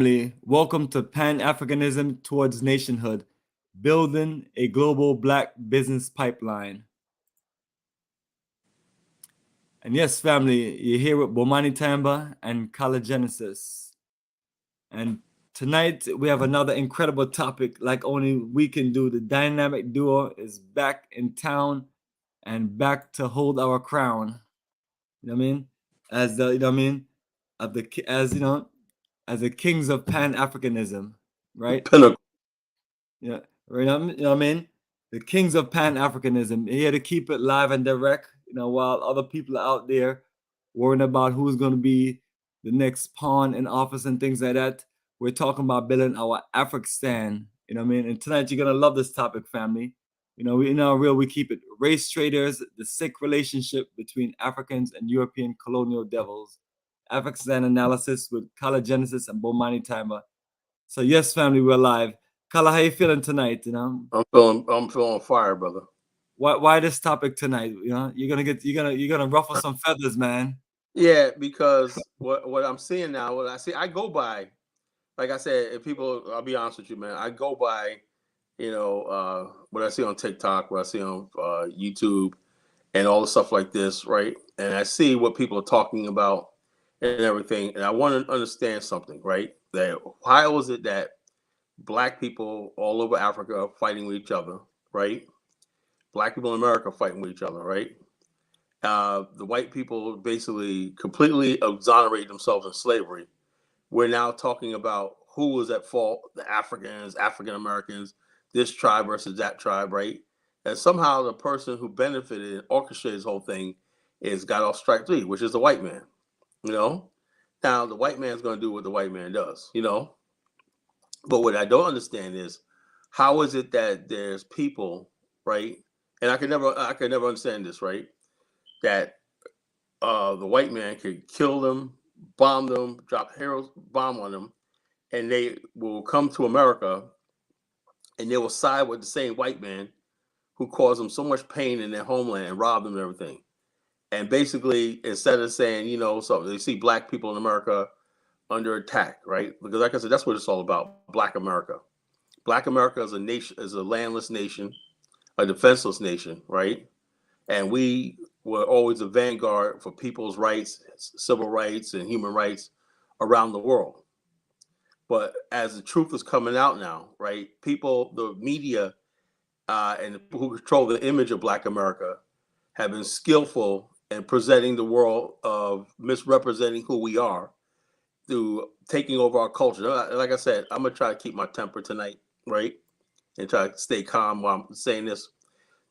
Welcome to Pan-Africanism Towards Nationhood, building a global Black business pipeline. And yes, family, you're here with Bomani Tyehimba and Kala Genesis. And tonight we have another incredible topic like only we can do. The dynamic duo is back in town and back to hold our crown. You know what I mean? As the, you know what I mean? As the kings of Pan-Africanism, right? Pinnacle. Yeah, right. You know what I mean? The kings of Pan-Africanism. Here to keep it live and direct, while other people are out there worrying about who's going to be the next pawn in office and things like that. We're talking about building our Afrikstan. You know what I mean? And tonight you're gonna love this topic, family. We keep it race traders, the sick relationship between Africans and European colonial devils. Afrikstan Analysis with Kala Genesis and Bomani Tyehimba. So yes, family, we're live. Kala, how you feeling tonight? I'm feeling fire, brother. Why this topic tonight? You're gonna ruffle some feathers, man. Yeah, because what I'm seeing now, what I see, I go by, like I said, if people, I'll be honest with you, man, I go by, what I see on TikTok, what I see on YouTube, and all the stuff like this, right? And I see what people are talking about and everything, and I want to understand something, right? That how is it that Black people all over Africa are fighting with each other, right? Black people in America are fighting with each other, right? The white people basically completely exonerate themselves in slavery. We're now talking about who was at fault: the Africans, African Americans, this tribe versus that tribe, right? And somehow the person who benefited and orchestrated this whole thing is got off strike three, which is the white man. You know, now the white man's going to do what the white man does. But what I don't understand is how is it that there's people, right? And I could never understand this, right? That the white man could kill them, bomb them, drop heroes bomb on them, and they will come to America and they will side with the same white man who caused them so much pain in their homeland and robbed them and everything. And basically, instead of saying, so they see Black people in America under attack, right? Because like I said, that's what it's all about. Black America. Black America is a nation, is a landless nation, a defenseless nation, right? And we were always a vanguard for people's rights, civil rights, and human rights around the world. But as the truth is coming out now, right? People, the media, and the people who control the image of Black America have been skillful in presenting the world of misrepresenting who we are through taking over our culture. Like I said, I'm gonna try to keep my temper tonight, right? And try to stay calm while I'm saying this.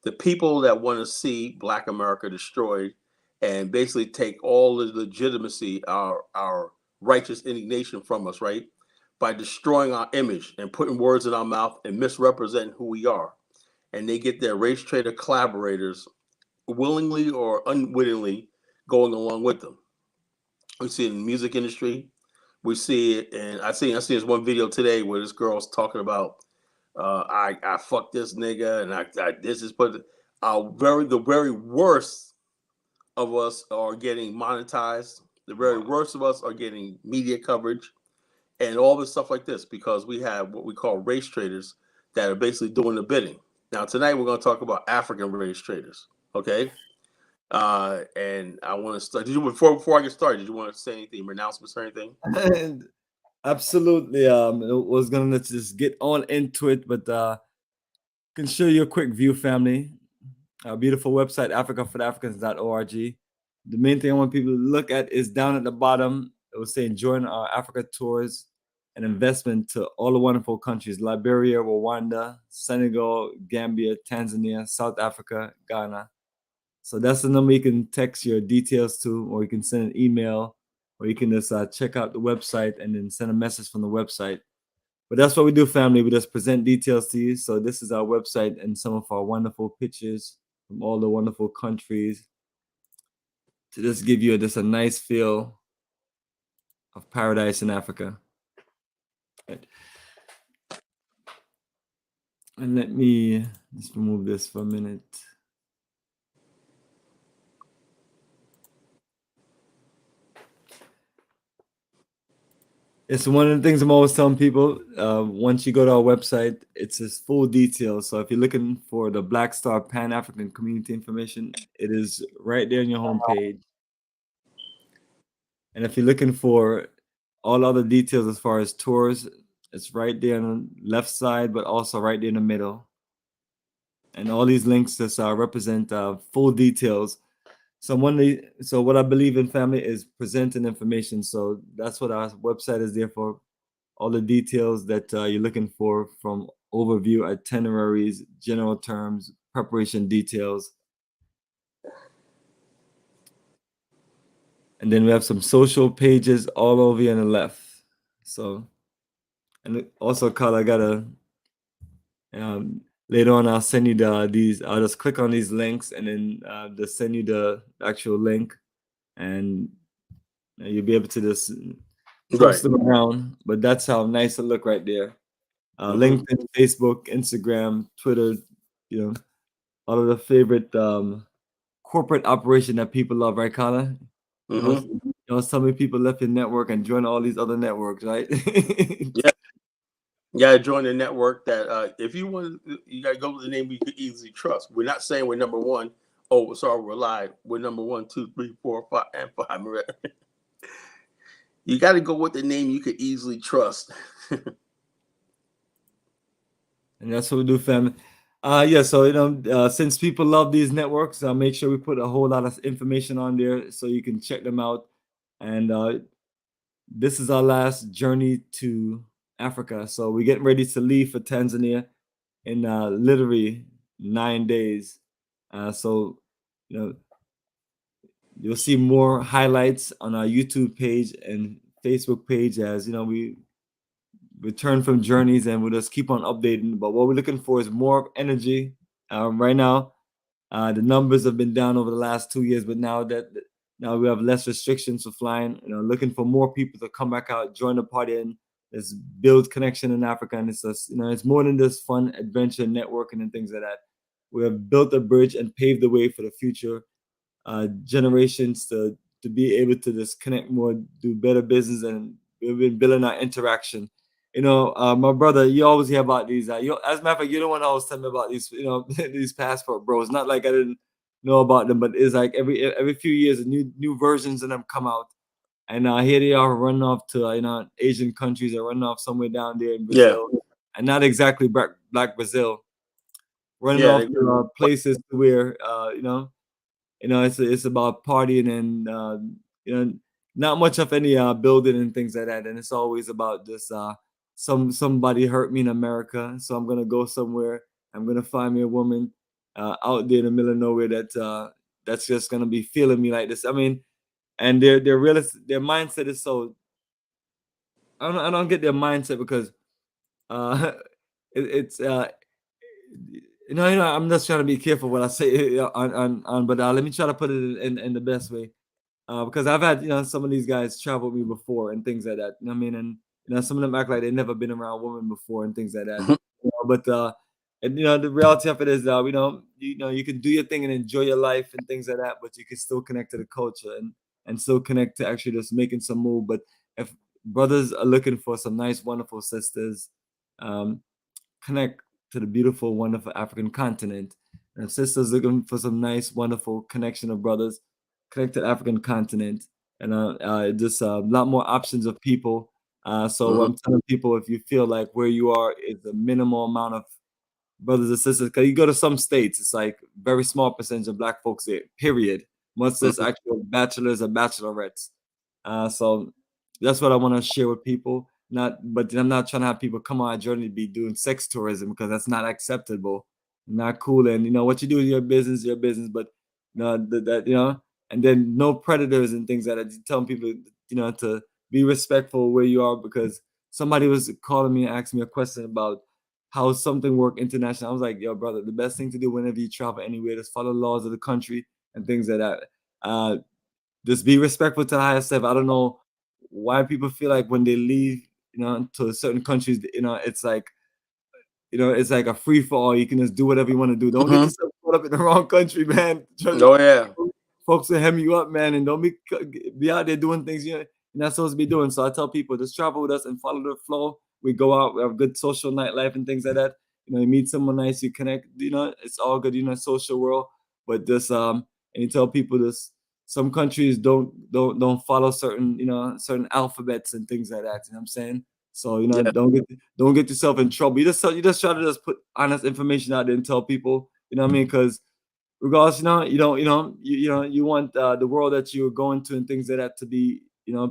The people that want to see Black America destroyed and basically take all the legitimacy, our righteous indignation from us, right? By destroying our image and putting words in our mouth and misrepresenting who we are. And they get their race trader collaborators willingly or unwittingly going along with them. We see it in the music industry. We see it, and I see this one video today where this girl's talking about I fucked this nigga and I this is but the very worst of us are getting monetized. The very worst of us are getting media coverage and all this stuff like this because we have what we call race traders that are basically doing the bidding. Now tonight we're going to talk about African race traders. Okay. And I want to start. Before I get started, did you want to say anything, announcements or anything? Absolutely. I was gonna just get on into it, but can show you a quick view, family. Our beautiful website, africafortheafricans.org. The main thing I want people to look at is down at the bottom. It will say join our Africa tours and investment to all the wonderful countries: Liberia, Rwanda, Senegal, Gambia, Tanzania, South Africa, Ghana. So that's the number you can text your details to, or you can send an email, or you can just check out the website and then send a message from the website. But that's what we do, family. We just present details to you. So this is our website and some of our wonderful pictures from all the wonderful countries to just give you just a nice feel of paradise in Africa. Right. And let me just remove this for a minute. It's one of the things I'm always telling people. Once you go to our website, it's this full detail. So if you're looking for the Black Star Pan African Community information, it is right there on your homepage. And if you're looking for all other details as far as tours, it's right there on the left side, but also right there in the middle. And all these links just represent full details. So what I believe in, family, is presenting information. So that's what our website is there for. All the details that you're looking for, from overview, itineraries, general terms, preparation details. And then we have some social pages all over here on the left. So, and also, Kala, I gotta, later on, I'll send you these, I'll just click on these links and then just send you the actual link, and you'll be able to just post them around. But that's how nice it look right there. LinkedIn, Facebook, Instagram, Twitter, all of the favorite corporate operation that people love, right, Kala? So many people left your network and joined all these other networks, right? Yeah. You gotta join the network that if you want, you gotta go with the name you can easily trust. We're not saying we're number one. Oh, sorry, we're live. We're number 1, 2, 3, 4, 5, and 5. You got to go with the name you could easily trust. And that's what we do, family. Yeah, so since people love these networks, I'll make sure we put a whole lot of information on there so you can check them out. And this is our last journey to Africa. So we're getting ready to leave for Tanzania in literally 9 days. So you'll see more highlights on our YouTube page and Facebook page as we return from journeys, and we'll just keep on updating. But what we're looking for is more energy. Right now, the numbers have been down over the last 2 years, but now we have less restrictions for flying. Looking for more people to come back out, join the party, and let's build connection in Africa. And it's just, it's more than just fun, adventure, networking, and things like that. We have built a bridge and paved the way for the future generations to be able to just connect more, do better business, and we've been building our interaction. My brother, you always hear about these. As a matter of fact, you're the one always tell me about these. These passport bros. Not like I didn't know about them, but it's like every few years, new versions of them come out, and here they are running off to Asian countries, or running off somewhere down there in Brazil, and not exactly black Brazil, running off to places where it's about partying and not much of any building and things like that. And it's always about just somebody hurt me in America, so I'm gonna go somewhere. I'm gonna find me a woman out there in the middle of nowhere that's just gonna be feeling me like this. I mean, and their mindset is so. I don't get their mindset because it's I'm just trying to be careful what I say on but let me try to put it in the best way. Because I've had some of these guys travel with me before and things like that. I mean, and some of them act like they've never been around women before and things like that. But and the reality of it is you can do your thing and enjoy your life and things like that, but you can still connect to the culture and still connect to actually just making some move. But if brothers are looking for some nice, wonderful sisters, connect to the beautiful, wonderful African continent. And if sisters looking for some nice, wonderful connection of brothers, connect to the African continent. And just a lot more options of people. So I'm telling people, if you feel like where you are is a minimal amount of brothers and sisters, because you go to some states, it's like very small percentage of black folks there, period. Much less actual bachelors or bachelorettes. So that's what I want to share with people. But I'm not trying to have people come on a journey to be doing sex tourism, because that's not acceptable, not cool. And what you do is your business, but and then no predators and things like that. Telling people, to be respectful where you are, because somebody was calling me and asking me a question about how something work international. I was like, yo, brother, the best thing to do whenever you travel anywhere is follow the laws of the country and things like that. Just be respectful to the higher self. I don't know why people feel like when they leave, to certain countries, it's like, it's like a free for all. You can just do whatever you want to do. Don't get yourself caught up in the wrong country, man. Oh yeah, folks will hem you up, man, and don't be out there doing things. you're not supposed to be doing. So I tell people, just travel with us and follow the flow. We go out, we have good social nightlife and things like that. You know, you meet someone nice, you connect. You know, it's all good. You know, social world. But this and you tell people this. Some countries don't follow certain certain alphabets and things like that. You know what I'm saying? So Yeah. don't get yourself in trouble. You just try to just put honest information out there and tell people. You know what I mean? Because regardless, you want the world that you're going to and things like that to be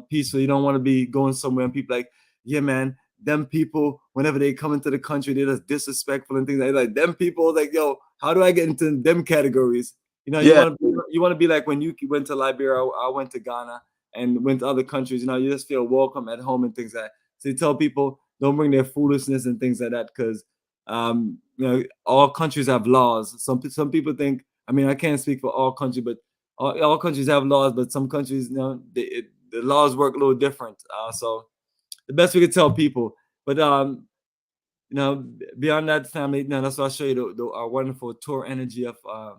peaceful. You don't want to be going somewhere and people like, yeah, man, them people whenever they come into the country they're just disrespectful and things like them people like, yo, how do I get into them categories? You Yeah. want to be like when you went to Liberia, I went to Ghana and went to other countries. You just feel welcome at home and things like that. So you tell people don't bring their foolishness and things like that because all countries have laws. Some people think. I mean, I can't speak for all countries, but all countries have laws. But some countries, the laws work a little different. So the best we could tell people. But beyond that, family, that's why I show you our wonderful tour energy of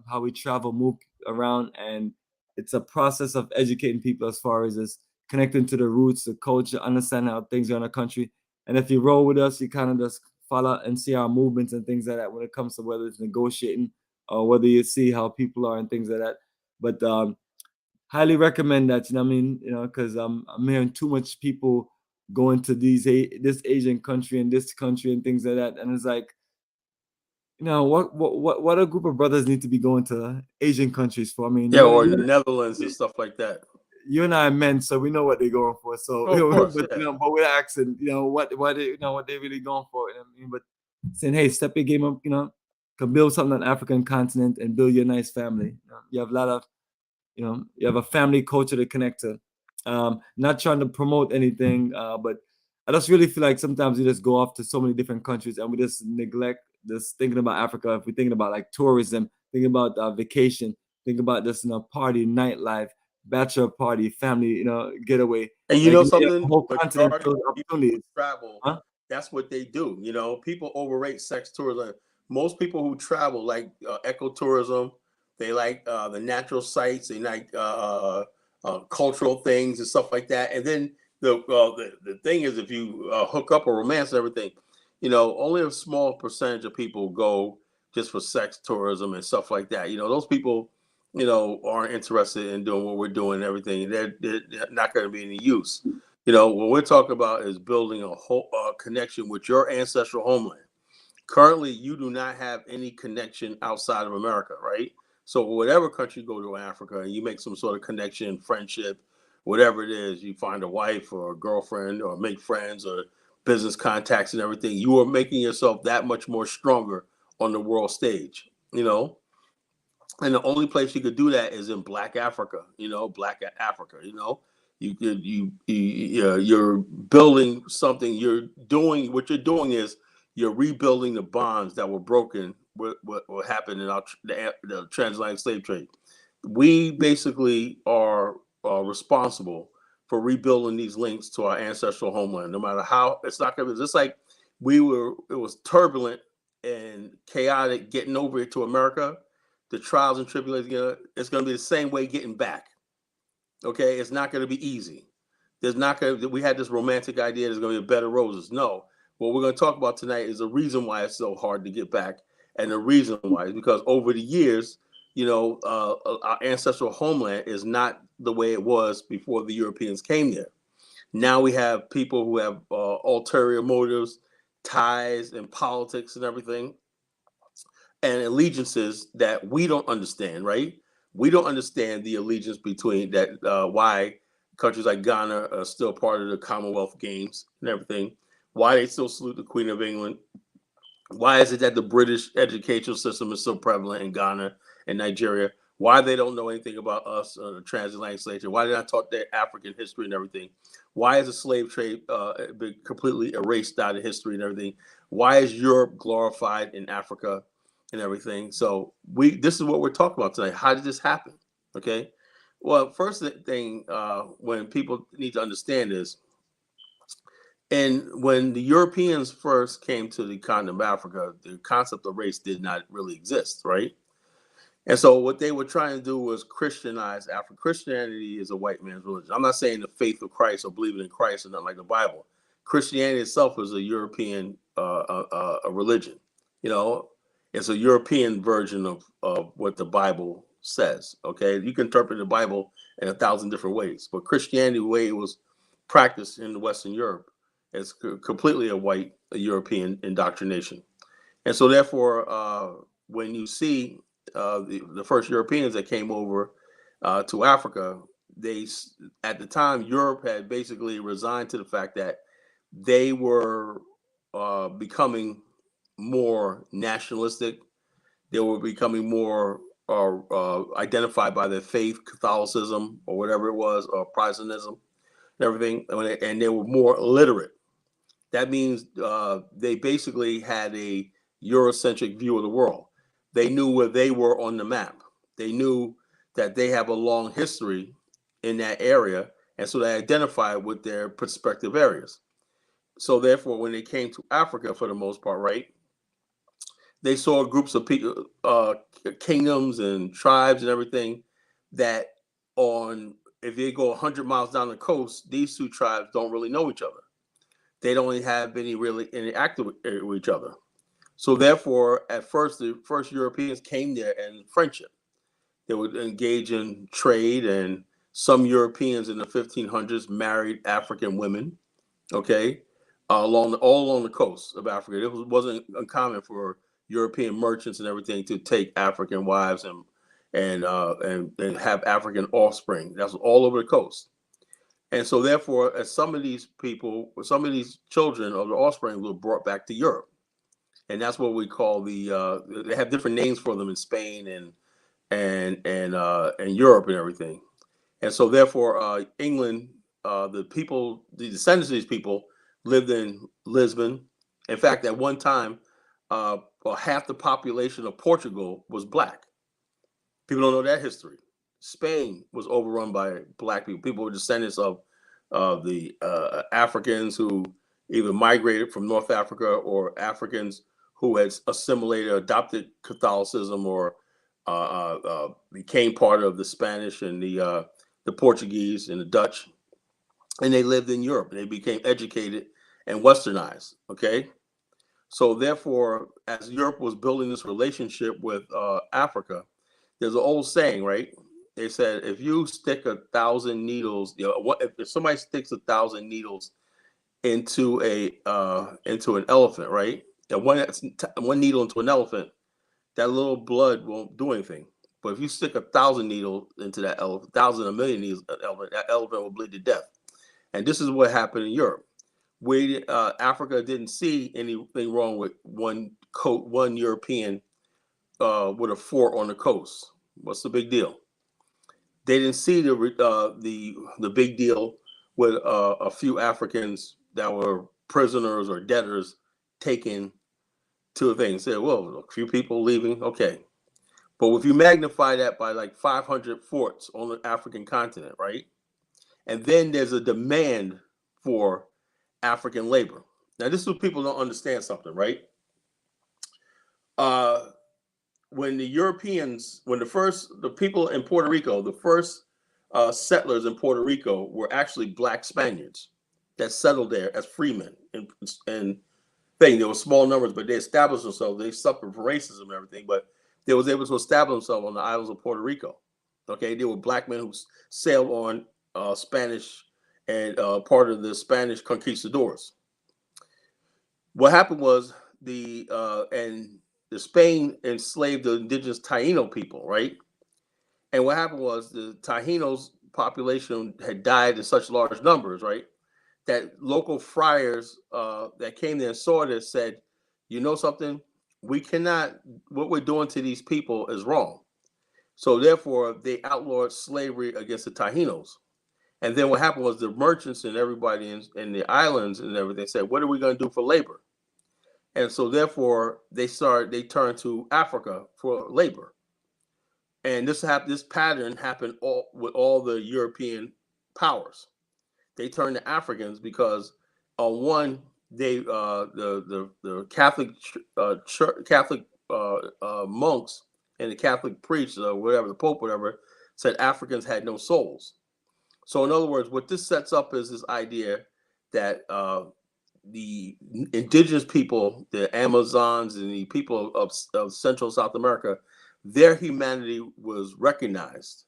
how we travel, move around, and it's a process of educating people as far as this connecting to the roots, the culture, understand how things are in our country. And if you roll with us, you kind of just follow and see our movements and things like that when it comes to whether it's negotiating or whether you see how people are and things like that. But highly recommend that. Because I'm hearing too much people going to this Asian country and this country and things like that, and it's like, what a group of brothers need to be going to Asian countries for. I mean, Yeah, or the Netherlands and stuff like that. you and I are men, so we know what they're going for. So, of course, but yeah. but we're asking, what they're really going for. I mean, but saying, hey, step your game up, can build something on the African continent and build your nice family. You have a lot of, you have a family culture to connect to. Not trying to promote anything, but I just really feel like sometimes we just go off to so many different countries and we just neglect just thinking about Africa. If we're thinking about like tourism, thinking about vacation, think about this, party, nightlife, bachelor party, family, getaway. And you Like know the something? whole continent Majority full of of people who opportunities. travel, Huh? that's what they do. People overrate sex tourism. Most people who travel like ecotourism. They like the natural sites. They like cultural things and stuff like that. And then the thing is, if you hook up a romance and everything, only a small percentage of people go just for sex tourism and stuff like that. Those people aren't interested in doing what we're doing and everything. They're not going to be any use. What we're talking about is building a whole connection with your ancestral homeland. Currently, you do not have any connection outside of America, right? So whatever country you go to in Africa and you make some sort of connection, friendship, whatever it is, you find a wife or a girlfriend or make friends or business contacts and everything, you are making yourself that much more stronger on the world stage, and the only place you could do that is in Black Africa. Black Africa. You're building something. What you're doing is you're rebuilding the bonds that were broken. What happened in the transatlantic slave trade? We basically are responsible for rebuilding these links to our ancestral homeland. No matter how, it's not gonna be just like it was turbulent and chaotic getting over to America. The trials and tribulations, it's going to be the same way getting back. Okay, it's not going to be easy. There's not going to. We had this romantic idea there's going to be better roses. No, what we're going to talk about tonight is the reason why it's so hard to get back, and the reason why is because over the years, our ancestral homeland is not the way it was before the Europeans came there. Now we have people who have ulterior motives, ties, and politics and everything, and allegiances that we don't understand, right? We don't understand the allegiance between that, why countries like Ghana are still part of the Commonwealth Games and everything, why they still salute the Queen of England. Why is it that the British educational system is so prevalent in Ghana and Nigeria? Why they don't know anything about us, the transatlantic slave trade? Why they're not taught their African history and everything? Why is the slave trade been completely erased out of history and everything? Why is Europe glorified in Africa and everything? So this is what we're talking about tonight. How did this happen? Okay. Well, first thing when people need to understand is, and when the Europeans first came to the continent of Africa, the concept of race did not really exist, right? And so what they were trying to do was Christianize Africa. Christianity is a white man's religion. I'm not saying the faith of Christ or believing in Christ or nothing like the Bible. Christianity itself is a European a religion. You know, it's a European version of what the Bible says. Okay, you can interpret the Bible in 1,000 different ways, but Christianity, the way it was practiced in Western Europe, is completely a European indoctrination. And so, therefore, when you see the first Europeans that came over to Africa, they at the time Europe had basically resigned to the fact that they were becoming more nationalistic. They were becoming more identified by their faith, Catholicism or whatever it was, or Protestantism and everything, and they were more literate. That means they basically had a Eurocentric view of the world. They knew where they were on the map. They knew that they have a long history in that area, and so they identified with their prospective areas. So therefore, when they came to Africa, for the most part, right, they saw groups of people, kingdoms and tribes and everything that on if they go 100 miles down the coast, these two tribes don't really know each other. They don't have any really interact with each other. So therefore, at first, the first Europeans came there in friendship. They would engage in trade, and some Europeans in the 1500s married African women. Okay, all along the coast of Africa, it wasn't uncommon for European merchants and everything to take African wives and have African offspring. That's all over the coast. And so, therefore, as some of these people, some of these children or the offspring were brought back to Europe, and that's what we call the. They have different names for them in Spain and Europe and everything. And so, therefore, England, the people, the descendants of these people lived in Lisbon. In fact, at one time, half the population of Portugal was black. People don't know that history. Spain was overrun by black people. People were descendants of the Africans who either migrated from North Africa or Africans who had assimilated, adopted Catholicism, or became part of the Spanish and the Portuguese and the Dutch, and they lived in Europe. They became educated and westernized. Okay, so therefore, as Europe was building this relationship with Africa, there's an old saying, right? They said if you stick 1,000 needles, if somebody sticks 1,000 needles into into an elephant, right? And one needle into an elephant, that little blood won't do anything. But if you stick 1,000 needles into that elephant, 1,000, a million needles, that elephant will bleed to death. And this is what happened in Europe. Africa didn't see anything wrong with one European with a fort on the coast. What's the big deal? They didn't see the big deal with a few Africans that were prisoners or debtors taken to a thing. Said, well, a few people leaving, okay. But if you magnify that by like 500 forts on the African continent, right? And then there's a demand for African labor. Now, this is what people don't understand something, right? When the people in Puerto Rico, the first settlers in Puerto Rico were actually black Spaniards that settled there as freemen and there were small numbers, but they established themselves. They suffered from racism and everything, but they was able to establish themselves on the islands of Puerto Rico. Okay, they were black men who sailed on Spanish and part of the Spanish conquistadors. What happened was the Spain enslaved the indigenous Taino people, right? And what happened was the Taínos population had died in such large numbers, right? That local friars that came there and saw this said, you know something, what we're doing to these people is wrong. So therefore, they outlawed slavery against the Taínos. And then what happened was the merchants and everybody in the islands and everything said, what are we going to do for labor? And so therefore, they turned to Africa for labor. And this pattern happened with all the European powers. They turned to Africans because one, the Catholic Catholic monks and the Catholic priest or whatever, the Pope, whatever, said Africans had no souls. So in other words, what this sets up is this idea that the indigenous people, the Amazons and the people of Central South America, their humanity was recognized.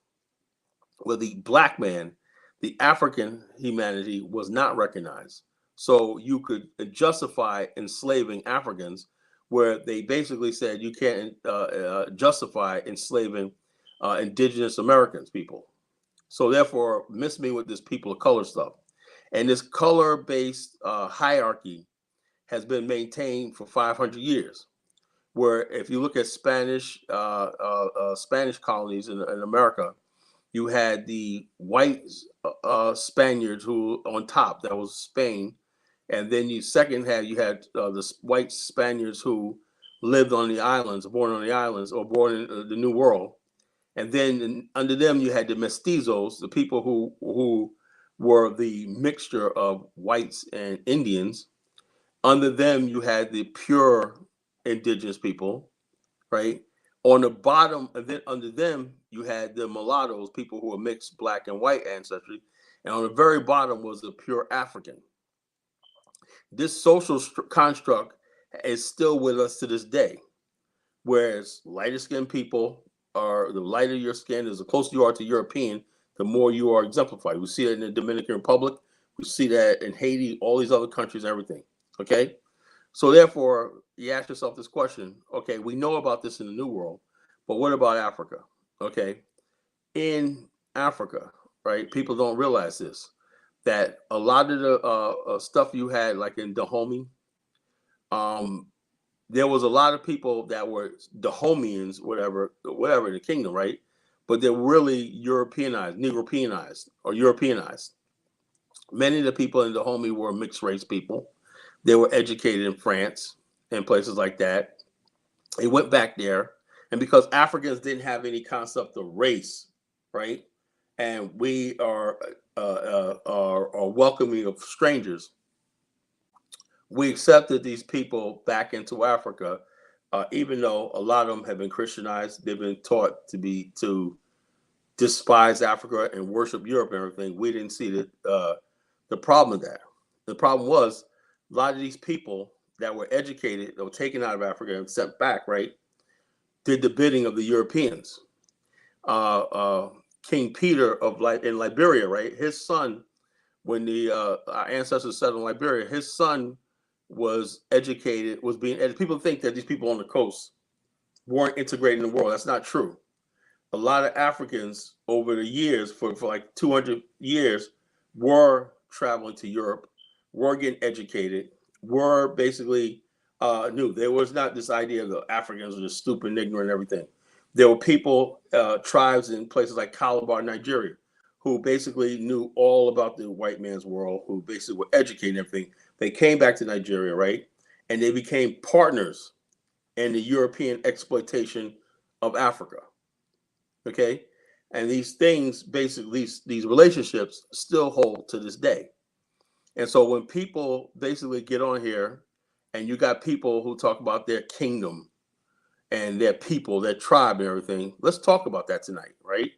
Well, the black man, the African humanity was not recognized. So you could justify enslaving Africans, where they basically said you can't justify enslaving indigenous Americans people. So therefore, miss me with this people of color stuff. And this color-based hierarchy has been maintained for 500 years. Where if you look at Spanish colonies in America, you had the white Spaniards who on top, that was Spain. And then you had the white Spaniards who lived on the islands, born on the islands, or born in the New World. And then under them, you had the mestizos, the people who were the mixture of whites and Indians. Under them, you had the pure indigenous people, right? On the bottom, and then under them, you had the mulattoes, people who were mixed black and white ancestry. And on the very bottom was the pure African. This social construct is still with us to this day, whereas lighter skinned people are, the lighter your skin is, the closer you are to European, the more you are exemplified. We see it in the Dominican Republic. We see that in Haiti, all these other countries, everything. Okay. So therefore, you ask yourself this question. Okay, we know about this in the New World, but what about Africa? Okay. In Africa, right, people don't realize this, that a lot of the stuff you had, like in Dahomey, there was a lot of people that were Dahomians, whatever in the kingdom, right? But they're really Europeanized, Negropeanized, or Europeanized. Many of the people in Dahomey were mixed race people. They were educated in France and places like that. They went back there, and because Africans didn't have any concept of race, right? And we are welcoming of strangers. We accepted these people back into Africa, even though a lot of them have been Christianized. They've been taught to despise Africa and worship Europe and everything. We didn't see the problem with that. The problem was a lot of these people that were educated, that were taken out of Africa and sent back, right, did the bidding of the Europeans. King Peter in Liberia, right, his son, when our ancestors settled in Liberia, his son was educated, was being educated. People think that these people on the coast weren't integrated in the world. That's not true. A lot of Africans over the years, for like 200 years, were traveling to Europe, were getting educated, were basically knew. There was not this idea that Africans were just stupid and ignorant and everything. There were people, tribes in places like Calabar, Nigeria, who basically knew all about the white man's world, who basically were educated and everything. They came back to Nigeria, right? And they became partners in the European exploitation of Africa. Okay? And these things, basically, these relationships still hold to this day. And so when people basically get on here and you got people who talk about their kingdom and their people, their tribe and everything, let's talk about that tonight, right?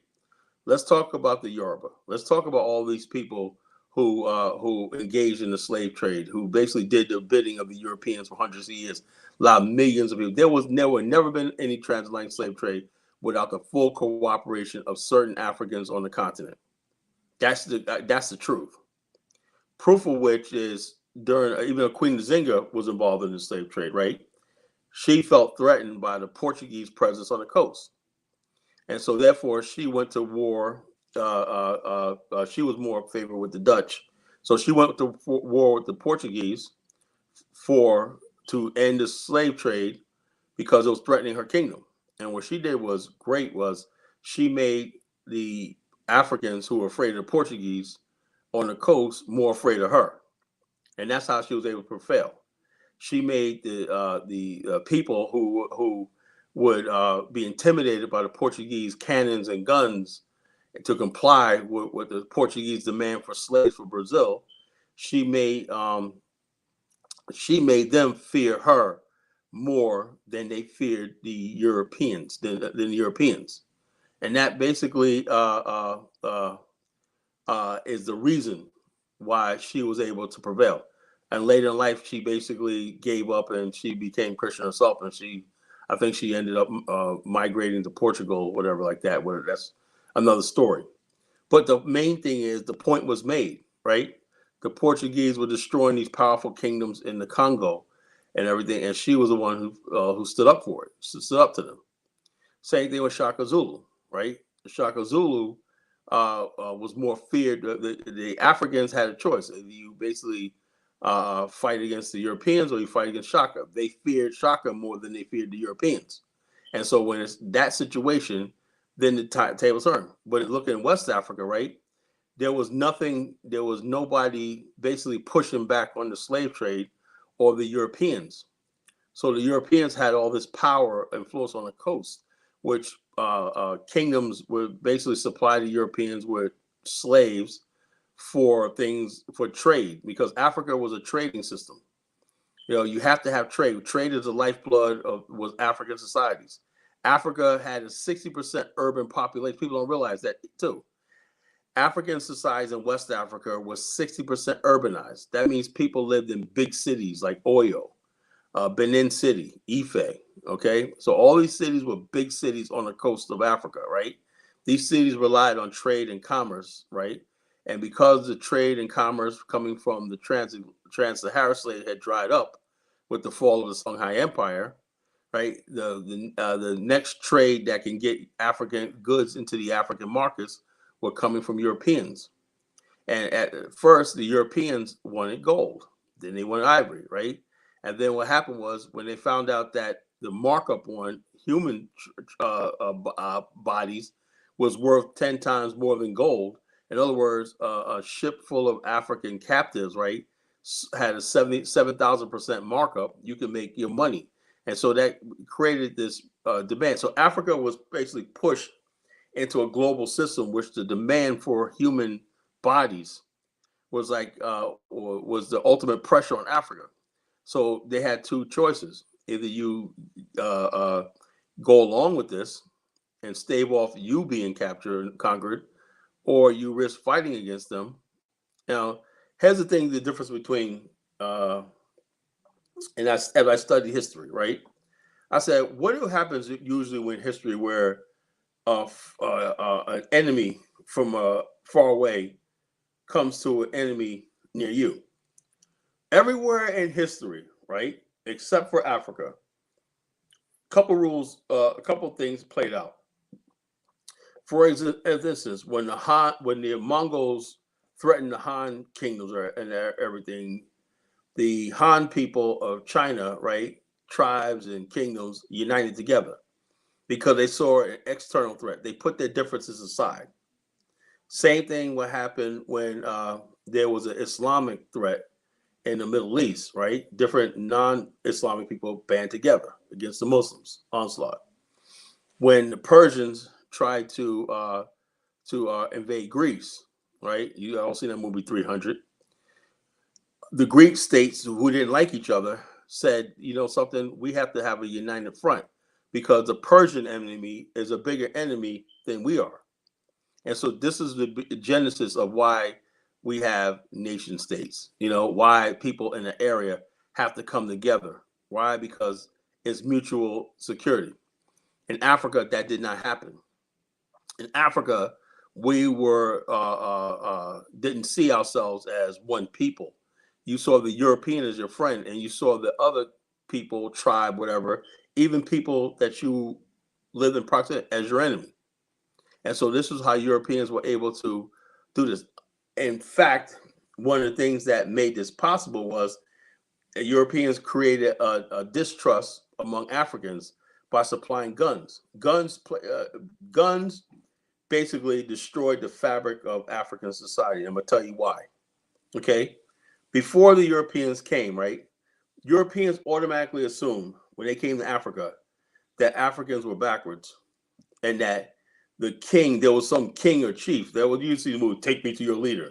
Let's talk about the Yoruba. Let's talk about all these people who engaged in the slave trade, who basically did the bidding of the Europeans for hundreds of years, allowed millions of people. There was never been any transatlantic slave trade without the full cooperation of certain Africans on the continent. That's the truth. Proof of which is during, even Queen Nzinga was involved in the slave trade, right? She felt threatened by the Portuguese presence on the coast. And so therefore she went to war. She was more in favor with the Dutch. So she went to war with the Portuguese to end the slave trade because it was threatening her kingdom. And what she did was great, was she made the Africans who were afraid of the Portuguese on the coast more afraid of her. And that's how she was able to prevail. She made the people who would be intimidated by the Portuguese cannons and guns to comply with the Portuguese demand for slaves for Brazil. She made them fear her more than they feared the Europeans, than the Europeans. And that basically is the reason why she was able to prevail. And later in life, she basically gave up and she became Christian herself. And I think she ended up migrating to Portugal, whatever like that. That's another story. But the main thing is the point was made, right? The Portuguese were destroying these powerful kingdoms in the Congo and everything, and she was the one who stood up for it, stood up to them. Same thing with Shaka Zulu, right? Shaka Zulu was more feared. The Africans had a choice. You basically fight against the Europeans or you fight against Shaka. They feared Shaka more than they feared the Europeans. And so when it's that situation, then the tables turn. But look in West Africa, right? There was nobody basically pushing back on the slave trade or the Europeans. So the Europeans had all this power influence on the coast, which kingdoms would basically supply the Europeans with slaves for trade, because Africa was a trading system. You have to have trade. Trade is the lifeblood was African societies. Africa had a 60% urban population. People don't realize that too. African societies in West Africa was 60% urbanized. That means people lived in big cities like Oyo, Benin City, Ife. Okay, so all these cities were big cities on the coast of Africa, right? These cities relied on trade and commerce, right? And because the trade and commerce coming from the trans-Saharan slave had dried up with the fall of the Songhai Empire, right? The next trade that can get African goods into the African markets were coming from Europeans. And at first, the Europeans wanted gold. Then they wanted ivory, right? And then what happened was when they found out that the markup on human bodies was worth 10 times more than gold. In other words, a ship full of African captives, right, had a 7,000% markup. You can make your money. And so that created this demand. So Africa was basically pushed into a global system, which the demand for human bodies was was the ultimate pressure on Africa. So they had two choices: either you go along with this and stave off you being captured and conquered, or you risk fighting against them. Now, here's the thing: the difference between and as I studied history, right? I said, what happens usually when history where an enemy from far away comes to an enemy near you? Everywhere in history, right, except for Africa, a couple things played out. For instance, when the Mongols threatened the Han kingdoms and everything, the Han people of China, right, tribes and kingdoms united together because they saw an external threat. They put their differences aside. Same thing would happen when there was an Islamic threat in the Middle East, right? Different non-Islamic people band together against the Muslims onslaught. When the Persians tried to invade Greece, right? You all seen that movie 300. The Greek states who didn't like each other said, you know something, we have to have a united front because the Persian enemy is a bigger enemy than we are. And so this is the genesis of why we have nation states, why people in the area have to come together. Why? Because it's mutual security. In Africa, that did not happen. In Africa, we didn't see ourselves as one people. You saw the European as your friend, and you saw the other people, tribe, whatever, even people that you lived in proximity as your enemy. And so this is how Europeans were able to do this. In fact, one of the things that made this possible was that Europeans created a distrust among Africans by supplying guns. Guns basically destroyed the fabric of African society. I'm going to tell you why. Okay? Before the Europeans came, right? Europeans automatically assumed when they came to Africa that Africans were backwards and that there was some king or chief that would usually move, take me to your leader.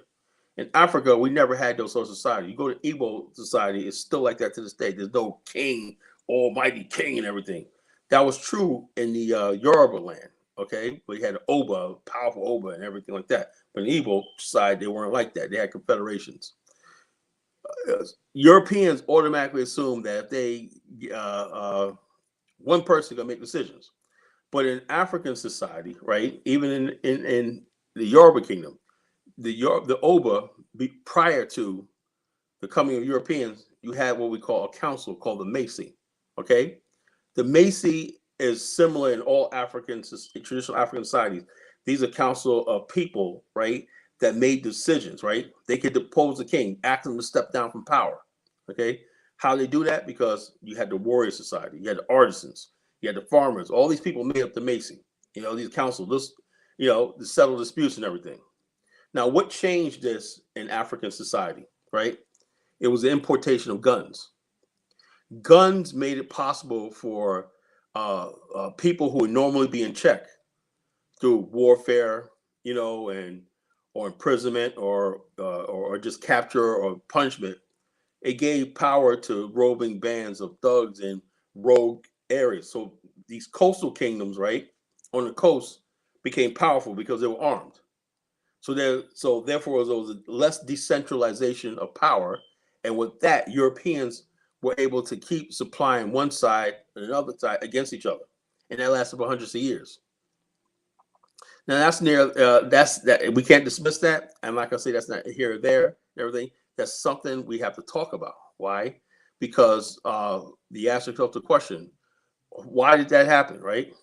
In Africa, we never had those sort of society. You go to Igbo society, it's still like that to this day. There's no king, almighty king and everything. That was true in the Yoruba land, okay? We had Oba, powerful Oba and everything like that. But in the Igbo side, they weren't like that. They had confederations. Europeans automatically assume that if they, one person can make decisions. But in African society, right, even in the Yoruba kingdom, the Oba, prior to the coming of Europeans, you had what we call a council called the Macy. Okay, the Macy is similar in all traditional African societies. These are council of people, right, that made decisions. Right, they could depose the king, ask him to step down from power. Okay, how they do that? Because you had the warrior society, you had the artisans, you had the farmers. All these people made up the Macy. These councils, to settle disputes and everything. Now, what changed this in African society, right? It was the importation of guns. Guns made it possible for people who would normally be in check through warfare, or imprisonment or just capture or punishment. It gave power to roving bands of thugs in rogue areas. So these coastal kingdoms, right, on the coast became powerful because they were armed. So therefore, there was less decentralization of power, and with that, Europeans were able to keep supplying one side and another side against each other, and that lasted for hundreds of years. Now that's that we can't dismiss that. I'm not gonna say that's not here or there, everything. That's something we have to talk about. Why? Because the answer to the question, why did that happen? Right?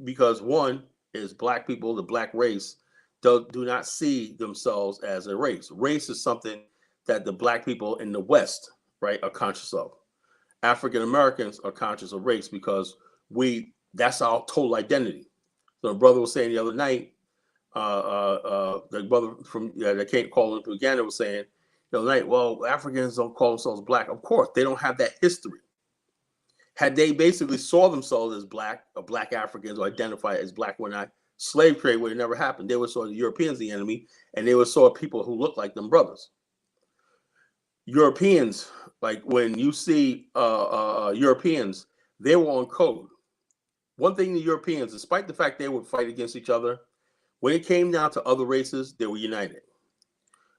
Because one is black people, the black race, do not see themselves as a race. Race is something that the black people in the West, right, are conscious of. African Americans are conscious of race because that's our total identity. So a brother was saying the other night, the brother from that can't call into Uganda was saying the other night, well, Africans don't call themselves black. Of course, they don't have that history. Had they basically saw themselves as black, or black Africans, or identified as black when slave trade would have never happened. They would saw the Europeans the enemy, and they would saw people who looked like them brothers. Europeans, like when you see Europeans, they were on code. One thing the Europeans, despite the fact they would fight against each other, when it came down to other races, they were united.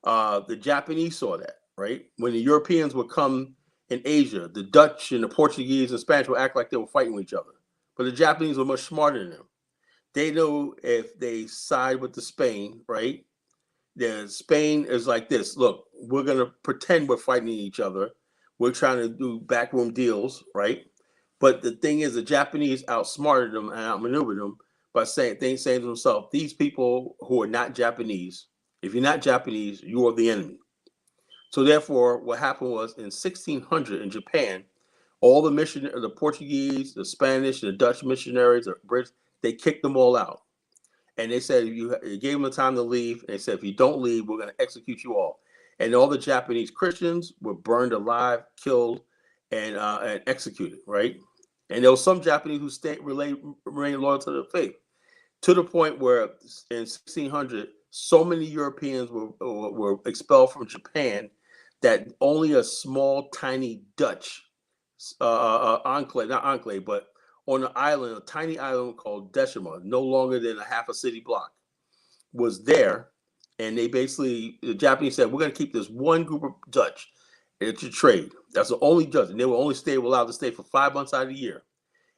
The Japanese saw that, right? When the Europeans would come in Asia, the Dutch and the Portuguese and Spanish would act like they were fighting with each other. But the Japanese were much smarter than them. They know if they side with the Spain, right? The Spain is like this. Look, we're going to pretend we're fighting each other. We're trying to do backroom deals, right? But the thing is, the Japanese outsmarted them and outmaneuvered them by saying to themselves, these people who are not Japanese, if you're not Japanese, you are the enemy. So therefore, what happened was in 1600 in Japan, all the Portuguese, the Spanish, the Dutch missionaries, the British, they kicked them all out. And they said, you gave them the time to leave. And they said, if you don't leave, we're going to execute you all. And all the Japanese Christians were burned alive, killed, and executed, right? And there was some Japanese who remained loyal to the faith, to the point where in 1600, so many Europeans were expelled from Japan that only a small, tiny Dutch enclave, not enclave, but on an island, a tiny island called Decima, no longer than a half a city block, was there. And the Japanese said, we're going to keep this one group of Dutch to trade. That's the only Dutch. And they were only allowed to stay for 5 months out of the year.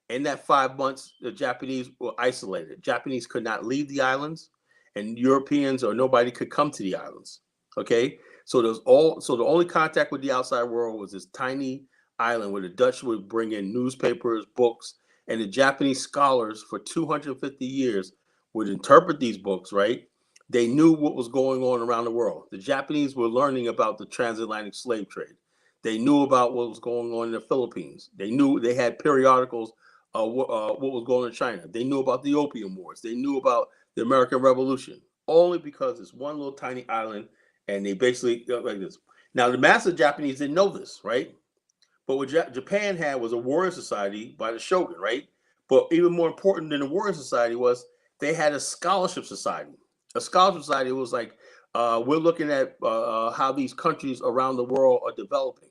In that 5 months, the Japanese were isolated. Japanese could not leave the islands, and Europeans or nobody could come to the islands. Okay? So the only contact with the outside world was this tiny island where the Dutch would bring in newspapers, books, and the Japanese scholars for 250 years would interpret these books, right? They knew what was going on around the world. The Japanese were learning about the transatlantic slave trade. They knew about what was going on in the Philippines. They knew they had periodicals what was going on in China. They knew about the Opium Wars. They knew about the American Revolution, only because it's one little tiny island, and they basically like this. Now, the massive Japanese didn't know this, right? But what Japan had was a warrior society by the shogun, right? But even more important than the warrior society was they had a scholarship society. A scholarship society was like we're looking at how these countries around the world are developing,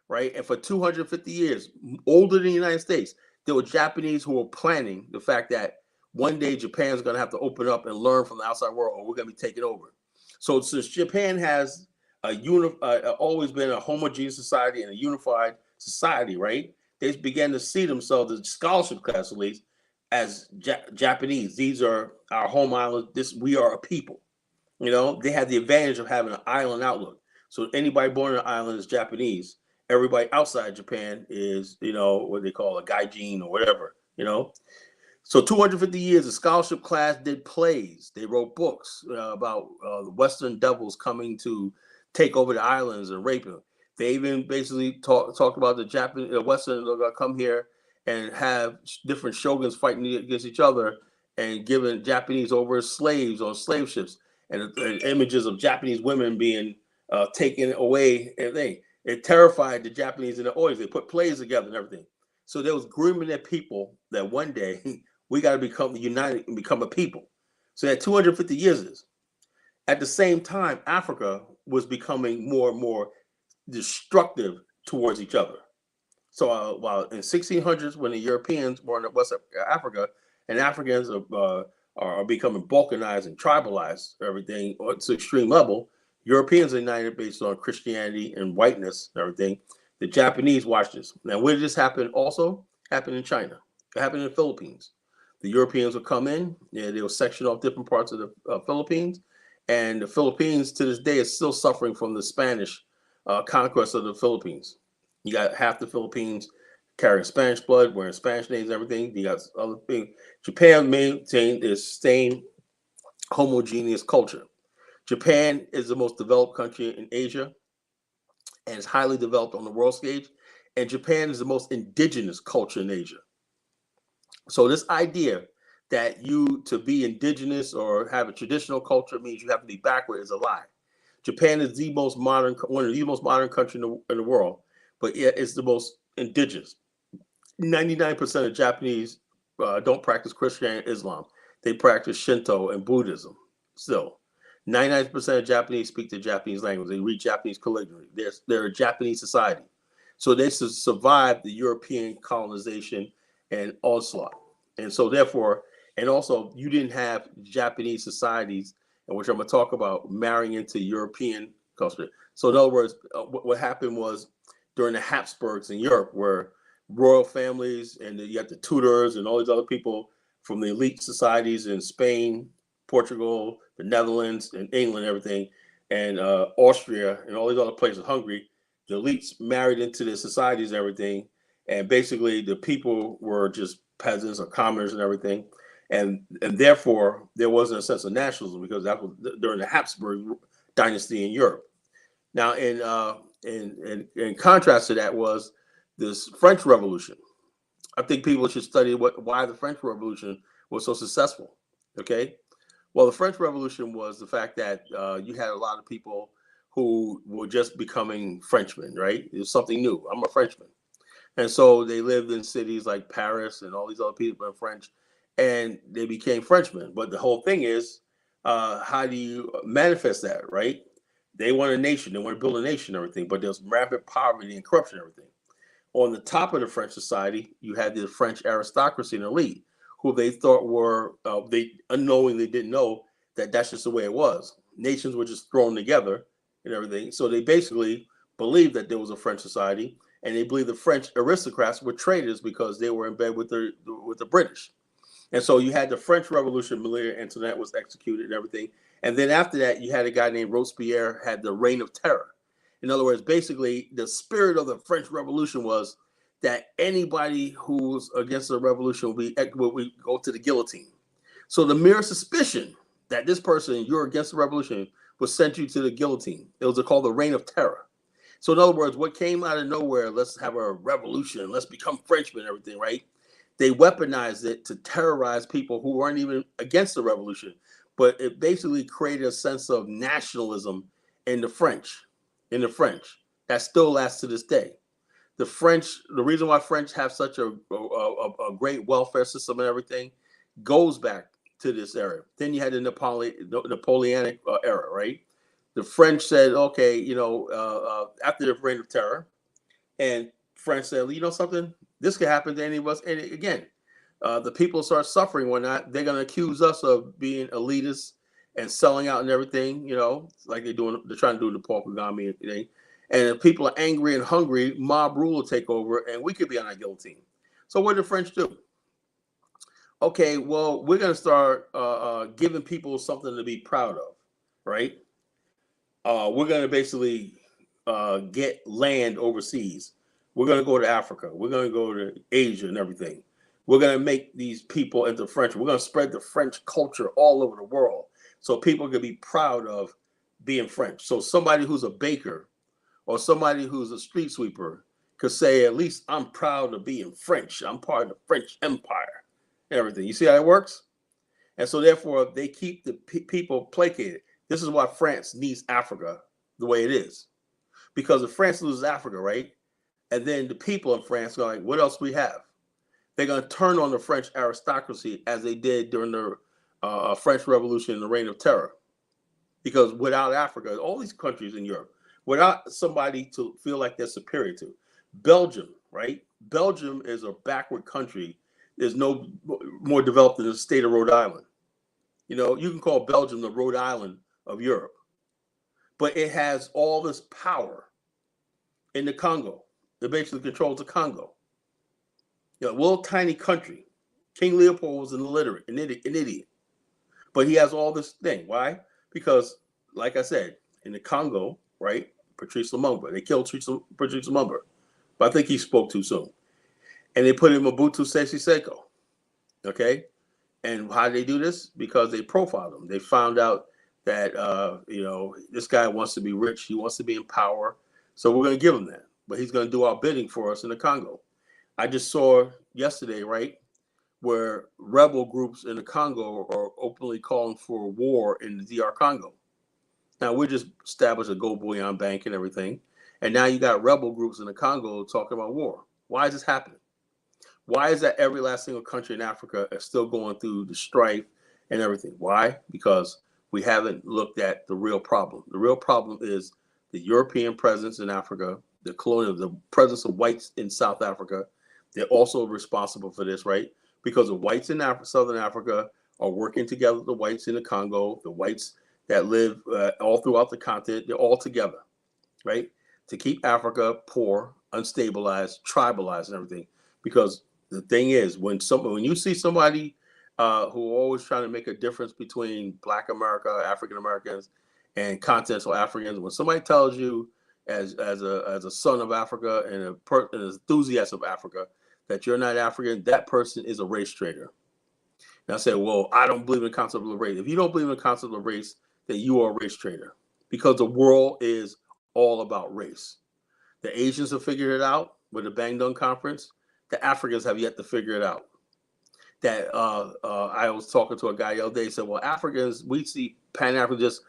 right? And for 250 years, older than the United States, there were Japanese who were planning the fact that one day Japan's going to have to open up and learn from the outside world, or we're going to be taken over. So since Japan has always been a homogeneous society and a unified society, right? They began to see themselves, as scholarship class at least, as Japanese. These are our home island. We are a people. You know, they had the advantage of having an island outlook. So anybody born on an island is Japanese. Everybody outside Japan is, you know, what they call a gaijin or whatever, you know. So 250 years, the scholarship class did plays. They wrote books about the Western devils coming to take over the islands and rape them. They even basically talked about the Japanese, Western going to come here and have different shoguns fighting against each other and giving Japanese over as slaves on slave ships, and images of Japanese women being taken away. And it terrified the Japanese and the audience. They put plays together and everything. So there was grooming their people that one day we got to become united and become a people. So that 250 years is. At the same time, Africa was becoming more and more destructive towards each other. So while in 1600s, when the Europeans were in West Africa, and Africans are becoming balkanized and tribalized, everything to extreme level, Europeans are united based on Christianity and whiteness and everything. The Japanese watched this. Now, where did this happen also? Happened in China. It happened in the Philippines. The Europeans would come in, they would section off different parts of the Philippines. And the Philippines to this day is still suffering from the Spanish conquest of the Philippines. You got half the Philippines carrying Spanish blood, wearing Spanish names, everything. You got other things. Japan maintained its same homogeneous culture. Japan is the most developed country in Asia and is highly developed on the world stage. And Japan is the most indigenous culture in Asia. So this idea that to be indigenous or have a traditional culture means you have to be backward is a lie. Japan is one of the most modern countries in the world, but yet it's the most indigenous. 99% of Japanese don't practice Christianity and Islam. They practice Shinto and Buddhism still. 99% of Japanese speak the Japanese language. They read Japanese calligraphy. They're a Japanese society. So they survived the European colonization and onslaught. And so therefore, and also you didn't have Japanese societies, and which I'm going to talk about, marrying into European culture. So in other words, what happened was during the Habsburgs in Europe, where royal families and you got the Tudors and all these other people from the elite societies in Spain, Portugal, the Netherlands, and England, everything, and Austria, and all these other places, Hungary, the elites married into the societies and everything. And basically the people were just peasants or commoners and everything. And therefore there wasn't a sense of nationalism, because that was during the Habsburg dynasty in Europe. Now, in contrast to that was this French Revolution. I think people should study why the French Revolution was so successful. Okay, well, the French Revolution was the fact that you had a lot of people who were just becoming Frenchmen, right? It was something new. I'm a Frenchman. And so they lived in cities like Paris and all these other people in French, and they became Frenchmen. But the whole thing is, how do you manifest that, right? They want a nation. They want to build a nation and everything, but there's rapid poverty and corruption and everything. On the top of the French society, you had the French aristocracy and elite, who they thought were, they unknowingly didn't know that that's just the way it was. Nations were just thrown together and everything. So they basically believed that there was a French society, and they believed the French aristocrats were traitors because they were in bed with the British. And so you had the French Revolution, Marie Antoinette was executed and everything. And then after that, you had a guy named Robespierre had the Reign of Terror. In other words, basically, the spirit of the French Revolution was that anybody who's against the revolution will go to the guillotine. So the mere suspicion that this person, you're against the revolution, will send you to the guillotine. It was called the Reign of Terror. So in other words, what came out of nowhere, let's have a revolution, let's become Frenchmen and everything, right? They weaponized it to terrorize people who weren't even against the revolution, but it basically created a sense of nationalism in the French, that still lasts to this day. The reason why French have such a great welfare system and everything goes back to this era. Then you had the Napoleonic era, right? the French said, okay, after the reign of terror, and French said, you know something, this could happen to any of us. And again, the people start suffering when they're going to accuse us of being elitists and selling out and everything, like they're trying to do the Paul Kagame thing. And if people are angry and hungry, mob rule will take over, and we could be on that guillotine. So what did the French do? Okay, well, we're going to start giving people something to be proud of, right? We're going to basically get land overseas. We're going to go to Africa. We're going to go to Asia and everything. We're going to make these people into French. We're going to spread the French culture all over the world so people can be proud of being French. So somebody who's a baker or somebody who's a street sweeper could say, at least I'm proud of being French. I'm part of the French Empire and everything. You see how it works? And so therefore, they keep the people placated. This is why France needs Africa the way it is. Because if France loses Africa, right? And then the people in France are like, what else do we have? They're going to turn on the French aristocracy as they did during the French Revolution and the Reign of Terror. Because without Africa, all these countries in Europe, without somebody to feel like they're superior to. Belgium, right? Belgium is a backward country. There's no more developed than the state of Rhode Island. You can call Belgium the Rhode Island of Europe. But it has all this power in the Congo. It basically controls the Congo. A little tiny country. King Leopold was an illiterate, an idiot. But he has all this thing. Why? Because, like I said, in the Congo, right, Patrice Lumumba, they killed Patrice Lumumba. But I think he spoke too soon. And they put in Mobutu Sese Seko. Okay? And how did they do this? Because they profiled him. They found out that, this guy wants to be rich. He wants to be in power. So we're going to give him that. But he's going to do our bidding for us in the Congo. I just saw yesterday, right, where rebel groups in the Congo are openly calling for war in the DR Congo. Now, we just established a gold bullion bank and everything. And now you got rebel groups in the Congo talking about war. Why is this happening? Why is that every last single country in Africa is still going through the strife and everything? Why? Because we haven't looked at the real problem. The real problem is the European presence in Africa, the colonial, the presence of whites in South Africa. They're also responsible for this, right? Because the whites in Southern Africa are working together with the whites in the Congo, the whites that live all throughout the continent, they're all together, right? To keep Africa poor, unstabilized, tribalized and everything. Because the thing is, when you see somebody who are always trying to make a difference between Black America, African Americans, and continental Africans, when somebody tells you as a son of Africa and an enthusiast of Africa that you're not African, that person is a race traitor. And I say, well, I don't believe in the concept of race. If you don't believe in the concept of race, then you are a race traitor, because the world is all about race. The Asians have figured it out with the Bandung Conference. The Africans have yet to figure it out. That I was talking to a guy the other day. He said, well, Africans, we see Pan-African just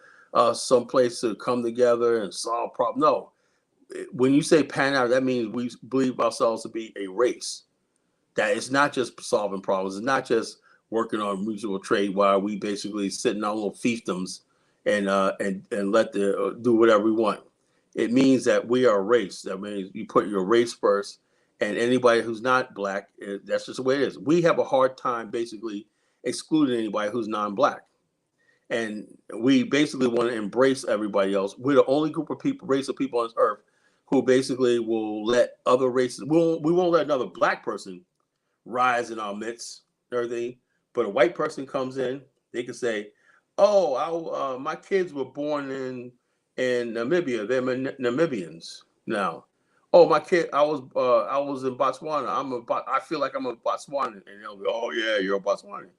some place to come together and solve problems. No. When you say Pan-African, that means we believe ourselves to be a race. That it's not just solving problems. It's not just working on mutual trade while we basically sitting on little fiefdoms and let do whatever we want. It means that we are a race. That means you put your race first, and anybody who's not Black, that's just the way it is. We have a hard time basically excluding anybody who's non-Black. And we basically want to embrace everybody else. We're the only group of people, race of people on this earth, who basically will let other races, we won't let another Black person rise in our midst, everything. But a white person comes in, they can say, oh, my kids were born in Namibia. They're Namibians now. Oh, my kid, I was in Botswana. I feel like I'm a Botswanan. And they'll be, oh yeah, you're a Botswanan.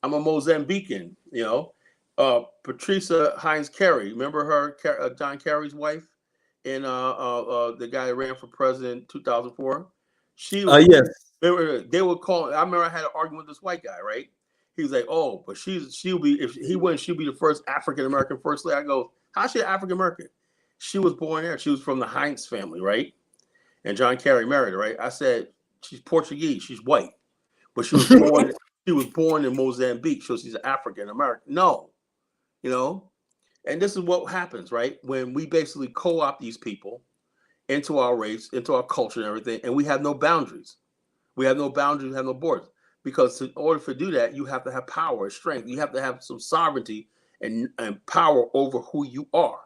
I'm a Mozambican, Patricia Hines Carey, remember her, John Kerry's wife, and the guy that ran for president in 2004. She was, Yes. They were calling. I remember I had an argument with this white guy, right? He was like, "Oh, but she'll be, if he wins, she'll be the first African American first lady." I go, "How's she African American? She was born there. She was from the Hines family, right?" And John Kerry married her, right? I said, "She's Portuguese. She's white, but she was born. She was born in Mozambique, so she's African American." No, And this is what happens, right? When we basically co-opt these people into our race, into our culture and everything, and we have no boundaries. We have no boundaries, we have no borders. Because in order to do that, you have to have power, strength. You have to have some sovereignty and power over who you are.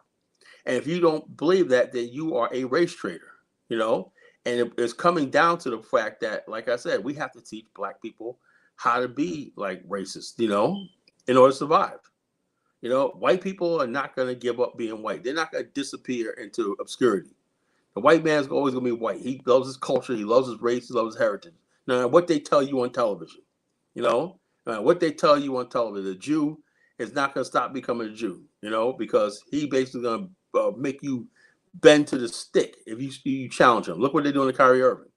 And if you don't believe that, then you are a race traitor, you know? And it's coming down to the fact that, like I said, we have to teach Black people how to be like racist, you know, in order to survive. You know, white people are not going to give up being white. They're not going to disappear into obscurity. The white man's always going to be white. He loves his culture. He loves his race. He loves his heritage. Now, what they tell you on television, you know, what they tell you on television, the Jew is not going to stop becoming a Jew, you know, because he basically going to make you bend to the stick if you challenge him. Look what they're doing to Kyrie Irving,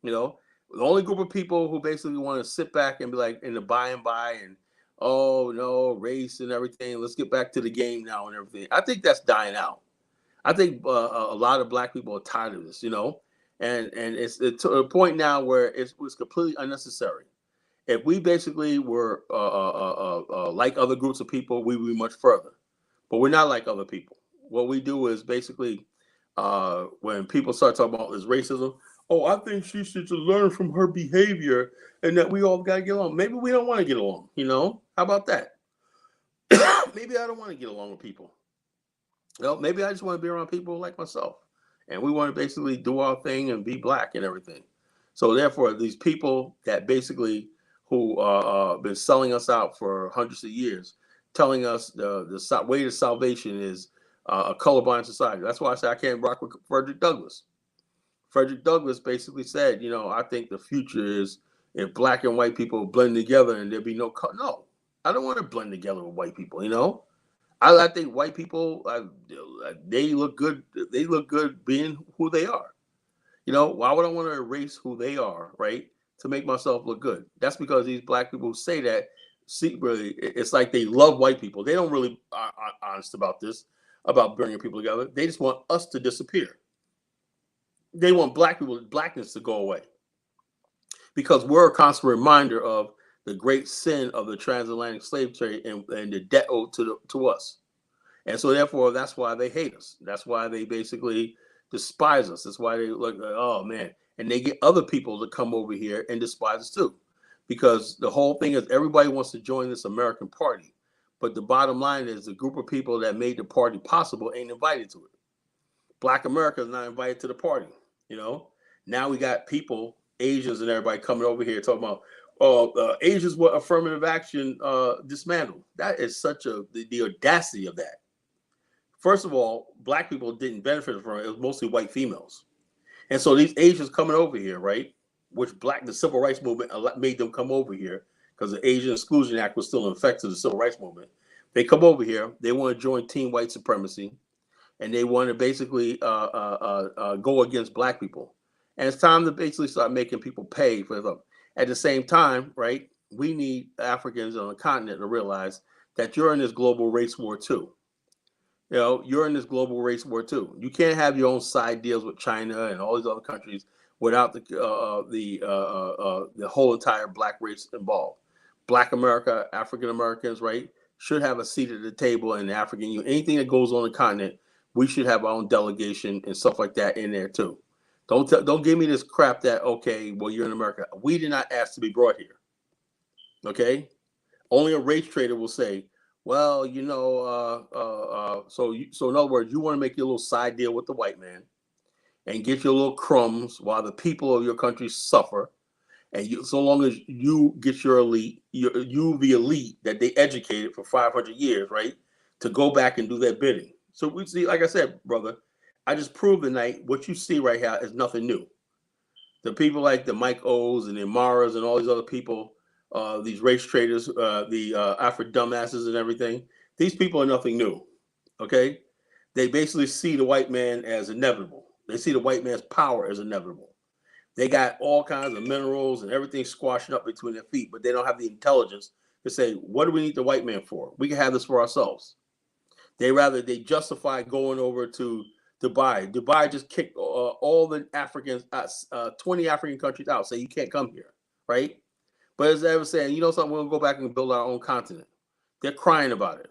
you know. The only group of people who basically want to sit back and be like in the by and by and, oh, no, race and everything. Let's get back to the game now and everything. I think that's dying out. I think a lot of Black people are tired of this, you know, and it's to a point now where it was completely unnecessary. If we basically were like other groups of people, we would be much further. But we're not like other people. What we do is basically when people start talking about this racism, oh, I think she should learn from her behavior and that we all got to get along. Maybe we don't want to get along, you know? How about that? Maybe I don't want to get along with people. Well, maybe I just want to be around people like myself. And we want to basically do our thing and be Black and everything. So therefore, these people that basically who been selling us out for hundreds of years, telling us the way to salvation is a colorblind society. That's why I say I can't rock with Frederick Douglass. Frederick Douglass basically said, you know, I think the future is if Black and white people blend together and there'll be no no. I don't want to blend together with white people, you know. I think white people they look good. They look good being who they are. You know, why would I want to erase who they are, right? To make myself look good. That's because these Black people who say that secretly, it's like they love white people. They don't really are honest about this, about bringing people together. They just want us to disappear. They want Black people, Blackness to go away because we're a constant reminder of the great sin of the transatlantic slave trade and the debt owed to us. And so therefore, that's why they hate us. That's why they basically despise us. That's why they look like, oh man. And they get other people to come over here and despise us too. Because the whole thing is everybody wants to join this American party. But the bottom line is the group of people that made the party possible ain't invited to it. Black America is not invited to the party. You know, now we got people, Asians and everybody coming over here talking about, oh, Asians were affirmative action dismantled. That is such the audacity of that. First of all, Black people didn't benefit from it. It was mostly white females. And so these Asians coming over here, right, which the Civil Rights Movement made them come over here because the Asian Exclusion Act was still in effect to the Civil Rights Movement. They come over here. They want to join Team White Supremacy, and they want to basically go against Black people. And it's time to basically start making people pay for it. At the same time, right, we need Africans on the continent to realize that you're in this global race war too. You know, you're in this global race war too. You can't have your own side deals with China and all these other countries without the whole entire Black race involved. Black America, African Americans, right, should have a seat at the table in the African Union. Anything that goes on the continent, we should have our own delegation and stuff like that in there too. Don't give me this crap that okay, well you're in America. We did not ask to be brought here. Okay, only a race trader will say, well, you know, so in other words, you want to make your little side deal with the white man and get your little crumbs while the people of your country suffer. And you, so long as you get your elite, you the elite that they educated for 500 years, right, to go back and do their bidding. So we see, like I said, brother, I just proved tonight what you see right here is nothing new. The people like the Mike O's and the Amaras and all these other people, these race traders, the Afro dumbasses and everything, these people are nothing new, okay? They basically see the white man as inevitable. They see the white man's power as inevitable. They got all kinds of minerals and everything squashing up between their feet, but they don't have the intelligence to say, what do we need the white man for? We can have this for ourselves. They justify going over to Dubai. Dubai just kicked all the Africans, 20 African countries out, say you can't come here, right? But as they were saying, you know something, we're going to go back and build our own continent. They're crying about it.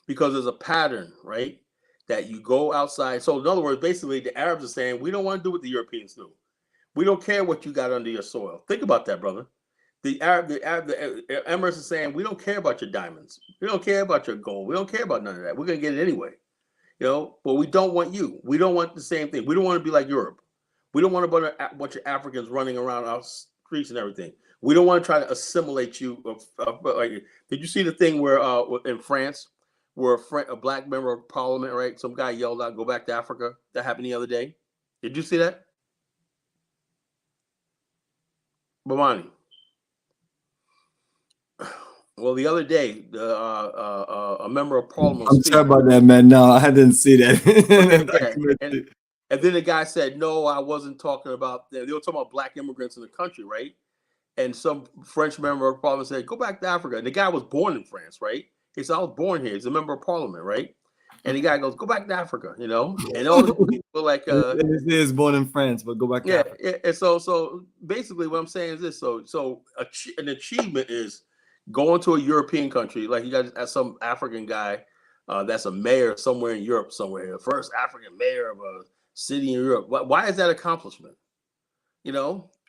because there's a pattern, right? That you go outside. So in other words, basically the Arabs are saying, we don't want to do what the Europeans do. We don't care what you got under your soil. Think about that, brother. The Emirates are saying, we don't care about your diamonds. We don't care about your gold. We don't care about none of that. We're going to get it anyway. But we don't want you. We don't want the same thing. We don't want to be like Europe. We don't want a bunch of Africans running around our streets and everything. We don't want to try to assimilate you. Did you see the thing where in France, where a black member of parliament, right? Some guy yelled out, "Go back to Africa." That happened the other day. Did you see that? Bomani. Well, the other day, a member of parliament. I'm sorry about that, man. No, I didn't see that. And then the guy said, "No, I wasn't talking about." They were talking about black immigrants in the country, right? And some French member of parliament said, "Go back to Africa." And the guy was born in France, right? He said, "I was born here." He's a member of parliament, right? And the guy goes, "Go back to Africa," And all the people like, he is born in France, but go back to Africa. Yeah. And so basically, what I'm saying is this: so an achievement is going to a European country, like you got some African guy that's a mayor somewhere in Europe, somewhere, the first African mayor of a city in Europe. Why is that accomplishment?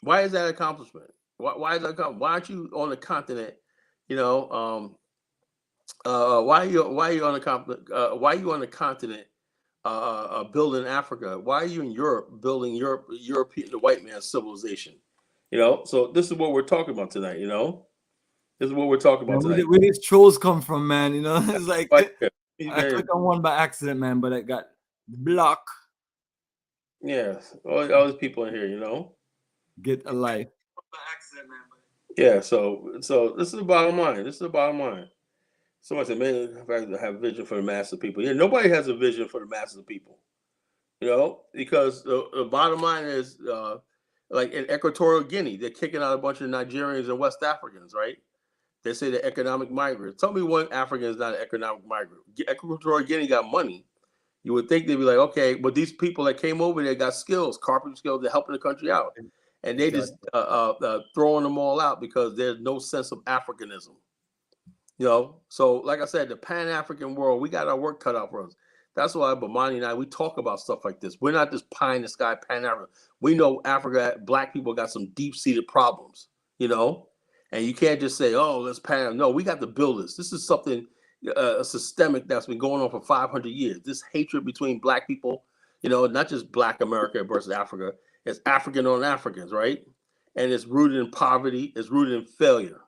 Why is that accomplishment? Why is that accomplishment? Why aren't you on the continent? Why are you on the continent? Why are you on the continent building Africa? Why are you in Europe building European, the white man's civilization? So this is what we're talking about tonight. This is what we're talking about tonight. Where these trolls come from, man? It's like I clicked on one by accident, man, but it got blocked. Yeah, all these people in here, Get a life. Yeah, so this is the bottom line. This is the bottom line. Someone said, "Man, I have vision for the mass of people." Yeah, nobody has a vision for the masses of people. Because the bottom line is, like in Equatorial Guinea, they're kicking out a bunch of Nigerians and West Africans, right? They say they're economic migrants. Tell me one African is not an economic migrant. Equatorial Guinea got money. You would think they'd be like, okay, but these people that came over there got skills, carpentry skills, they're helping the country out. And they just throwing them all out because there's no sense of Africanism. So like I said, the Pan-African world, we got our work cut out for us. That's why Bomani and I, we talk about stuff like this. We're not just pie in the sky Pan-African. We know Africa, black people got some deep-seated problems, and you can't just say, oh, let's Pan. No, we got to build this. This is something systemic that's been going on for 500 years. This hatred between black people, not just black America versus Africa. It's African on Africans, right? And it's rooted in poverty. It's rooted in failure.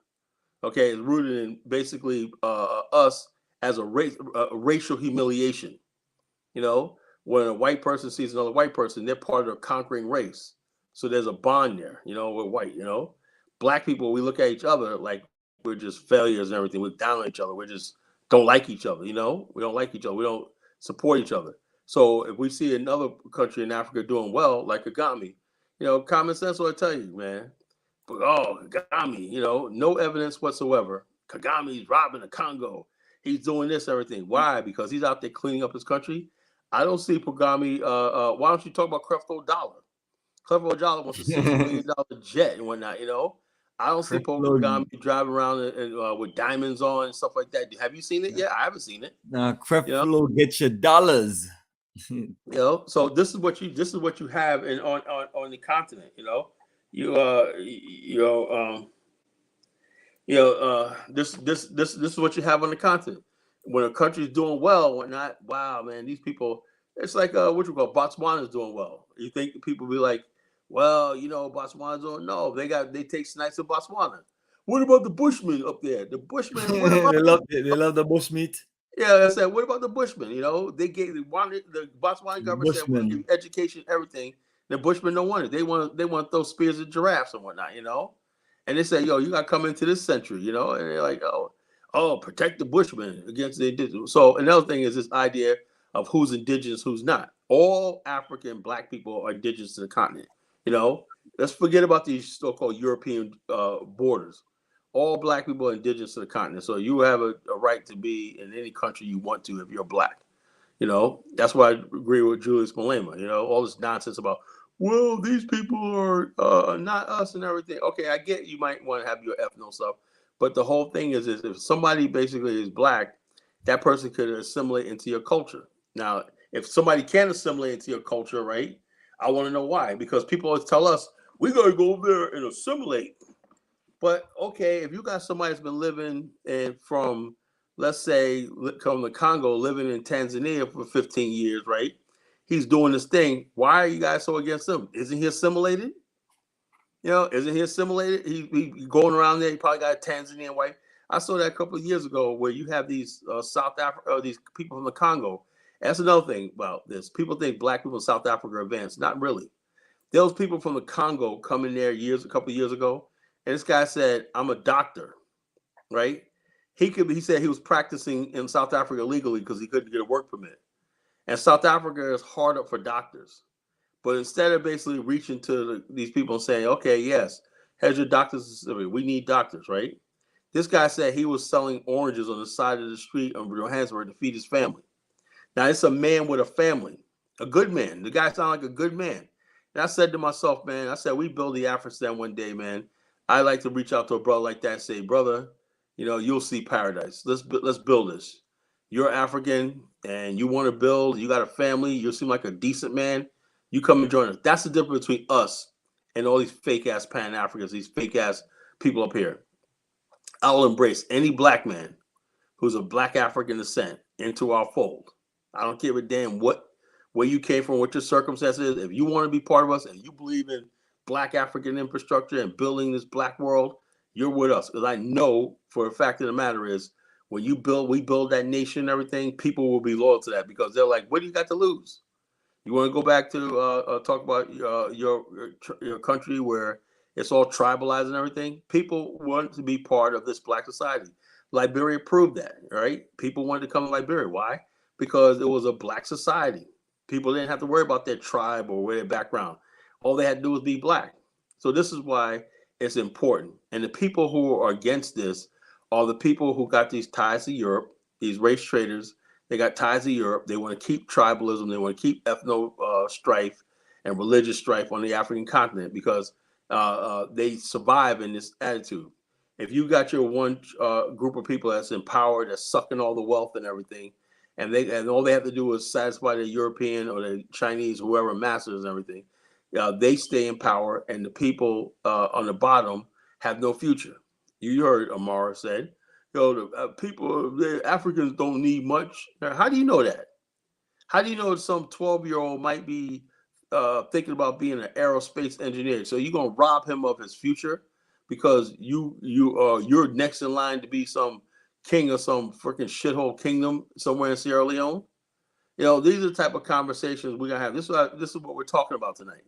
Okay, it's rooted in basically us as a racial humiliation. When a white person sees another white person, they're part of a conquering race. So there's a bond there. We're white. Black people, we look at each other like we're just failures and everything. We're down on each other. We just don't like each other. We don't like each other. We don't support each other. So if we see another country in Africa doing well, like Kagame, common sense will tell you, man. But Kagame, no evidence whatsoever. Kagame's robbing the Congo. He's doing this, everything. Why? Because he's out there cleaning up his country. I don't see Kagame. Why don't you talk about Creflo Dollar? Creflo Dollar wants a $60 million jet and whatnot. I don't see Kagame driving around and with diamonds on and stuff like that. Have you seen it yet? I haven't seen it. Nah, Creflo get your dollars. So this is what you have on the continent. This is what you have on the continent. When a country's doing well, whatnot, wow, man, these people, it's like what you call Botswana's doing well. You think people be like, well, Botswana's doing no, they take snipes of Botswana. What about the Bushmen up there? The Bushmen, they love the bush meat. Yeah, I said, what about the Bushmen? They wanted the Botswana government said we'll give you education, everything. The Bushmen don't want it. They want to throw spears at giraffes and whatnot, And they say, yo, you got to come into this century, And they're like, oh, protect the Bushmen against the indigenous. So another thing is this idea of who's indigenous, who's not. All African black people are indigenous to the continent. Let's forget about these so-called European borders. All black people are indigenous to the continent. So you have a right to be in any country you want to if you're black. That's why I agree with Julius Malema. All this nonsense about, well, these people are not us and everything. Okay, I get you might want to have your ethno stuff. But the whole thing is if somebody basically is black that person could assimilate into your culture. Now, if somebody can assimilate into your culture, right? I want to know why. Because people always tell us, we got to go over there and assimilate. But okay, if you got somebody that's been living from, let's say, from the Congo, living in Tanzania for 15 years, right? He's doing this thing. Why are you guys so against him? Isn't he assimilated? Isn't he assimilated? He going around there. He probably got a Tanzanian wife. I saw that a couple of years ago where you have these South Africa, these people from the Congo. That's another thing about this. People think black people in South Africa are advanced. Not really. There was people from the Congo coming there a couple of years ago, and this guy said, "I'm a doctor," right? He said he was practicing in South Africa legally because he couldn't get a work permit. And South Africa is hard up for doctors. But instead of basically reaching to these people and saying, okay, yes, here's your doctor's certificate. We need doctors, right? This guy said he was selling oranges on the side of the street in Johannesburg to feed his family. Now, it's a man with a family, a good man. The guy sounded like a good man. And I said to myself, man, I said, we build the Afrikstan one day, man. I like to reach out to a brother like that and say, brother, you'll see paradise. Let's build this. You're African and you want to build, you got a family, you seem like a decent man. You come and join us. That's the difference between us and all these fake ass Pan-Africans, these fake ass people up here. I will embrace any black man who's of black African descent into our fold. I don't give a damn where you came from, what your circumstances is. If you want to be part of us and you believe in black African infrastructure and building this black world, you're with us. Because I know for a fact of the matter is when we build that nation and everything, people will be loyal to that because they're like, what do you got to lose? You want to go back to talk about your country where it's all tribalized and everything? People want to be part of this black society. Liberia proved that, right? People wanted to come to Liberia. Why? Because it was a black society. People didn't have to worry about their tribe or their background. All they had to do was be black. So this is why it's important. And the people who are against this are the people who got these ties to Europe, these race traders. They got ties to Europe. They want to keep tribalism. They want to keep ethno strife and religious strife on the African continent because they survive in this attitude. If you got your one group of people that's in power, that's sucking all the wealth and everything, and all they have to do is satisfy the European or the Chinese, whoever masters and everything, they stay in power, and the people on the bottom have no future. You heard Amara said, the Africans don't need much. Now, how do you know that? How do you know some 12-year-old might be thinking about being an aerospace engineer? So you're gonna rob him of his future because you're next in line to be some king of some freaking shithole kingdom somewhere in Sierra Leone? These are the type of conversations we're gonna have. This is what we're talking about tonight.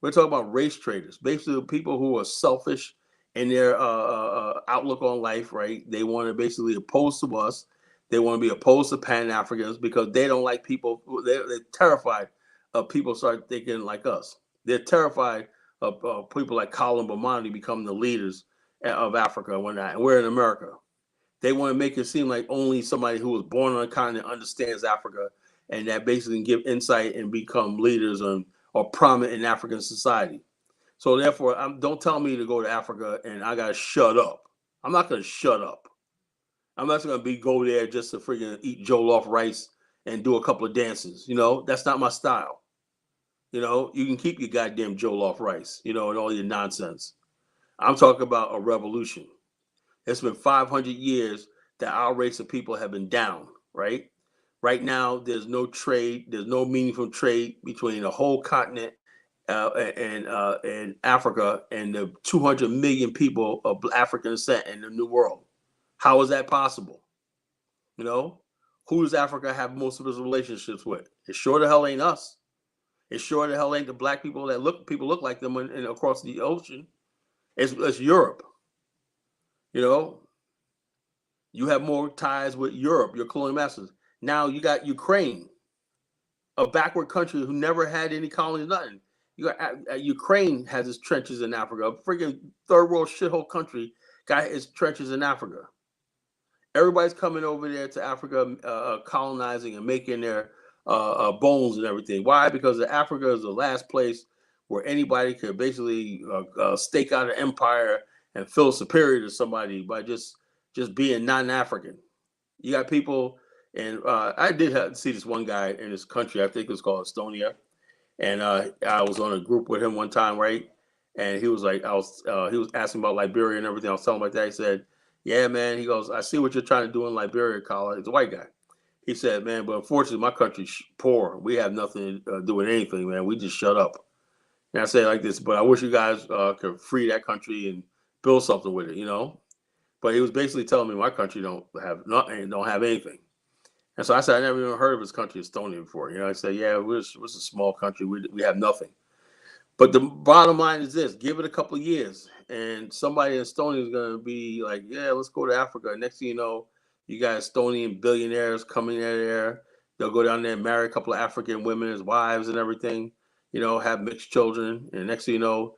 We're talking about race traders, basically people who are selfish in their outlook on life, right? They want to basically oppose to us. They want to be opposed to Pan-Africans because they don't like people. They're terrified of people start thinking like us. They're terrified of people like Kala Bomani becoming the leaders of Africa when we're in America. They want to make it seem like only somebody who was born on the continent understands Africa and that basically can give insight and become leaders or prominent in African society. So therefore, don't tell me to go to Africa and I gotta shut up. I'm not gonna shut up. I'm not gonna go there just to freaking eat jollof rice and do a couple of dances. That's not my style. You can keep your goddamn jollof rice, and all your nonsense. I'm talking about a revolution. It's been 500 years that our race of people have been down, right? Right now, there's no trade. There's no meaningful trade between the whole continent and Africa and the 200 million people of African descent in the New World. How is that possible? Who does Africa have most of its relationships with? It sure the hell ain't us. It sure the hell ain't the black people that look like them across the ocean. It's Europe. You have more ties with Europe, your colonial masters. Now you got Ukraine, a backward country who never had any colonies, nothing. You got Ukraine has its trenches in Africa. A freaking third world shithole country got its trenches in Africa. Everybody's coming over there to Africa, colonizing and making their bones and everything. Why? Because Africa is the last place where anybody could basically stake out an empire and feel superior to somebody by just being non-African. You got people, and I did have to see this one guy in this country. I think it was called Estonia, and I was on a group with him one time, right? And he was like, he was asking about Liberia and everything. I was telling him like that. He said, "Yeah, man." He goes, "I see what you're trying to do in Liberia, Kala." He's a white guy. He said, "Man, but unfortunately, my country's poor. We have nothing to do with anything, man. We just shut up." And I say it like this, but I wish you guys could free that country and build something with it, you know. But he was basically telling me my country don't have nothing, don't have anything. And so I said, I never even heard of his country, Estonia, before. You know, I said, yeah, we're a small country. We have nothing. But the bottom line is this: give it a couple of years, and somebody in Estonia is going to be like, yeah, let's go to Africa. Next thing you know, you got Estonian billionaires coming in there. They'll go down there and marry a couple of African women as wives and everything. You know, have mixed children, and next thing you know,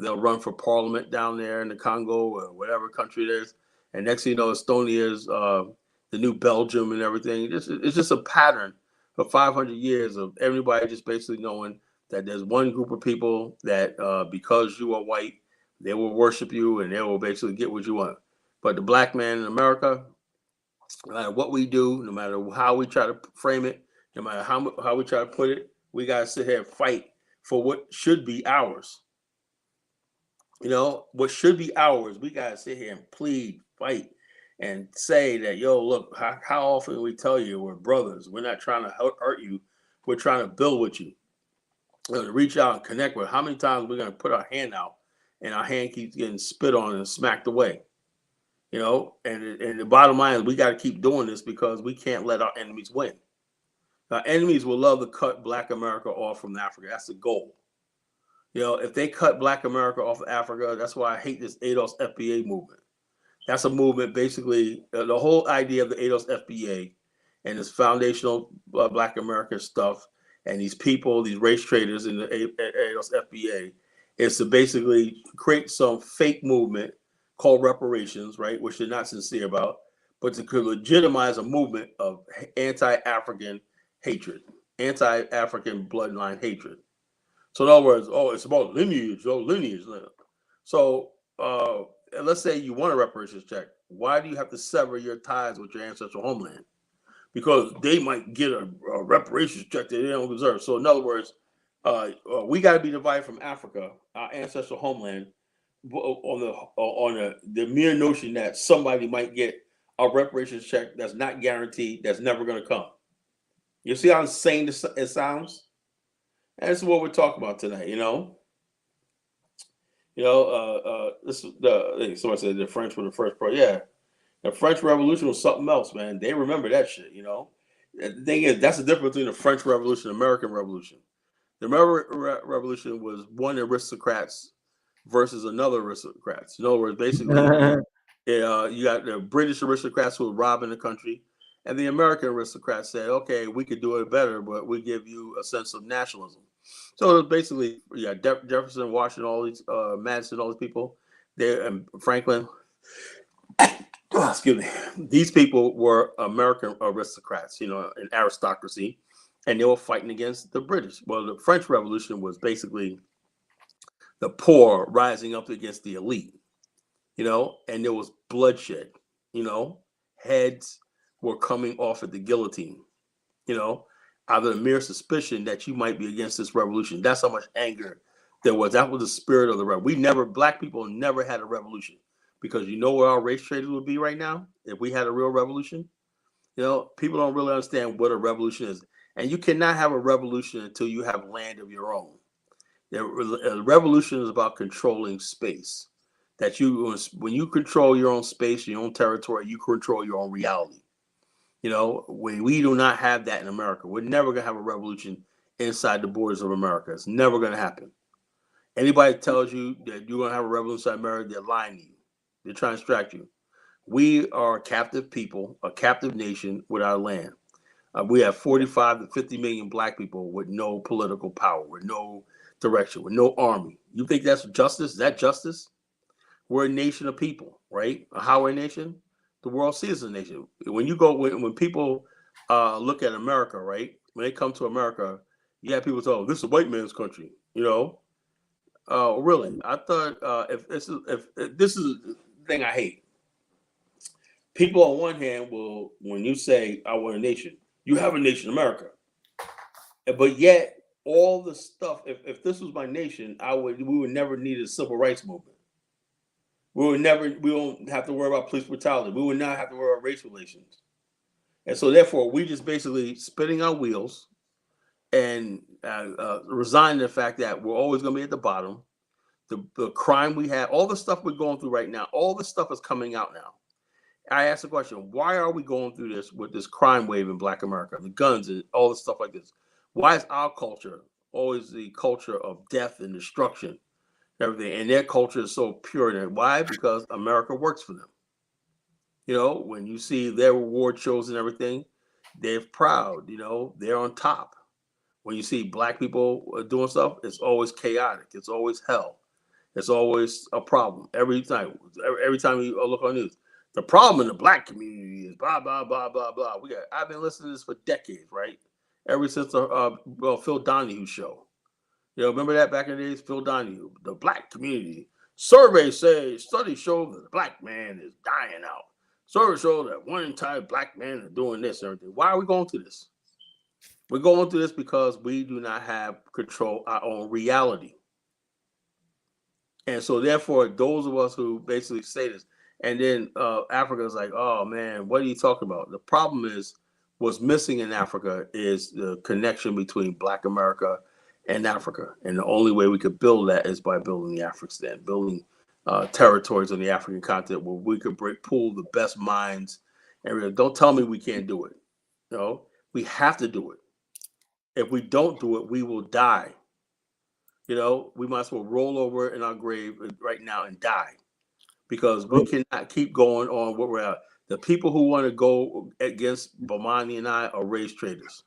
they'll run for parliament down there in the Congo or whatever country it is. And next thing you know, Estonia is the new Belgium and everything. It's just a pattern for 500 years of everybody just basically knowing that there's one group of people that because you are white, they will worship you and they will basically get what you want. But the black man in America, no matter what we do, no matter how we try to frame it, no matter how we try to put it, we got to sit here and fight for what should be ours. You know, what should be ours, we got to sit here and plead, fight, and say that, yo, look, how often we tell you we're brothers. We're not trying to hurt you. We're trying to build with you. To reach out and connect with. How many times we're going to put our hand out and our hand keeps getting spit on and smacked away, you know? And the bottom line is we got to keep doing this because we can't let our enemies win. Our enemies will love to cut Black America off from Africa. That's the goal. You know, if they cut Black America off of Africa, that's why I hate this ADOS FBA movement. That's a movement, basically, the whole idea of the ADOS FBA and this foundational Black American stuff and these people, these race traders in the ADOS FBA, is to basically create some fake movement called reparations, right, which they're not sincere about, but to legitimize a movement of anti-African hatred, anti-African bloodline hatred. So in other words, oh, it's about lineage, oh, lineage. So let's say you want a reparations check. Why do you have to sever your ties with your ancestral homeland? Because they might get a reparations check that they don't deserve. So in other words, we got to be divided from Africa, our ancestral homeland, on the mere notion that somebody might get a reparations check that's not guaranteed, that's never going to come. You see how insane it sounds? And this is what we're talking about tonight, you know? This is somebody said the French were the first pro. Yeah, the French Revolution was something else, man. They remember that shit, you know? The thing is, that's the difference between the French Revolution and the American Revolution. The American Revolution was one aristocrats versus another aristocrats. In other words, basically, you got the British aristocrats who were robbing the country, and the American aristocrats said, okay, we could do it better, but we give you a sense of nationalism. So basically, yeah, Jefferson, Washington, all these, Madison, all these people, and Franklin, excuse me, these people were American aristocrats, you know, an aristocracy, and they were fighting against the British. Well, the French Revolution was basically the poor rising up against the elite, you know, and there was bloodshed, you know, heads were coming off at the guillotine, you know, out of the mere suspicion that you might be against this revolution. That's how much anger there was. That was the spirit of the revolution. Black people never had a revolution because you know where our race traders would be right now if we had a real revolution. You know, people don't really understand what a revolution is. And you cannot have a revolution until you have land of your own. A revolution is about controlling space. That when you control your own space, your own territory, you control your own reality. You know, we do not have that in America. We're never going to have a revolution inside the borders of America. It's never going to happen. Anybody tells you that you're going to have a revolution inside America, they're lying to you. They're trying to distract you. We are a captive people, a captive nation with our land. We have 45 to 50 million black people with no political power, with no direction, with no army. You think that's justice? Is that justice? We're a nation of people, right? How we're a nation? The world sees us as a nation. When people look at America, right? When they come to America, you have people say, "Oh, this is a white man's country," you know. Really? I thought if this is the thing I hate. people on one hand will, when you say I want a nation, you have a nation, America. But yet, all the stuff, if this was my nation, we would never need a civil rights movement. We won't have to worry about police brutality. We would not have to worry about race relations. And so therefore, we just basically spinning our wheels and resigning the fact that we're always going to be at the bottom. The crime we have, all the stuff we're going through right now, all the stuff is coming out now. I asked the question, why are we going through this with this crime wave in Black America, the guns and all the stuff like this? Why is our culture always the culture of death and destruction, everything? And their culture is so pure. Why? Because America works for them. You know, when you see their award shows and everything, they're proud, you know, they're on top. When you see Black people doing stuff, it's always chaotic. It's always hell. It's always a problem. Every time you look on news, the problem in the Black community is blah, blah, blah, blah, blah. I've been listening to this for decades, right? Ever since the Phil Donahue show. You know, remember that back in the days, Phil Donahue, the Black community. Surveys say, studies show that the Black man is dying out. Surveys show that one entire Black man is doing this and everything. Why are we going through this? We're going through this because we do not have control our own reality. And so therefore, those of us who basically say this, and then Africa is like, oh man, what are you talking about? The problem is what's missing in Africa is the connection between Black America and Africa. And the only way we could build that is by building the Afrikstan, building territories on the African continent where we could pool the best minds. And don't tell me we can't do it. You know, we have to do it. If we don't do it, we will die. You know, we might as well roll over in our grave right now and die, because we cannot keep going on what we're at. The people who want to go against Bomani and I are race traitors.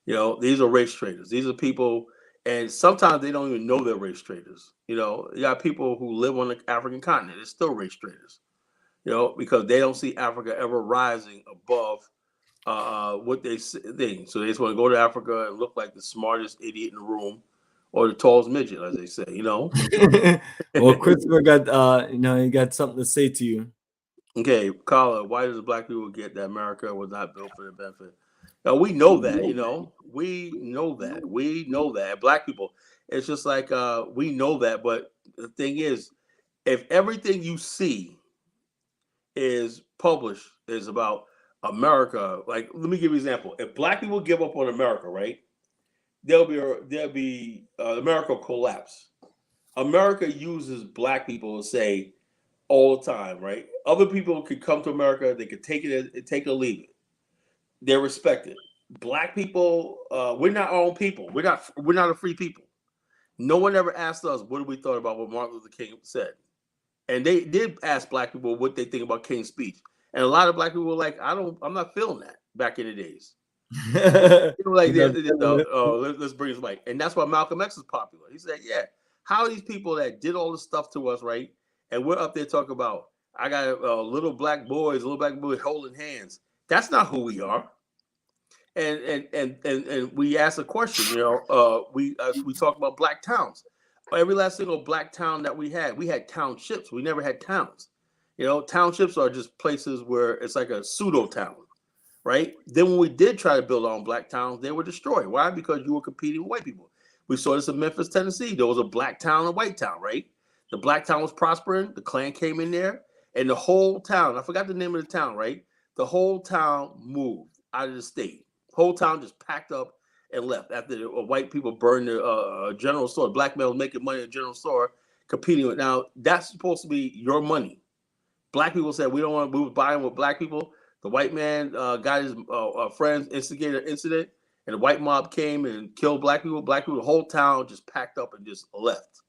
You know, these are race traitors. These are people, and sometimes they don't even know they're race traitors. You know, you got people who live on the African continent. They're still race traitors. You know, because they don't see Africa ever rising above what they think. So they just want to go to Africa and look like the smartest idiot in the room, or the tallest midget, as they say, you know. Well, Christopher got you know, he got something to say to you. Okay, Kala, why does the Black people get that America was not built for their benefit? Now we know that, you know. We know that. We know that. Black people, it's just like we know that, but the thing is, if everything you see is published is about America, like let me give you an example. If Black people give up on America, right? There'll be America collapse. America uses Black people to say all the time, right? Other people could come to America, they could take it or leave it. They're respected. Black people, we're not our own people. We're not a free people. No one ever asked us what we thought about what Martin Luther King said. And they did ask Black people what they think about King's speech. And a lot of Black people were like, I'm not feeling that back in the days. Like, let's bring this back. And that's why Malcolm X is popular. He said, yeah, how are these people that did all this stuff to us, right? And we're up there talking about, I got little black boys holding hands. That's not who we are. And we asked a question, you know, we talk about Black towns. Every last single Black town that we had townships. We never had towns. You know, townships are just places where it's like a pseudo town. Right? Then when we did try to build our own Black towns, they were destroyed. Why? Because you were competing with white people. We saw this in Memphis, Tennessee. There was a Black town and a white town, right? The Black town was prospering. The Klan came in there, and the whole town, I forgot the name of the town, right? The whole town moved out of the state. Whole town just packed up and left after the white people burned the general store. Black men was making money in the general store, competing with. Now, that's supposed to be your money. Black people said, we don't want to move buying with Black people. The white man got his friends, instigated an incident, and the white mob came and killed Black people. Black people, the whole town just packed up and just left.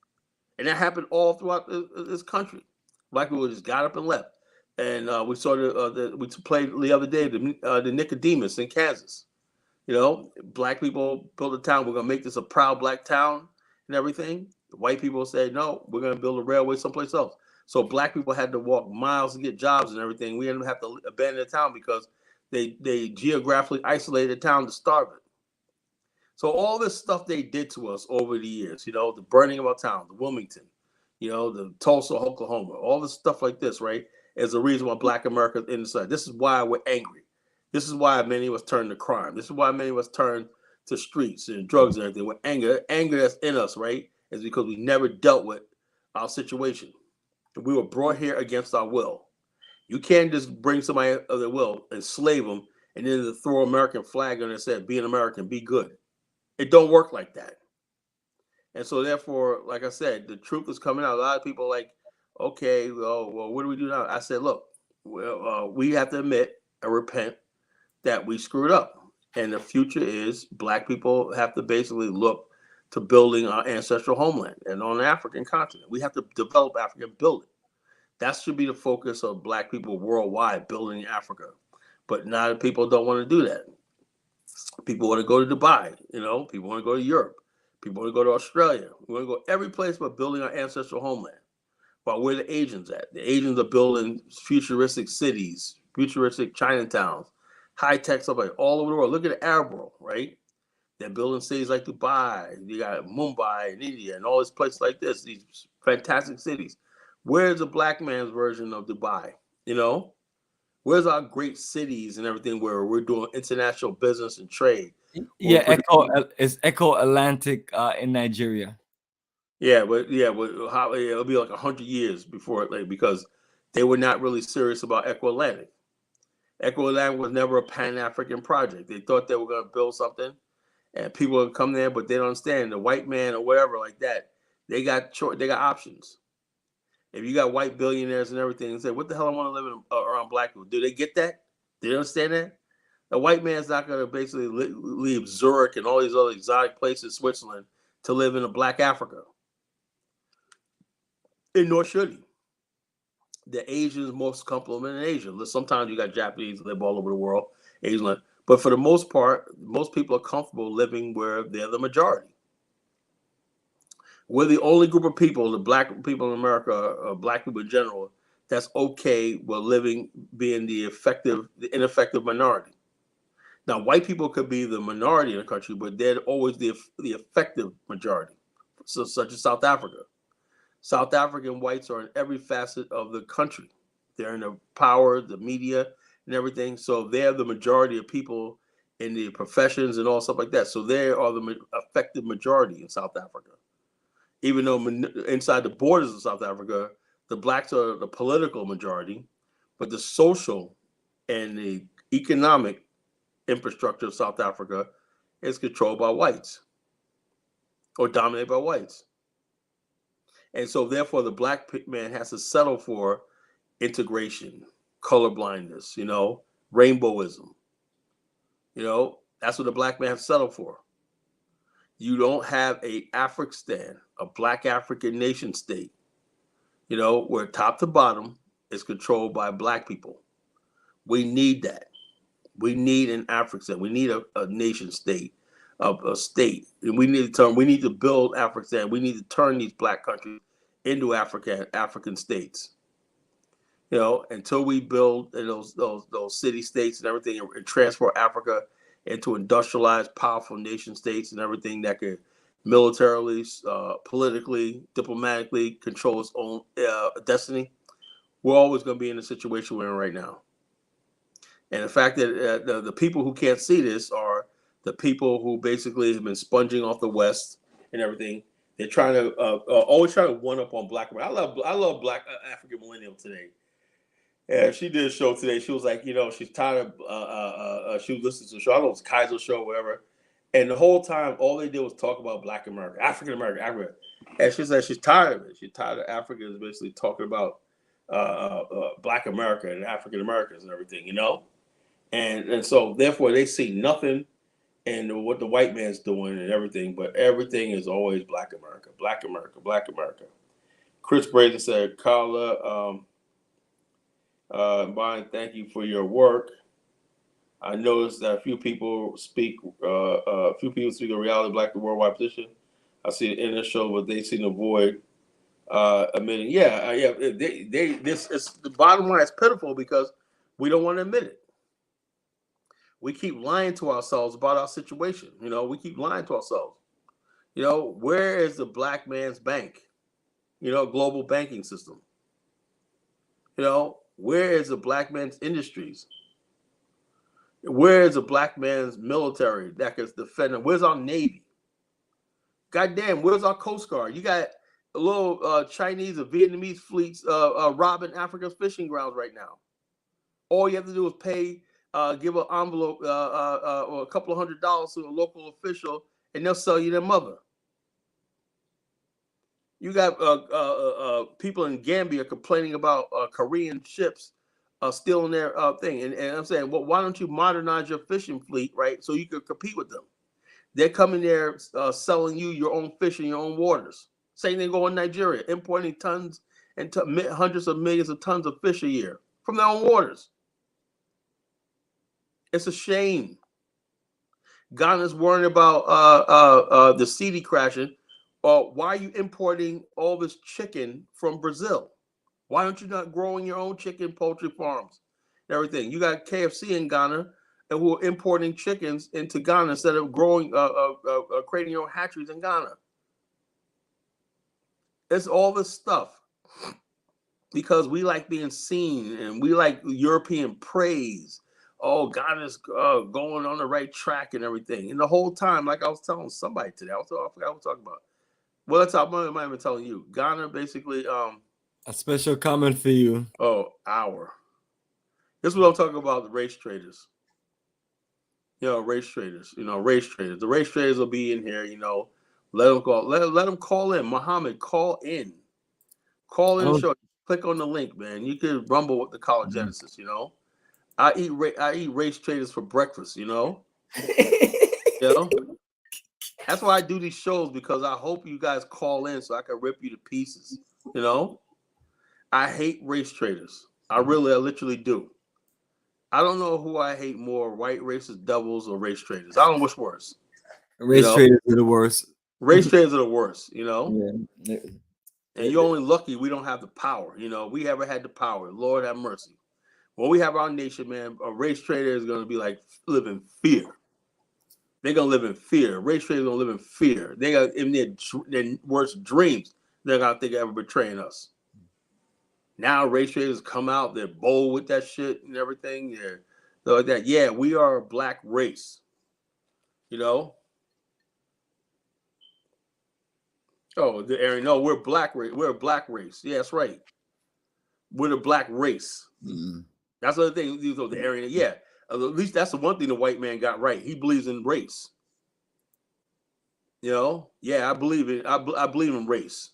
And that happened all throughout this country. Black people just got up and left. And we saw we played the other day the Nicodemus in Kansas. You know, Black people built a town. We're gonna make this a proud Black town and everything. The white people said, no, we're gonna build a railway someplace else. So Black people had to walk miles to get jobs and everything. We didn't have to abandon the town because they geographically isolated the town to starve it. So all this stuff they did to us over the years, you know, the burning of our town, the Wilmington, you know, the Tulsa, Oklahoma, all this stuff like this, right? is the reason why Black America is inside. This is why we're angry. This is why many of us turn to crime. This is why many of us turn to streets and drugs and everything. With anger that's in us, right, is because we never dealt with our situation. We were brought here against our will. You can't just bring somebody of their will, enslave them, and then throw American flag on it and say, be an American, be good. It don't work like that. And so therefore, like I said, the truth is coming out. A lot of people are like, okay, well, what do we do now? I said, look, we have to admit and repent that we screwed up. And the future is Black people have to basically look to building our ancestral homeland and on the African continent. We have to develop Africa and build it. That should be the focus of Black people worldwide, building Africa. But now people don't want to do that. People want to go to Dubai, people want to go to Europe. People want to go to Australia. We want to go every place but building our ancestral homeland. But where the Asians at? The Asians are building futuristic cities, futuristic Chinatowns, high-tech stuff like all over the world. Look at the Arab world, right? They're building cities like Dubai. You got Mumbai in India and all these places like this, these fantastic cities. Where's the Black man's version of Dubai? Where's our great cities and everything where we're doing international business and trade? Yeah, Echo Atlantic in Nigeria. Yeah, but it'll be like 100 years before it, because they were not really serious about Echo Atlantic. Echo Atlantic was never a Pan-African project. They thought they were going to build something, and people would come there, but they don't understand the white man or whatever like that. They got options. If you got white billionaires and everything, and say, "What the hell I want to live around Black people?" Do they get that? Do they understand that? The white man's not going to basically leave Zurich and all these other exotic places, Switzerland, to live in a Black Africa. And nor should he. The Asians most comfortable in Asia. Sometimes you got Japanese live all over the world, Asian, but for the most part, most people are comfortable living where they're the majority. We're the only group of people, the Black people in America, Black people in general, that's okay with being the ineffective minority. Now, white people could be the minority in the country, but they're always the effective majority, such as South Africa. South African whites are in every facet of the country. They're in the power, the media, and everything. So they're the majority of people in the professions and all stuff like that. So they are the effective majority in South Africa. Even though inside the borders of South Africa, the Blacks are the political majority, but the social and the economic infrastructure of South Africa is controlled by whites or dominated by whites. And so therefore the Black man has to settle for integration, colorblindness, rainbowism. That's what the Black man has to settle for. You don't have a Afrikstan, a Black African nation state, where top to bottom is controlled by Black people. We need that. We need an Afrikstan. We need a nation state, a state. And we need to build Afrikstan. We need to turn these Black countries into African states. Until we build those city states and everything and transfer Africa into industrialized, powerful nation states and everything that could militarily, politically, diplomatically control its own destiny, we're always going to be in the situation we're in right now. And the fact that the people who can't see this are the people who basically have been sponging off the West and everything. They're trying to always trying to one up on Black America. I love Black African Millennial today. Yeah, she did a show today. She was like, she's tired of. She was listening to the show. I don't know if it was Kaiser's show, or whatever. And the whole time, all they did was talk about Black America, African America, Africa. And she said she's tired of it. She's tired of Africans basically talking about Black America and African Americans and everything, And so therefore they see nothing in what the white man's doing and everything, but everything is always Black America, Black America, Black America. Chris Brazen said, Kala, Brian, thank you for your work. I noticed that a few people speak of reality, Black and worldwide position. I see it in the show, but they seem to avoid admitting. The bottom line is pitiful because we don't want to admit it. We keep lying to ourselves about our situation. We keep lying to ourselves. Where is the Black man's bank? Global banking system. Where is the black man's industries? Where is the black man's military that can defend them? Where's our Navy? Goddamn, where's our Coast Guard? You got a little Chinese or Vietnamese fleets robbing Africa's fishing grounds right now. All you have to do is pay, give an envelope or a couple of $100s to a local official, and they'll sell you their mother. You got people in Gambia complaining about Korean ships stealing their thing. And I'm saying, well, why don't you modernize your fishing fleet, right, so you can compete with them? They're coming there selling you your own fish in your own waters. Same thing going in Nigeria, importing tons and hundreds of millions of tons of fish a year from their own waters. It's a shame. Ghana's worrying about the CD crashing. Why are you importing all this chicken from Brazil? Why aren't you not growing your own chicken poultry farms and everything? You got KFC in Ghana, and who are importing chickens into Ghana instead of growing, creating your own hatcheries in Ghana. It's all this stuff because we like being seen and we like European praise. Oh, Ghana's going on the right track and everything. And the whole time, like I was telling somebody today, I forgot what I was talking about. Well, that's how I might have been telling you. Ghana basically. A special comment for you. Oh, this is what I'm talking about, the race traders. Race traders. Race traders. The race traders will be in here, let them call. Let them call in. Muhammad, call in. Call in the show. Click on the link, man. You can rumble with the Kala Genesis, I eat race traders for breakfast, That's why I do these shows, because I hope you guys call in so I can rip you to pieces, I hate race traders. I literally do. I don't know who I hate more, white racist devils or race traders. I don't know which worse. Race traders are the worst. Race traders are the worst, Yeah. And you're only lucky we don't have the power. We ever had the power. Lord have mercy. When we have our nation, man, a race trader is going to be like live in fear. They're going to live in fear. Race traders are going to live in fear. They got in their worst dreams, they're going to think of ever betraying us. Now race traders come out, they're bold with that shit and everything. They're like that. Yeah, we are a black race. Oh, the Aryan. No, we're black race. We're a black race. Yeah, that's right. We're the black race. Mm-hmm. That's the other thing. The Aryan. Yeah, at least that's the one thing the white man got right. He believes in race. Yeah, I believe in. I believe in race.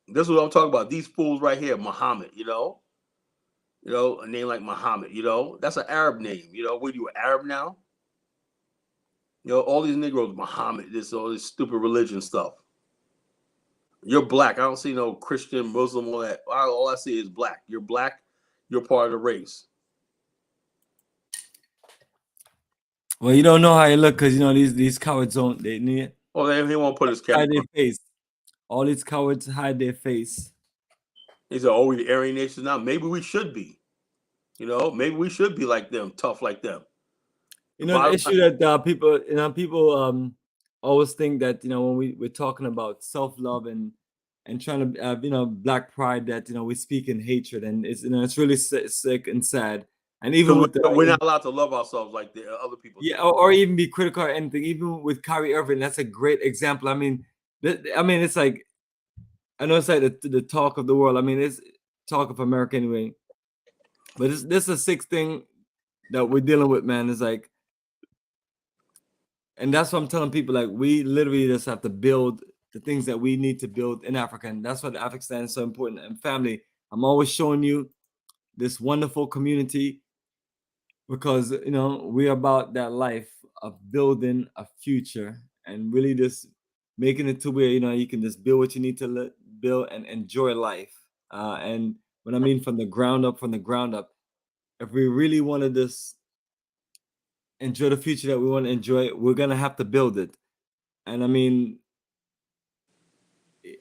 This is what I'm talking about. These fools right here, Muhammad. A name like Muhammad. That's an Arab name. What are you, an Arab now? All these Negroes, Muhammad, all this stupid religion stuff. You're black. I don't see no Christian, Muslim, all that. All I see is black. You're black. You're part of the race. Well, you don't know how you look because these cowards don't. They need. Oh, he won't put his camera. Hide their face. All these cowards hide their face. He said, "Oh, we the Aryan nations now. Maybe we should be. Maybe we should be like them, tough like them." The issue that people always think that when we're talking about self-love and trying to black pride, that we speak in hatred, and it's really sick and sad. And even we're not allowed to love ourselves like the other people. Yeah, or even be critical or anything. Even with Kyrie Irving, that's a great example. I mean, it's like, I know it's like the talk of the world. I mean, it's talk of America anyway. But this is a sick thing that we're dealing with, man. It's like, and that's what I'm telling people. Like, we literally just have to build the things that we need to build in Africa, and that's why the Afrikstan is so important. And family, I'm always showing you this wonderful community, because we're about that life of building a future and really just making it to where you can just build what you need to build and enjoy life. And what I mean from the ground up, if we really want to just enjoy the future that we want to enjoy, we're gonna have to build it. And I mean,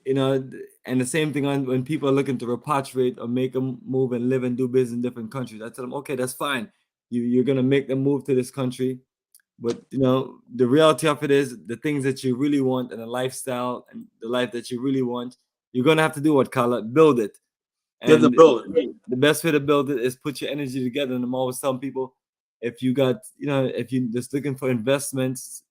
and the same thing when people are looking to repatriate or make them move and live and do business in different countries. I tell them, okay, that's fine. You're gonna make them move to this country, but the reality of it is, the things that you really want and the lifestyle and the life that you really want, you're gonna have to do what, Kala? Build it. Get the And building. the best way to build it is put your energy together. And I'm always telling people, if you got, if you just looking for investments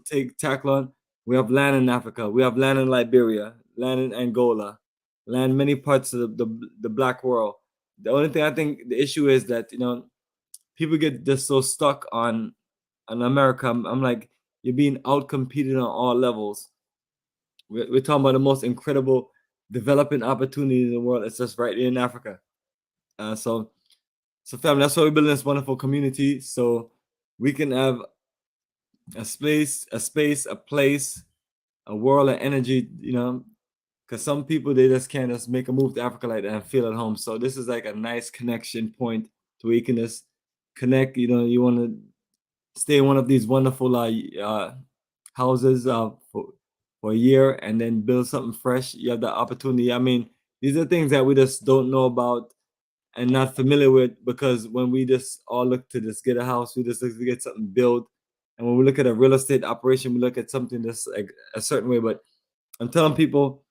to tackle on, we have land in Africa, we have land in Liberia, land in Angola, land in many parts of the black world. The only thing I think the issue is that people get just so stuck on America. I'm like, you're being out competed on all levels. We're talking about the most incredible developing opportunities in the world. It's just right here in Africa. So family, that's why we're building this wonderful community, so we can have a space, a place, a world of energy, because some people, they just can't just make a move to Africa like that and feel at home. So this is like a nice connection point to where you can just connect. You want to stay in one of these wonderful houses for a year and then build something fresh. You have the opportunity. I mean, these are things that we just don't know about and not familiar with, because when we just all look to just get a house, we just look to get something built. And when we look at a real estate operation, we look at something that's like a certain way. But I'm telling people,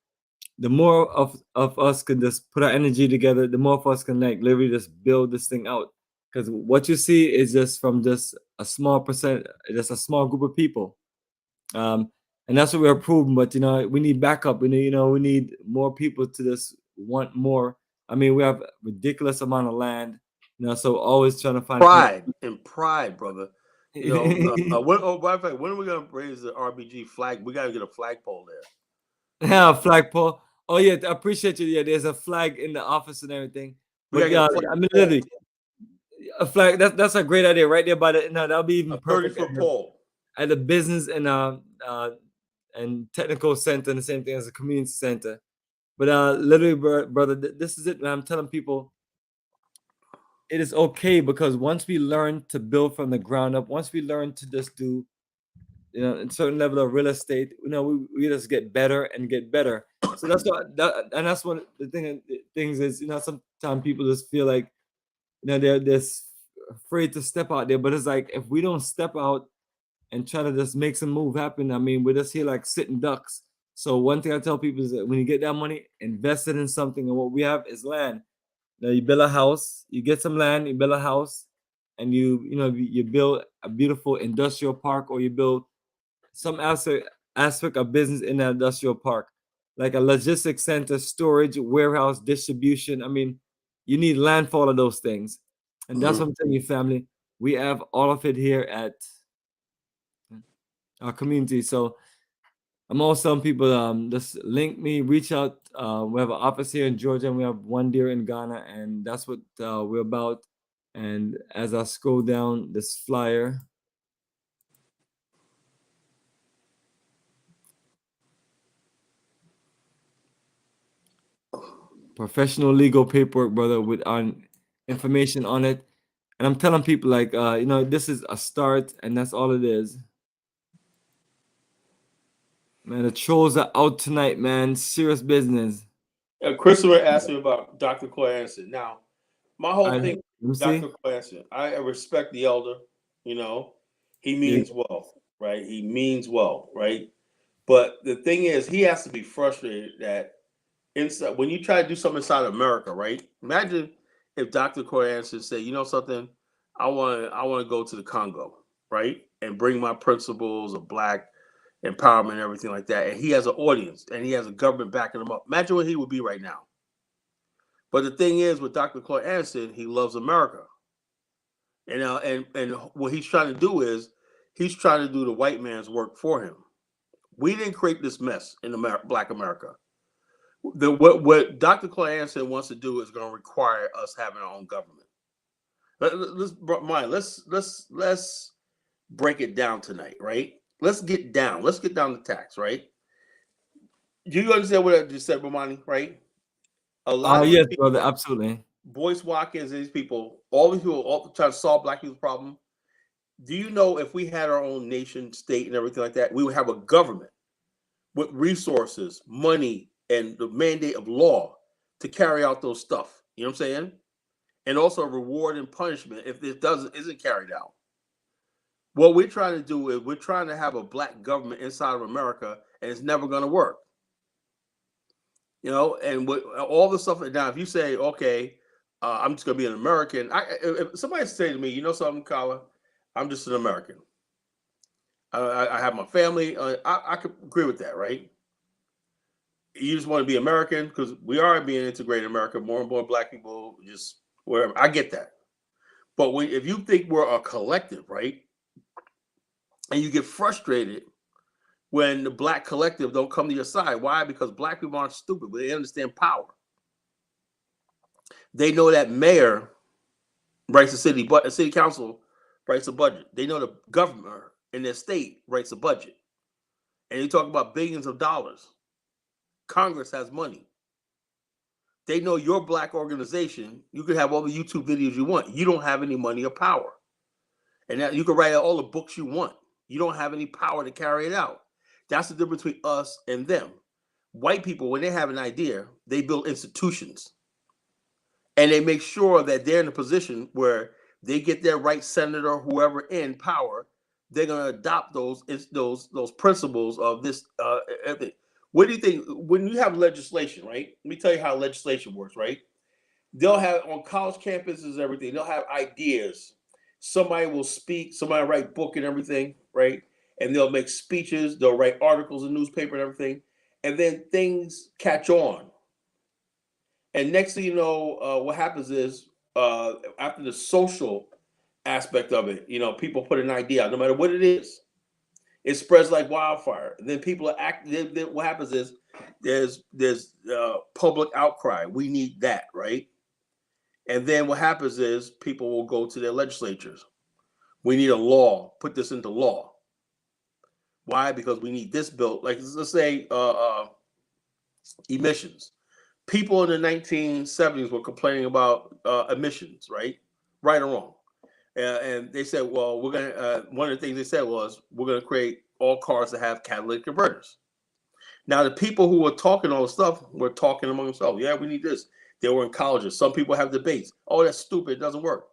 the more of us can just put our energy together, the more of us can like literally just build this thing out. Because what you see is just from just a small percent, just a small group of people. And that's what we're proving. But we need backup. We need more people to just want more. I mean, we have a ridiculous amount of land. So always trying to find Pride, brother. When, by the way, when are we gonna raise the RBG flag? We gotta get a flagpole there. Yeah, flagpole. Oh yeah, I appreciate you. Yeah, there's a flag in the office and everything. But yeah, I mean, literally, a flag. That's a great idea right there by the. No, that'll be even perfect. 30-foot pole At the business and technical center, and the same thing as a community center. But literally, brother, this is it. And I'm telling people, it is okay, because once we learn to build from the ground up, once we learn to just do, a certain level of real estate, we just get better and get better. So that's and that's one of the things is, sometimes people just feel like, they're just afraid to step out there. But it's like, if we don't step out and try to just make some move happen, I mean, we're just here like sitting ducks. So one thing I tell people is that when you get that money, invest it in something. And what we have is land. You build a house, you get some land, you build a house, and you build a beautiful industrial park, or you build some aspect of business in that industrial park, like a logistics center, storage, warehouse, distribution. I mean, you need land for all of those things. And that's what I'm telling you, family. We have all of it here at our community. So I'm also telling people, just link me, reach out. We have an office here in Georgia, and we have one there in Ghana, and that's what we're about. And as I scroll down this flyer, professional legal paperwork, brother, with information on it. And I'm telling people, like, this is a start, and that's all it is. Man, the trolls are out tonight, man. Serious business. Christopher asked me about Dr. Clay Anderson. Now, my whole thing, Dr. Clay Anderson, I respect the elder. He means well, right? He means well, right? But the thing is, he has to be frustrated that inside, when you try to do something inside America, right? Imagine if Dr. Clay Anderson said, you know something, I want to go to the Congo, right, and bring my principles of Black empowerment and everything like that. And he has an audience and he has a government backing him up. Imagine where he would be right now. But the thing is, with Dr. Clay Anderson, he loves America. And what he's trying to do is he's trying to do the white man's work for him. We didn't create this mess in Black America. What Dr. Clay Anderson wants to do is going to require us having our own government. Let's break it down tonight, right? Let's get down to tax, right? Do you understand what I just said, Bomani, right? A lot of yes, people, brother, absolutely. Boyce Watkins, these people, all these people all trying to solve Black people's problem. Do you know if we had our own nation, state, and everything like that, we would have a government with resources, money, and the mandate of law to carry out those stuff. You know what I'm saying? And also reward and punishment if it isn't carried out. What we're trying to do is we're trying to have a Black government inside of America, and it's never going to work. You know, and with all the stuff. Now, if you say, okay, I'm just gonna be an American. If somebody say to me, you know something, Kala, I'm just an American. I have my family. I could agree with that, right? You just want to be American because we are being integrated in America. More and more Black people, just wherever. I get that. But if you think we're a collective, right, and you get frustrated when the Black collective don't come to your side. Why? Because Black people aren't stupid, but they understand power. They know that mayor writes a city, but a city council writes a budget. They know the governor in their state writes a budget. And you talk about billions of dollars. Congress has money. They know your Black organization. You can have all the YouTube videos you want. You don't have any money or power. And that you can write all the books you want. You don't have any power to carry it out. That's the difference between us and them. White people, when they have an idea, they build institutions. And they make sure that they're in a position where they get their right senator or whoever in power. They're going to adopt those principles of this. What do you think when you have legislation, right? Let me tell you how legislation works, right? They'll have on college campuses, everything. They'll have ideas. Somebody will speak, somebody write book and everything, right? And they'll make speeches, they'll write articles in newspaper and everything. And then things catch on. And next thing you know, what happens is after the social aspect of it, you know, people put an idea out, no matter what it is, it spreads like wildfire. And then people are what happens is there's public outcry. We need that, right? And then what happens is people will go to their legislatures. We need a law. Put this into law. Why? Because we need this bill. Like let's say emissions. People in the 1970s were complaining about emissions, right? Right or wrong. And they said, well, we're going to, one of the things they said was, we're going to create all cars that have catalytic converters. Now, the people who were talking all the stuff were talking among themselves. Yeah, we need this. They were in colleges. Some people have debates. Oh, that's stupid. It doesn't work.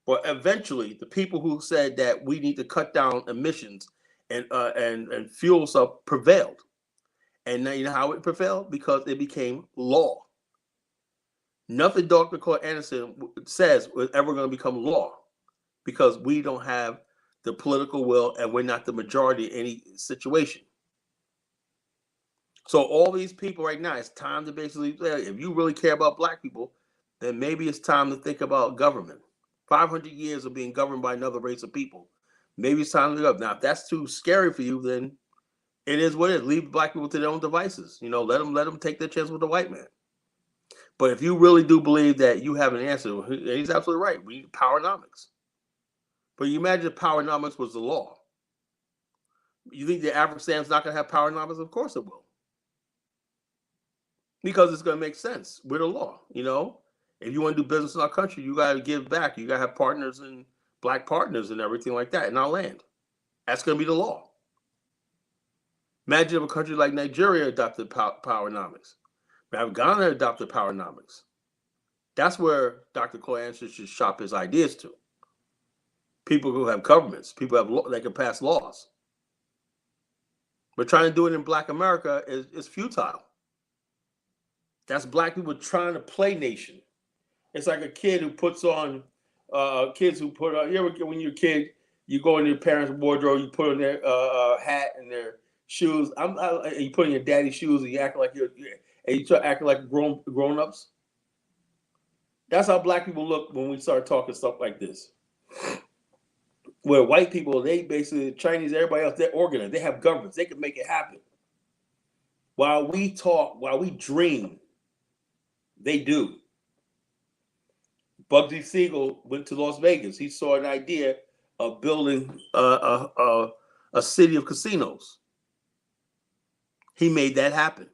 But eventually, the people who said that we need to cut down emissions and fuel stuff prevailed. And now you know how it prevailed? Because it became law. Nothing Dr. Kala Anderson says was ever going to become law because we don't have the political will and we're not the majority in any situation. So all these people right now, it's time to basically say, if you really care about Black people, then maybe it's time to think about government. 500 years of being governed by another race of people. Maybe it's time to go. Now, if that's too scary for you, then it is what it is. Leave Black people to their own devices. You know, let them take their chance with the white man. But if you really do believe that you have an answer, he's absolutely right. We need powernomics. But you imagine if powernomics was the law. You think the Afrikstan's not going to have powernomics? Of course it will. Because it's going to make sense with the law. You know, if you want to do business in our country, you got to give back. You got to have partners and Black partners and everything like that in our land. That's going to be the law. Imagine if a country like Nigeria adopted powernomics. Have Ghana adopted powernomics. That's where Dr. Kala Anderson should shop his ideas to. People who have governments, people who have they can pass laws. But trying to do it in Black America is futile. That's Black people trying to play nation. It's like a kid who puts on, kids who put on, you ever, when you're a kid, you go in your parents' wardrobe, you put on their hat and their shoes. You put in your daddy's shoes and you act like and you start acting like grown-ups. That's how Black people look when we start talking stuff like this. Where white people, they basically, Chinese, everybody else, they're organized. They have governments. They can make it happen. While we talk, while we dream, they do. Bugsy Siegel went to Las Vegas. He saw an idea of building a city of casinos. He made that happen.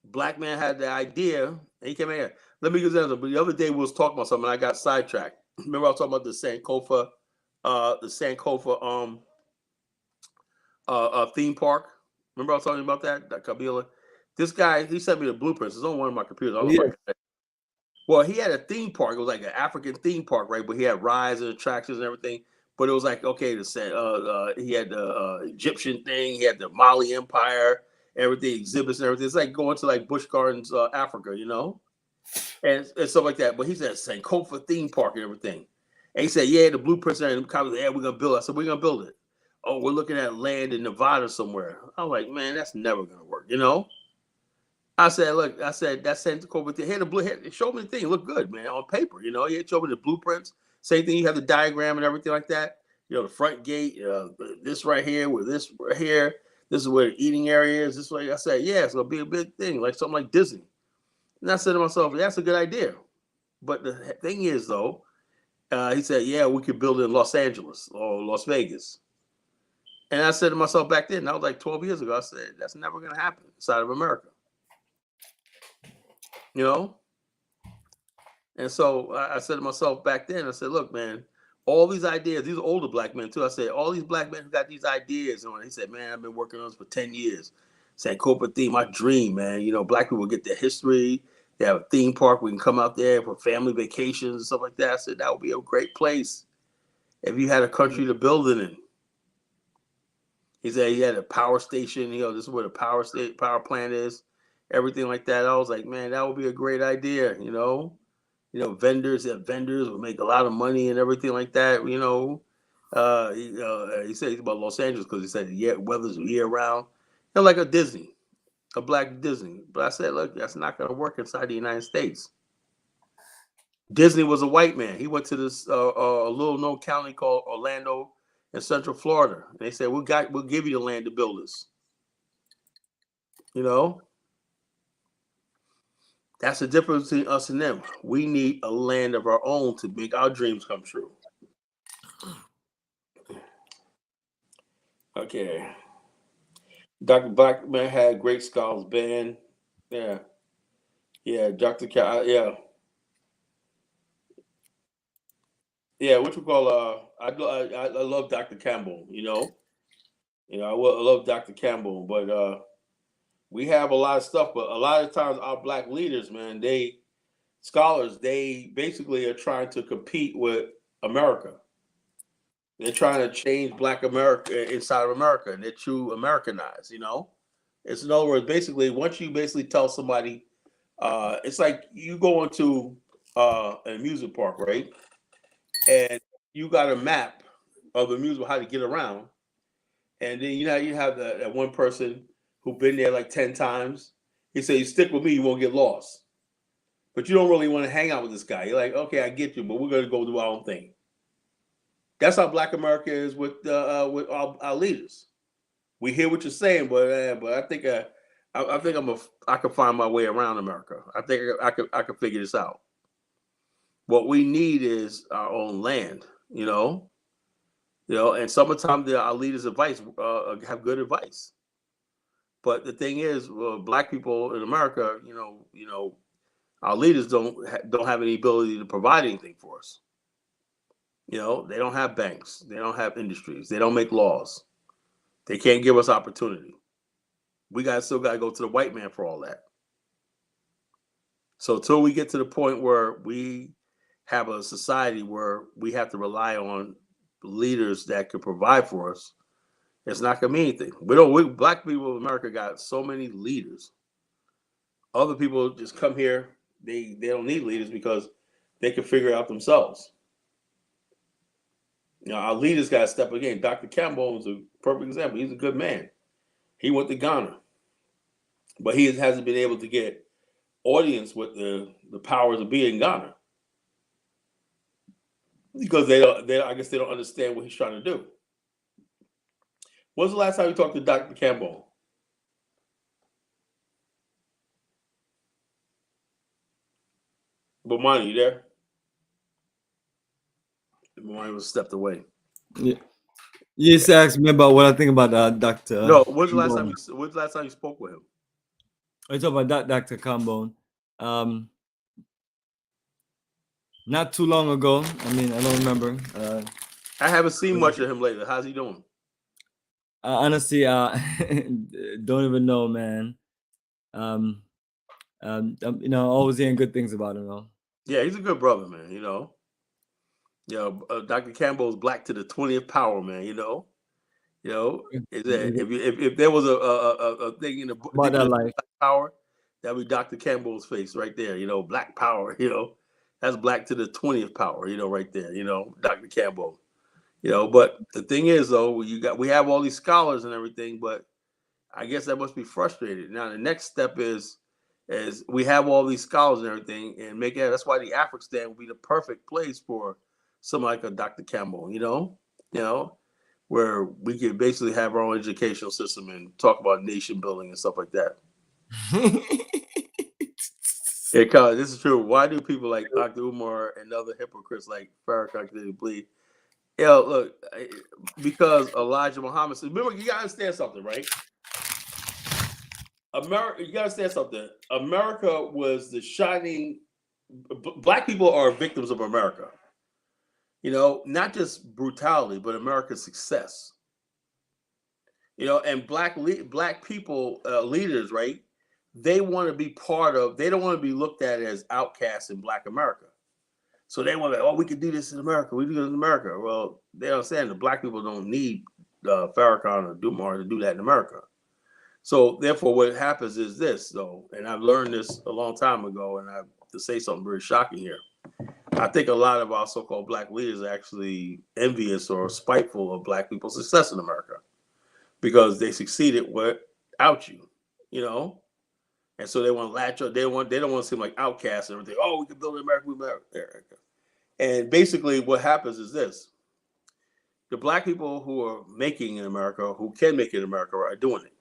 Black man had the idea, and he came here. Let me give you an example. But the other day we was talking about something, and I got sidetracked. Remember I was talking about the Sankofa theme park? Remember I was talking about that Kabila? This guy, he sent me the blueprints. It's on one of my computers. I don't know if I got it. Well, he had a theme park. It was like an African theme park, right? But he had rides and attractions and everything. But it was like, okay, he had the Egyptian thing. He had the Mali Empire. everything, exhibits and everything. It's like going to like Busch Gardens, Africa, you know, and stuff like that. But he said Sankofa theme park and everything. And he said, yeah, the blueprints are in the comments. Yeah, we're gonna build it. I said, we're gonna build it. Oh, we're looking at land in Nevada somewhere. I'm like, man, that's never gonna work, you know. I said, look, I said that Sankofa thing. Here, the blue, here, show me the thing. It looked good, man, on paper. You know, he showed me the blueprints. Same thing. You have the diagram and everything like that. You know, the front gate, this right here, with this right here. This is where the eating area is. This way, I said, yeah, it's gonna be a big thing, like something like Disney. And I said to myself, that's a good idea. But the thing is, though, he said, yeah, we could build it in Los Angeles or Las Vegas. And I said to myself back then, that was like 12 years ago, I said, that's never going to happen inside of America. You know? And so I said to myself back then, I said, look, man, all these ideas, these are older black men too. I said, all these black men who got these ideas on. He said, man, I've been working on this for 10 years. Said, corporate theme, my dream, man. You know, black people get their history. They have a theme park. We can come out there for family vacations and stuff like that. I said, that would be a great place if you had a country to build it in. He said he had a power station. You know, this is where the power plant is, everything like that. I was like, man, that would be a great idea. You know, vendors would make a lot of money and everything like that. You know, he said he's about Los Angeles because he said weather's year round. You know, like a Disney, a black Disney. But I said, look, that's not going to work inside the United States. Disney was a white man. He went to this little known county called Orlando in Central Florida. And they said, we'll give you the land to build this. You know? That's the difference between us and them. We need a land of our own to make our dreams come true. Okay. Dr. Blackman had great scholars band. Yeah. Yeah, Dr. yeah. Yeah, what you call I love Dr. Campbell, you know. I love Dr. Campbell, but we have a lot of stuff, but a lot of times our black leaders, man, scholars, they basically are trying to compete with America. They're trying to change black America inside of America, and they're too Americanized, you know? It's in other words, basically, once you basically tell somebody, it's like you go into an amusement park, right? And you got a map of the amusement, how to get around. And then you have that one person who's been there like 10 times. He said, you stick with me, you won't get lost. But you don't really want to hang out with this guy. You're like, okay, I get you, but we're going to go do our own thing. That's how Black America is with our leaders. We hear what you're saying, but I think I can find my way around America. I think I could figure this out. What we need is our own land, you know. And sometimes our leaders' advice have good advice. But the thing is, black people in America, our leaders don't have any ability to provide anything for us. They don't have banks, they don't have industries, they don't make laws, they can't give us opportunity. We still got to go to the white man for all that. So until we get to the point where we have a society where we have to rely on leaders that can provide for us, it's not gonna mean anything. Black people in America got so many leaders. Other people just come here, they don't need leaders because they can figure it out themselves. Our leaders got to step up again. Dr. Campbell is a perfect example. He's a good man. He went to Ghana, but he hasn't been able to get audience with the powers of being in Ghana because I guess they don't understand what he's trying to do. When's the last time you talked to Dr. Campbell? Bomani, you there? Bomani was stepped away. Yeah. You just asked me about what I think about Dr. No, when's the last time you spoke with him? I talk about Dr. Cambone. Not too long ago. I mean, I don't remember. I haven't seen much of him lately. How's he doing? Honestly, don't even know, man. Always hearing good things about him, though. Yeah, he's a good brother, man. Dr. Campbell is black to the 20th power, man. You know, is that if there was a thing in the about that life. Black Power, that would be Dr. Campbell's face right there. You know, Black Power. You know, that's black to the 20th power. You know, right there. You know, Dr. Campbell. You know, but the thing is though, we have all these scholars and everything, but I guess that must be frustrated. Now the next step is we have all these scholars and everything, and make it. That's why the Afrikstan would be the perfect place for somebody like a Dr. Campbell. You know, where we could basically have our own educational system and talk about nation building and stuff like that. Because this is true. Why do people like Dr. Umar and other hypocrites like Farrakhan bleed? Look, because Elijah Muhammad said, remember, you gotta understand something, right? America, you gotta understand something. America was the shining. Black people are victims of America. You know, not just brutality, but America's success. You know, and black people leaders, right? They want to be part of. They don't want to be looked at as outcasts in Black America. So they want to, oh, we can do this in America. We do this in America. Well, they understand the Black people don't need Farrakhan or Dumar to do that in America. So therefore, what happens is this, though, and I've learned this a long time ago, and I have to say something very shocking here. I think a lot of our so-called Black leaders are actually envious or spiteful of Black people's success in America because they succeeded without you, you know. And so they want to latch on. They don't want to seem like outcasts and everything. Oh, we can build America, America. And basically, what happens is this: the Black people who are making in America, who can make it in America, are doing it.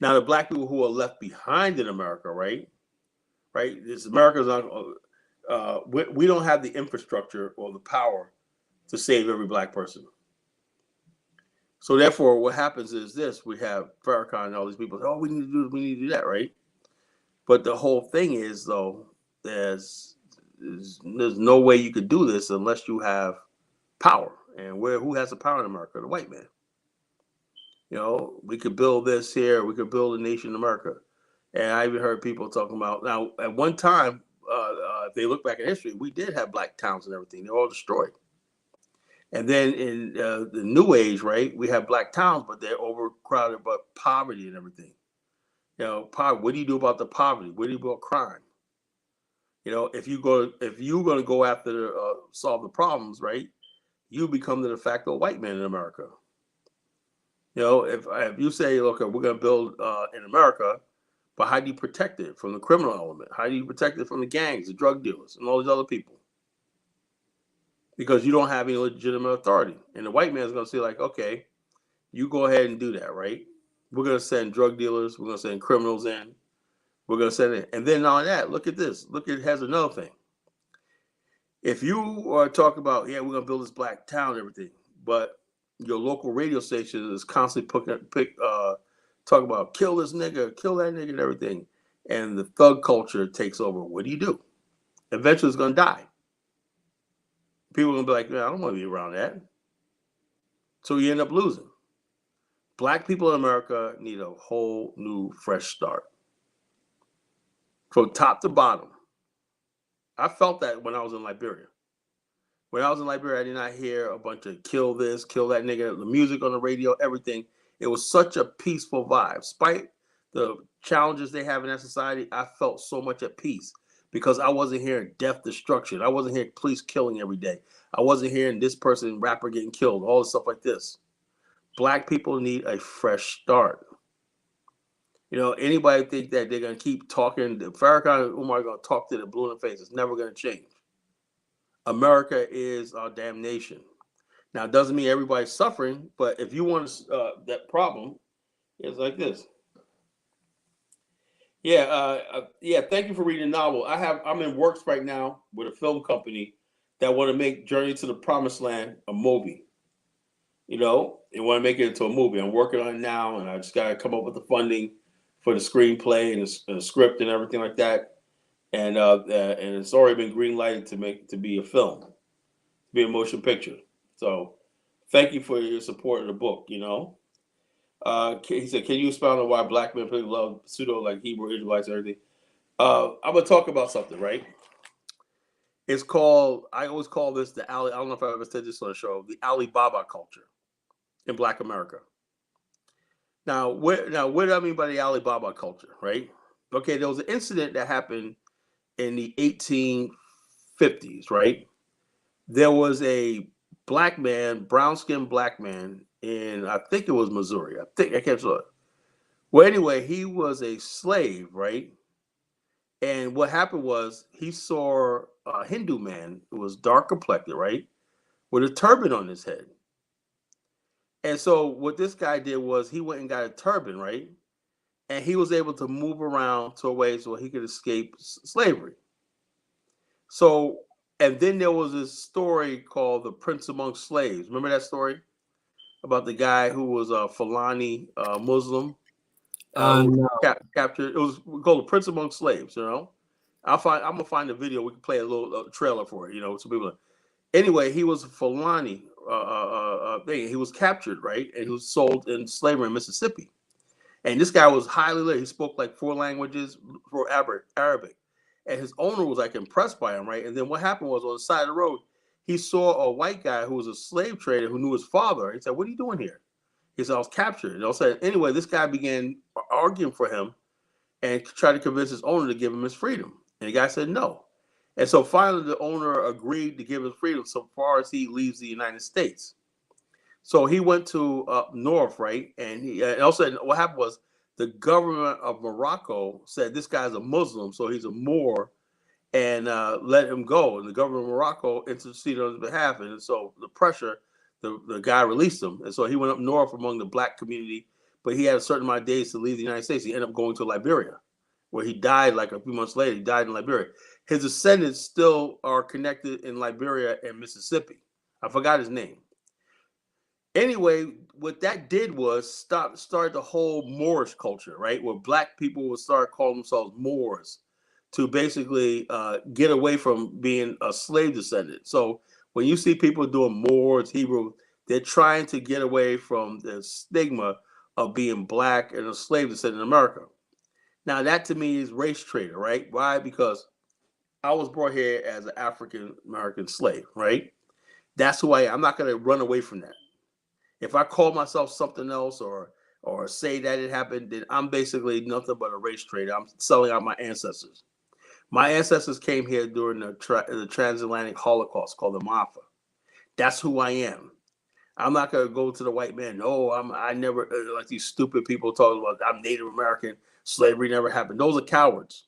Now, the Black people who are left behind in America, right? This America's not. We don't have the infrastructure or the power to save every Black person. So therefore, what happens is this: we have Farrakhan and all these people. Oh, we need to do this, we need to do that, right? But the whole thing is, though, there's no way you could do this unless you have power. And who has the power in America? The white man. You know, we could build this here. We could build a nation in America. And I even heard people talking about, now, at one time, if they look back in history, we did have Black towns and everything. They're all destroyed. And then in the new age, right, we have Black towns, but they're overcrowded by poverty and everything. You know, poverty. What do you do about the poverty? What do you do about crime? You know, if you're going to go after solve the problems, right, you become the de facto white man in America. You know, if you say, look, we're going to build in America, but how do you protect it from the criminal element? How do you protect it from the gangs, the drug dealers, and all these other people? Because you don't have any legitimate authority. And the white man is going to say, like, okay, you go ahead and do that, right? We're going to send drug dealers. We're going to send criminals in. We're going to send it. And then on that, look at this. Look, it has another thing. If you are talking about, yeah, we're going to build this Black town and everything, but your local radio station is constantly talking about kill this nigga, kill that nigga and everything, and the thug culture takes over, what do? Eventually it's going to die. People are going to be like, man, I don't want to be around that. So you end up losing. Black people in America need a whole new, fresh start. From top to bottom. I felt that when I was in Liberia. When I was in Liberia, I did not hear a bunch of kill this, kill that nigga, the music on the radio, everything. It was such a peaceful vibe. Despite the challenges they have in that society, I felt so much at peace because I wasn't hearing death, destruction. I wasn't hearing police killing every day. I wasn't hearing this person, rapper, getting killed, all this stuff like this. Black people need a fresh start. You know, anybody think that they're going to keep talking, Farrakhan and Umar are going to talk to the blue in the face. It's never going to change. America is our damn nation. Now, it doesn't mean everybody's suffering, but if you want that problem, it's like this. Yeah. Thank you for reading the novel. I'm in works right now with a film company that want to make Journey to the Promised Land a movie. You know, they want to make it into a movie. I'm working on it now, and I just got to come up with the funding for the screenplay and the script and everything like that. And it's already been green lighted to be a film, to be a motion picture. So thank you for your support of the book. You know, he said, "Can you expound on why Black men really love pseudo like Hebrew Israelites and everything?" I'm gonna talk about something, right? It's called. I always call this the Ali. I don't know if I ever said this on the show. The Alibaba culture. in Black America. Now, what do I mean by the Alibaba culture, right? Okay, there was an incident that happened in the 1850s, right? There was a black man, brown-skinned black man in, I think it was Missouri. I can't sure. Well, anyway, he was a slave, right? And what happened was he saw a Hindu man who was dark complected, right? With a turban on his head. And so what this guy did was he went and got a turban, right? And he was able to move around to a way so he could escape slavery. So, and then there was this story called The Prince Among Slaves. Remember that story about the guy who was a Fulani Muslim? No. Captured. It was called The Prince Among Slaves, you know? I'm gonna find the video. We can play a little trailer for it, you know, so people. Anyway, he was a Fulani thing. He was captured, right? And he was sold in slavery in Mississippi. And this guy was highly literate. He spoke like 4 languages, for Arabic. And his owner was like impressed by him, right? And then what happened was on the side of the road, he saw a white guy who was a slave trader who knew his father. He said, "What are you doing here?" He said, "I was captured." And I said, anyway, this guy began arguing for him and tried to convince his owner to give him his freedom. And the guy said no. And so finally, the owner agreed to give him freedom so far as he leaves the United States. So he went to up north, right? And he also, what happened was the government of Morocco said this guy's a Muslim, so he's a Moor, and let him go. And the government of Morocco interceded on his behalf. And so the pressure, the guy released him. And so he went up north among the black community, but he had a certain amount of days to leave the United States. He ended up going to Liberia, where he died like a few months later. He died in Liberia. His descendants still are connected in Liberia and Mississippi. I forgot his name. Anyway, what that did was start the whole Moorish culture, right? Where black people would start calling themselves Moors to basically get away from being a slave descendant. So when you see people doing Moors, Hebrew, they're trying to get away from the stigma of being black and a slave descendant in America. Now that to me is race traitor, right? Why? Because I was brought here as an African American slave, right? That's who I am. I'm not going to run away from that. If I call myself something else or say that it happened, then I'm basically nothing but a race traitor. I'm selling out my ancestors. My ancestors came here during the transatlantic Holocaust called the Mafa. That's who I am. I'm not going to go to the white man. No, I never, like these stupid people talking about I'm Native American, slavery never happened. Those are cowards.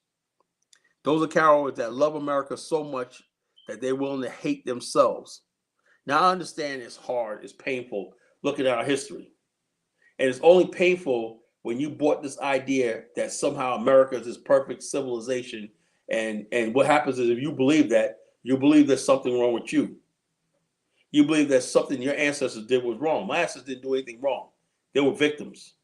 Those are cowards that love America so much that they're willing to hate themselves. Now, I understand it's hard, it's painful looking at our history. And it's only painful when you bought this idea that somehow America is this perfect civilization. And what happens is if you believe that, you believe there's something wrong with you. You believe that something your ancestors did was wrong. My ancestors didn't do anything wrong. They were victims.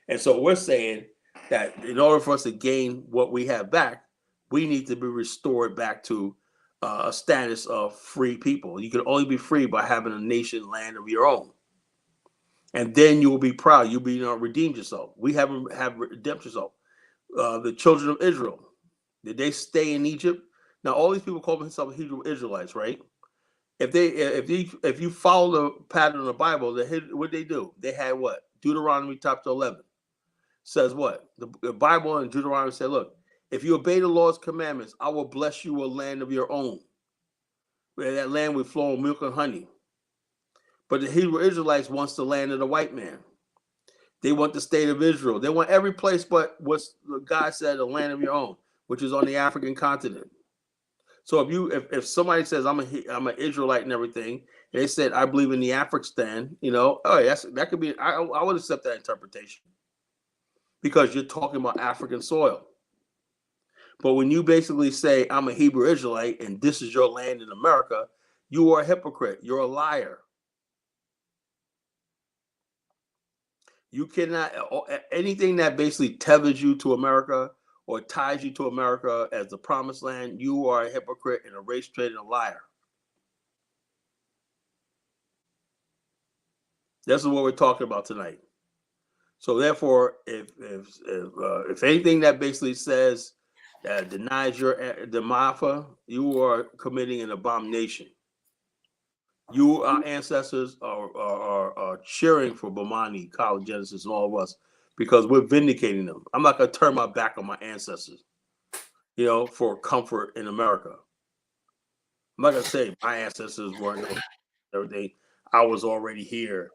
And so we're saying that in order for us to gain what we have back, we need to be restored back to a status of free people. You can only be free by having a nation, land of your own. And then you will be proud. You'll be redeemed yourself. We have redemption yourself. The children of Israel, did they stay in Egypt? Now, all these people call themselves Hebrew Israelites, right? If you follow the pattern of the Bible, what they do? They had what? Deuteronomy chapter 11 says what? The Bible and Deuteronomy said, look, if you obey the Lord's commandments, I will bless you a land of your own. Where that land will flow milk and honey. But the Hebrew Israelites wants the land of the white man. They want the state of Israel. They want every place but what God said, the land of your own, which is on the African continent. So if somebody says I'm an Israelite and everything, and they said I believe in the Afrikstan, that could be I would accept that interpretation because you're talking about African soil. But when you basically say I'm a Hebrew Israelite and this is your land in America, you are a hypocrite. You're a liar. You cannot, anything that basically tethers you to America or ties you to America as the promised land, you are a hypocrite and a race traitor and a liar. This is what we're talking about tonight. So therefore, if anything that basically says denies the Mafa, you are committing an abomination. our ancestors are cheering for Bomani, Kala Genesis, and all of us because we're vindicating them. I'm not going to turn my back on my ancestors, for comfort in America. I'm not going to say my ancestors weren't everything. I was already here,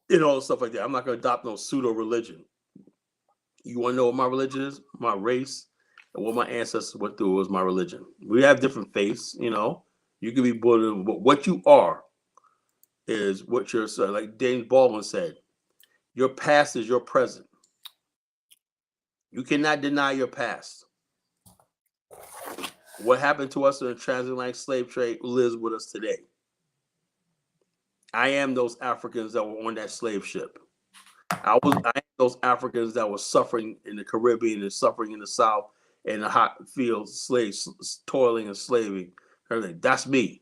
stuff like that. I'm not going to adopt no pseudo religion. You want to know what my religion is? My race and what my ancestors went through was my religion. We have different faiths, You can be Buddha, but what you are is what you're, like James Baldwin said, your past is your present. You cannot deny your past. What happened to us in the transatlantic slave trade lives with us today. I am those Africans that were on that slave ship. I am those Africans that were suffering in the Caribbean and suffering in the South in the hot fields, slaves toiling and slaving. Everything. That's me.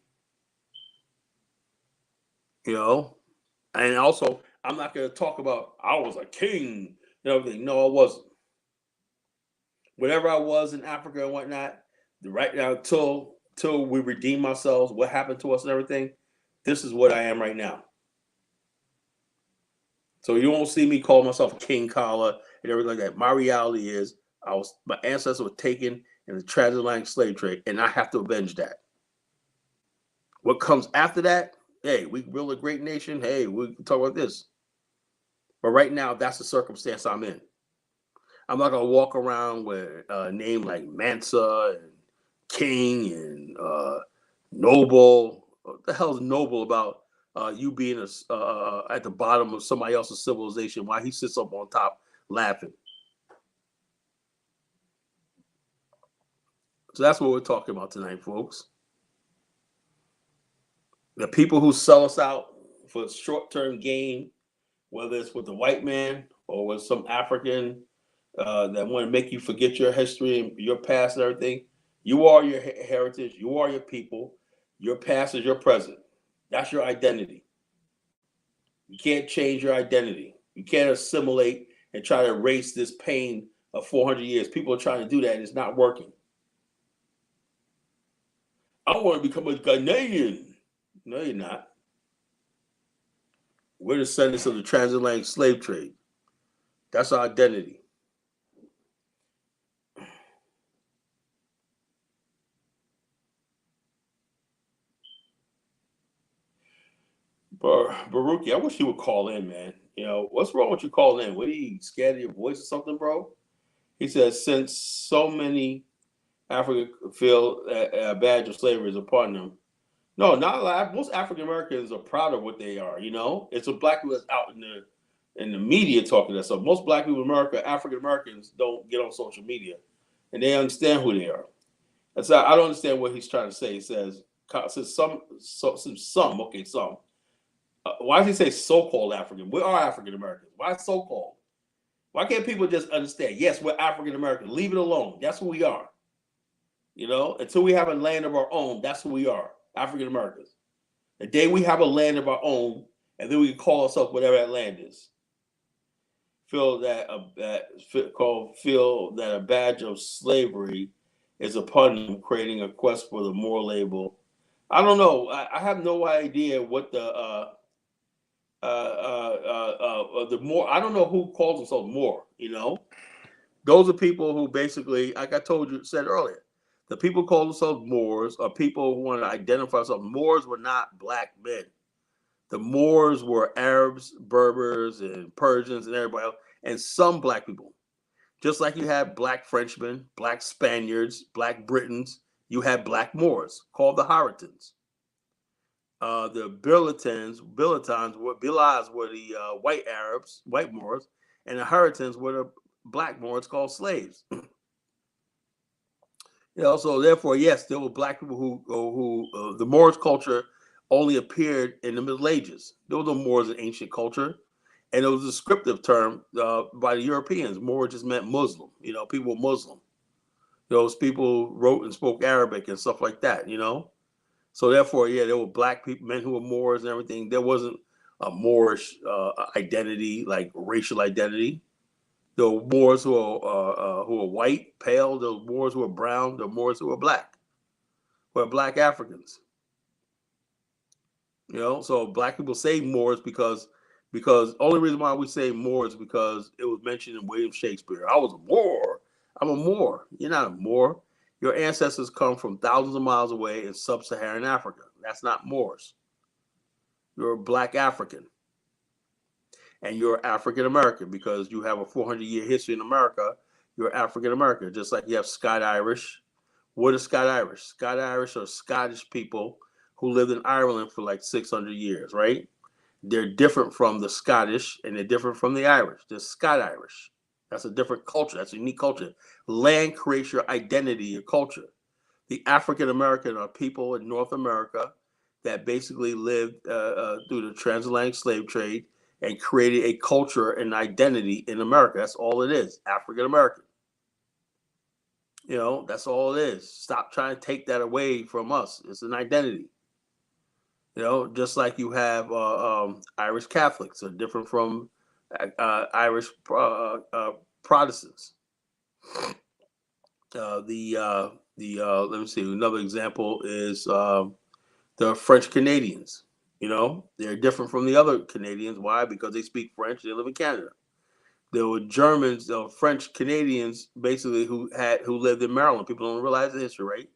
And also, I'm not going to talk about I was a king and everything. No, I wasn't. Whatever I was in Africa and whatnot, right now, till we redeem ourselves, what happened to us and everything, this is what I am right now. So you won't see me call myself King Kala and everything like that. My reality is my ancestors were taken in the transatlantic slave trade, and I have to avenge that. What comes after that? Hey, we build a great nation. Hey, we can talk about this. But right now, that's the circumstance I'm in. I'm not gonna walk around with a name like Mansa and King and Noble. What the hell is noble about you being at the bottom of somebody else's civilization while he sits up on top laughing? So that's what we're talking about tonight, folks. The people who sell us out for short-term gain, whether it's with the white man or with some African that want to make you forget your history and your past and everything. You are your heritage. You are your people. Your past is your present. That's your identity. You can't change your identity. You can't assimilate and try to erase this pain of 400 years. People are trying to do that, and it's not working. I want to become a Ghanaian. No, you're not. We're descendants of the transatlantic slave trade. That's our identity. Baruki, I wish you would call in, man. What's wrong with you calling in? What are you scared of your voice or something, bro? He says, since so many Africans feel a badge of slavery is upon them. No, not a lot. Most African Americans are proud of what they are. It's a black people that's out in the media talking that stuff. Most black people in America, African Americans, don't get on social media, and they understand who they are. And so I don't understand what he's trying to say. He says, some. Why does he say so-called African? We are African Americans. Why so-called? Why can't people just understand? Yes, we're African Americans. Leave it alone. That's who we are. Until we have a land of our own, that's who we are, African Americans. The day we have a land of our own, and then we can call ourselves whatever that land is. Feel that a badge of slavery is upon them, creating a quest for the Moor label. I don't know. I have no idea what the Moor. I don't know who calls themselves Moor. Those are people who basically, like I said earlier, the people who call themselves Moors are people who want to identify themselves. Moors were not black men. The Moors were Arabs, Berbers, and Persians, and everybody else, and some black people. Just like you had black Frenchmen, black Spaniards, black Britons, you had black Moors called the Haratans. The Bilans were the white Arabs, white Moors, and the Haratans were the black Moors called slaves. So therefore, yes, there were black people who the Moorish culture only appeared in the Middle Ages. There were no Moors in ancient culture, and it was a descriptive term by the Europeans. Moor just meant Muslim. People were Muslim. Those people wrote and spoke Arabic and stuff like that. So therefore, yeah, there were black people, men who were Moors and everything. There wasn't a Moorish identity, like racial identity. There were Moors who are white, pale. There were Moors who are brown. There were Moors who are black. Who are black Africans. You know, so black people say Moors because only reason why we say Moor is because it was mentioned in William Shakespeare. I was a Moor. I'm a Moor. You're not a Moor. Your ancestors come from thousands of miles away in sub-Saharan Africa. That's not Moors. You're a black African. And you're African American because you have a 400-year history in America. You're African American, just like you have Scott Irish. What is Scott Irish? Scott Irish are Scottish people who lived in Ireland for like 600 years, right? They're different from the Scottish and they're different from the Irish. They're Scott Irish. That's a different culture. That's a unique culture. Land creates your identity, your culture. The African American are people in North America that basically lived through the transatlantic slave trade and created a culture and identity in America. That's all it is, African American. You know, that's all it is. Stop trying to take that away from us. It's an identity. You know, just like you have Irish Catholics are different from Irish Protestants. Let me see. Another example is the French Canadians. You know, they're different from the other Canadians. Why? Because they speak French. They live in Canada. There were Germans, French Canadians, basically who lived in Maryland. People don't realize the history, right?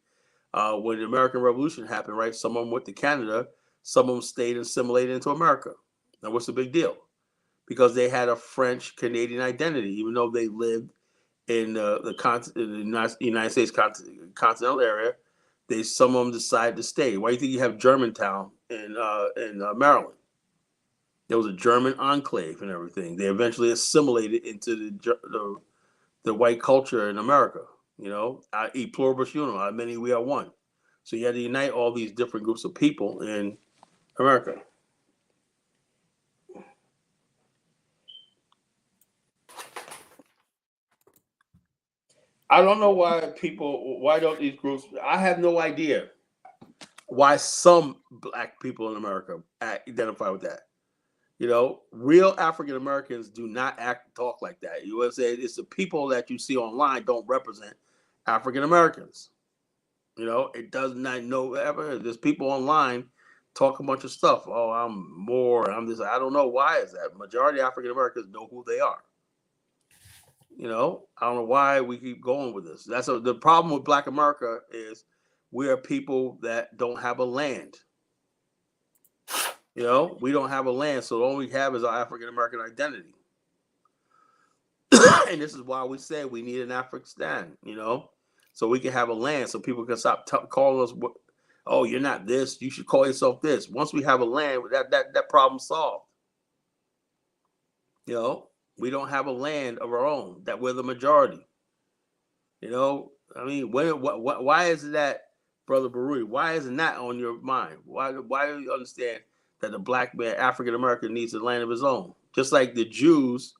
When the American Revolution happened, right? Some of them went to Canada. Some of them stayed and assimilated into America. Now, what's the big deal? Because they had a French Canadian identity, even though they lived in the United States continental area. Some of them decided to stay. Why do you think you have Germantown in Maryland? There was a German enclave and everything. They eventually assimilated into the white culture in America. You know, e pluribus unum, many we are one. So you had to unite all these different groups of people in America. I don't know why don't these groups, I have no idea why some black people in America identify with that. You know, real African Americans do not talk like that. You would say it's the people that you see online don't represent African Americans. You know, it does not know ever. There's people online talk a bunch of stuff. Oh, I'm more. I'm this. I don't know why is that. Majority of African Americans know who they are. You know, I don't know why we keep going with this. The problem with Black America is we are people that don't have a land. You know, we don't have a land, so all we have is our African American identity. And this is why we say we need an Afrikstan, you know, so we can have a land, so people can stop calling us. Oh, you're not this. You should call yourself this. Once we have a land, that problem solved. You know, we don't have a land of our own. That we're the majority. You know, I mean, why is that, Brother Barui? Why isn't that on your mind? Why do you understand that the black man, African American, needs a land of his own? Just like the Jews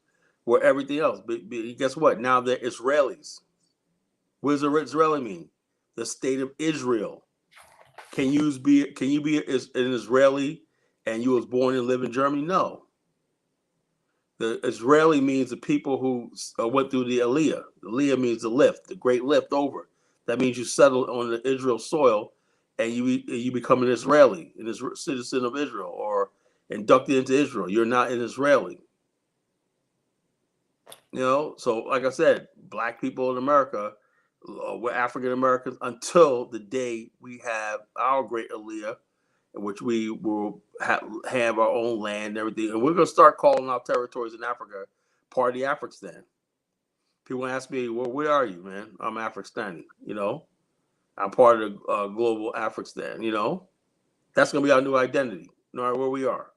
were everything else. But guess what? Now they're Israelis. What does Israeli mean? The state of Israel. Can you be an Israeli and you was born and live in Germany? No. The Israeli means the people who went through the Aliyah. The Aliyah means the lift, the great lift over. That means you settle on the Israel soil and you become an Israeli, a citizen of Israel, or inducted into Israel. You're not an Israeli. You know, so like I said, black people in America, we're African Americans until the day we have our great Aliyah, in which we will have our own land and everything. And we're going to start calling our territories in Africa part of the Afrikstan. People ask me, well, where are you, man? I'm Afrikstani, you know. I'm part of the global Afrikstan, you know. That's going to be our new identity, no matter where we are.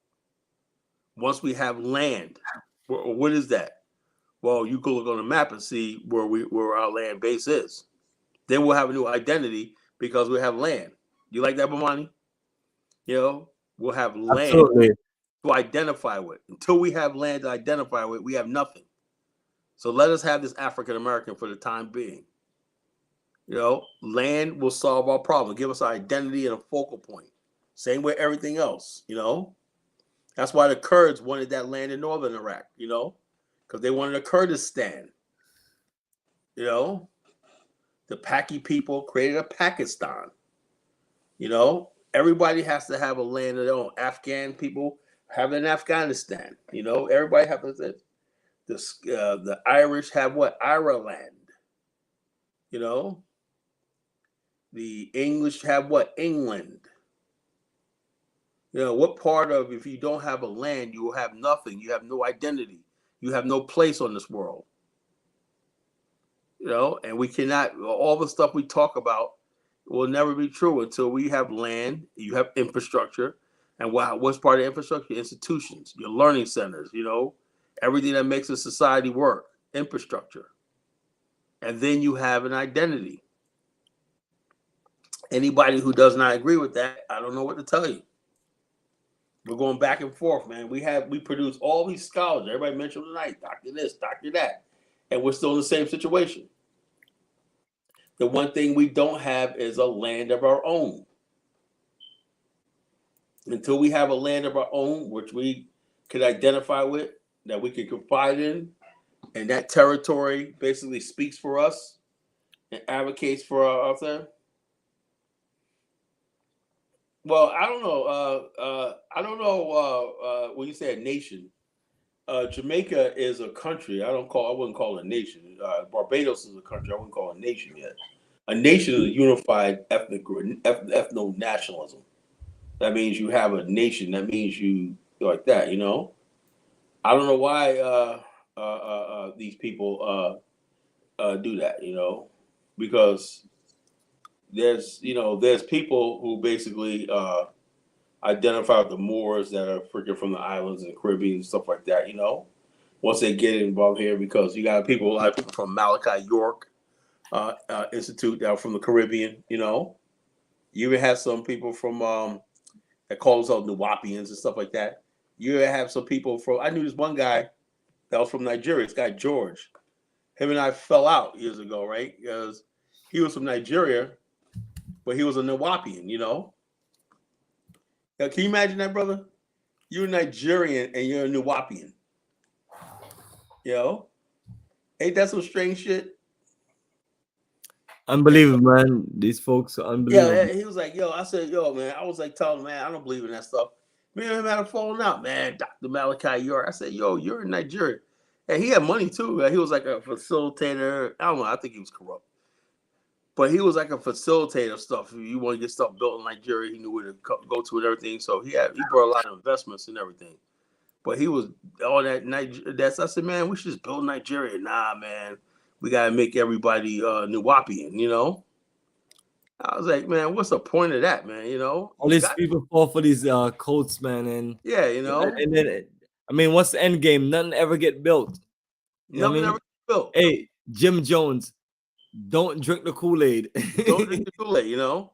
Once we have land, what is that? Well, you can look on the map and see where our land base is. Then we'll have a new identity because we have land. You like that, Bomani? You know, we'll have land Absolutely. to identify with. Until we have land to identify with, we have nothing. So let us have this African American for the time being. You know, land will solve our problem, give us our identity and a focal point. Same with everything else, you know. That's why the Kurds wanted that land in northern Iraq, you know, because they wanted a Kurdistan. You know, the Paki people created a Pakistan. You know, Everybody has to have a land of their own. Afghan people have in Afghanistan. You know, everybody have the Irish have what? Ireland. You know, the English have what? England. You know, what part of, if you don't have a land, you will have nothing. You have no identity. You have no place on this world. You know, and we cannot, all the stuff we talk about will never be true until we have land, you have infrastructure. And what's part of infrastructure? Institutions, your learning centers, you know, everything that makes a society work, infrastructure. And then you have an identity. Anybody who does not agree with that, I don't know what to tell you. We're going back and forth, man. We produce all these scholars. Everybody mentioned tonight, doctor this, doctor that. And we're still in the same situation. The one thing we don't have is a land of our own. Until we have a land of our own, which we can identify with, that we can confide in, and that territory basically speaks for us and advocates for our thing. Well, I don't know. I don't know when you say a nation. Jamaica is a country. I wouldn't call it a nation. Barbados is a country. I wouldn't call it a nation yet. A nation is a unified ethno-nationalism. That means you have a nation. That means you like that, you know. I don't know why these people do that, you know, because there's people who basically identify with the Moors that are freaking from the islands and the Caribbean and stuff like that, you know. Once they get involved here, because you got people like from Malachi York Institute that are from the Caribbean, you know. You even have some people from that call themselves Nuwapians and stuff like that. You have some people from, I knew this one guy that was from Nigeria, this guy George. Him and I fell out years ago, right? Because he was from Nigeria, but he was a Nuwapian, you know? Now, can you imagine that, brother? You're Nigerian and you're a Nuwapian. You know? Ain't that some strange shit? Unbelievable, man. These folks are unbelievable. Yeah, he was like, yo, I said, yo, man, I was like telling him, man, I don't believe in that stuff. Me and him had a falling out, man. Dr. Malachi York. I said, yo, you're in Nigeria. And he had money too. He was like a facilitator. I don't know. I think he was corrupt. But he was like a facilitator of stuff. If you want to get stuff built in Nigeria, he knew where to go to and everything. So he brought a lot of investments and everything. But he was all that I said, man, we should just build Nigeria. Nah, man. We gotta make everybody Nuwapian, you know? I was like, man, what's the point of that, man? You know, all these people fall for these codes, man, and yeah, you know, and then I mean, what's the end game? Nothing ever get built. Nothing ever get built. Hey, Jim Jones, don't drink the Kool-Aid. Don't drink the Kool-Aid, you know.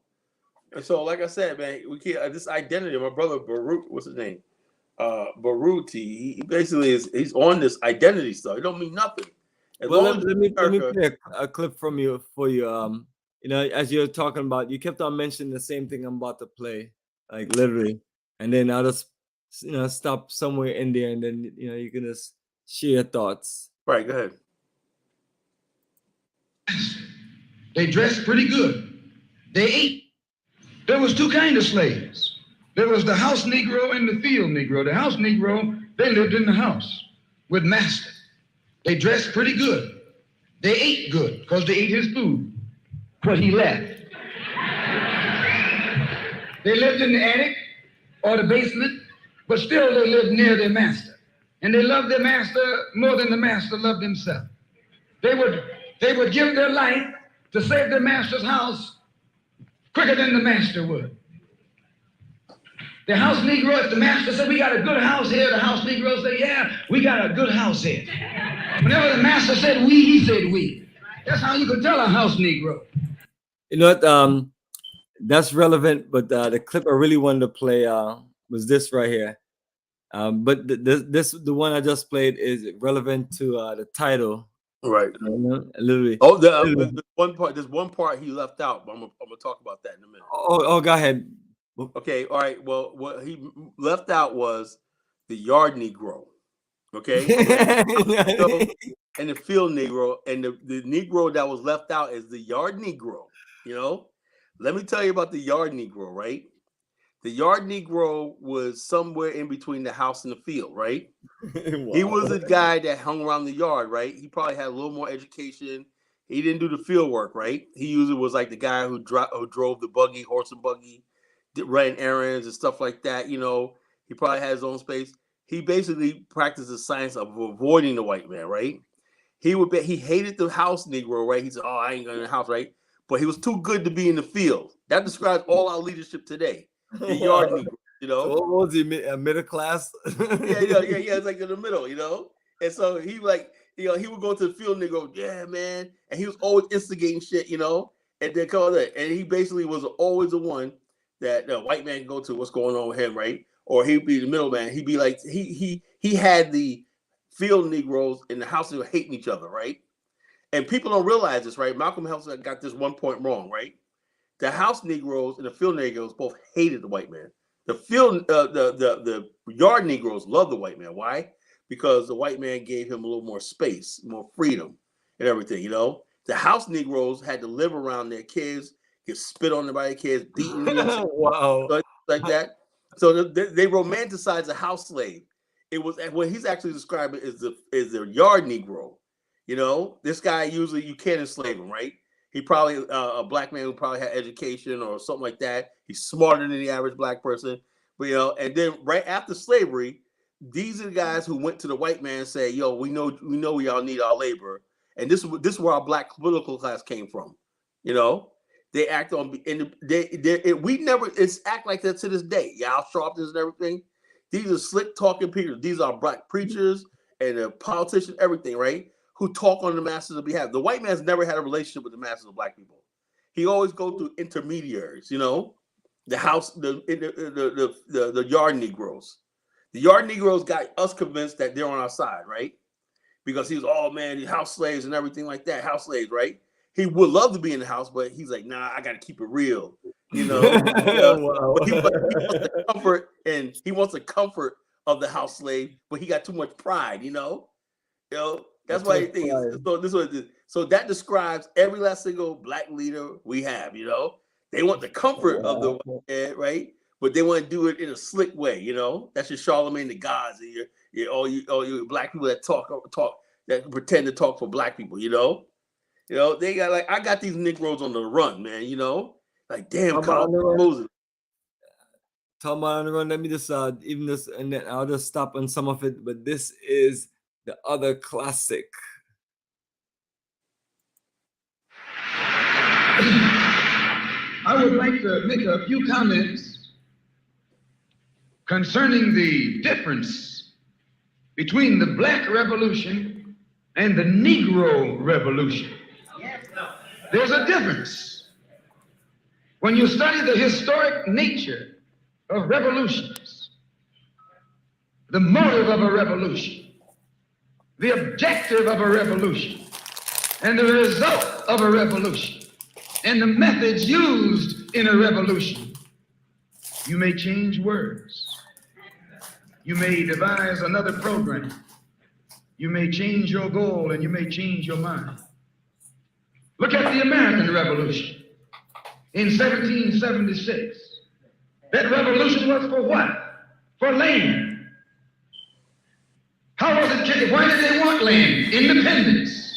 And so, like I said, man, we can't this identity. My brother Baruch, what's his name? Baruti. He basically he's on this identity stuff. It don't mean nothing. Well, let me play a clip from you for you. You know, as you're talking about, you kept on mentioning the same thing I'm about to play, like literally, and then I'll just, you know, stop somewhere in there, and then, you know, you can just share your thoughts. Right, go ahead. They dressed pretty good. They ate. There was two kinds of slaves. There was the house Negro and the field Negro. The house Negro, they lived in the house with master. They dressed pretty good. They ate good because they ate his food, what he left. They lived in the attic or the basement, but still they lived near their master. And they loved their master more than the master loved himself. They would give their life to save their master's house quicker than the master would. The house Negro, if the master said, we got a good house here, the house Negro said, yeah, we got a good house here. Whenever the master said we, he said we. That's how you could tell a house Negro. You know what? That's relevant, but the clip I really wanted to play was this right here. But the one I just played is relevant to the title. Right. Literally. Oh, there's one part he left out, but I'm gonna talk about that in a minute. Oh, go ahead. Okay, all right. Well, what he left out was the yard Negro. Okay. So, and the field Negro, and the Negro that was left out is the yard Negro. You know, let me tell you about the yard Negro, right? The yard Negro was somewhere in between the house and the field, right? Wow. He was a guy that hung around the yard, right? He probably had a little more education. He didn't do the field work, right? He usually was like the guy who drove the buggy, horse and buggy, ran errands and stuff like that. You know, he probably had his own space. He basically practiced the science of avoiding the white man, right? He hated the house Negro, right? He said, "Oh, I ain't going to the house," right? But he was too good to be in the field. That describes all our leadership today. The yard Negro, you know. So what was he, middle class? yeah. It's like in the middle, you know. And so he like, you know, he would go to the field and go, "Yeah, man," and he was always instigating shit, you know. And then call that, and he basically was always the one that the white man go to, what's going on with him, right? Or he'd be the middleman. He'd be like, he had the field Negroes and the house Negroes hating each other, right? And people don't realize this, right? Malcolm X got this one point wrong, right? The house Negroes and the field Negroes both hated the white man. The field, the yard Negroes loved the white man. Why? Because the white man gave him a little more space, more freedom, and everything. You know, the house Negroes had to live around their kids, get spit on by their kids, beaten, wow, like that. So they romanticize the house slave. It was what he's actually describing is the yard Negro. You know, this guy usually you can't enslave him, right? He probably a black man who probably had education or something like that. He's smarter than the average black person, but you know. And then right after slavery, these are the guys who went to the white man and say, "Yo, we know we all need our labor," and this is where our black political class came from. You know, they act on and we never act like that to this day. Y'all Sharptons and everything. These are slick talking people. These are black preachers and politicians, everything, right? Who talk on the masses' behalf. The white man's never had a relationship with the masses of black people. He always go through intermediaries, you know, the house, the yard Negroes. The yard Negroes got us convinced that they're on our side, right? Because he was, oh man, these house slaves and everything like that, house slaves, right? He would love to be in the house, but he's like, nah, I got to keep it real, you know. Wow. But he wants the comfort, and he wants the comfort of the house slave, but he got too much pride, you know. You know. That's why he thinks. So that describes every last single black leader we have. You know, they want the comfort of the right, but they want to do it in a slick way. You know, that's your Charlemagne the Gods and all you black people that talk that pretend to talk for black people. You know, they got like I got these Negroes on the run, man. You know, like damn, Moses. Tom, let me just even this, and then I'll just stop on some of it. But this is the other classic. I would like to make a few comments concerning the difference between the Black Revolution and the Negro Revolution. There's a difference. When you study the historic nature of revolutions, the motive of a revolution, the objective of a revolution, and the result of a revolution, and the methods used in a revolution, you may change words. You may devise another program. You may change your goal and you may change your mind. Look at the American Revolution in 1776. That revolution was for what? For land. How was it carried? Why did they want land? Independence.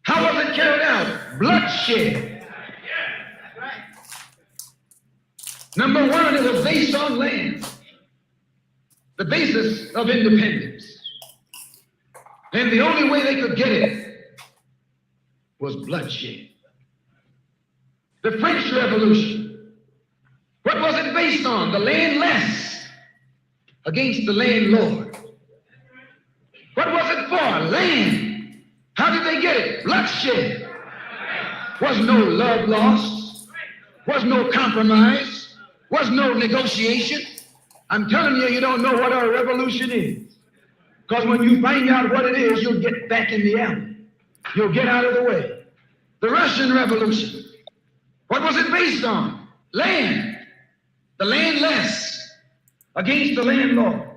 How was it carried out? Bloodshed. Number one, it was based on land. The basis of independence. And the only way they could get it was bloodshed. The French Revolution. What was it based on? The landless against the landlord. What was it for? Land. How did they get it? Bloodshed. Was no love lost. Was no compromise. Was no negotiation. I'm telling you, you don't know what a revolution is. Because when you find out what it is, you'll get back in the alley. You'll get out of the way. The Russian Revolution. What was it based on? Land. The landless against the landlord.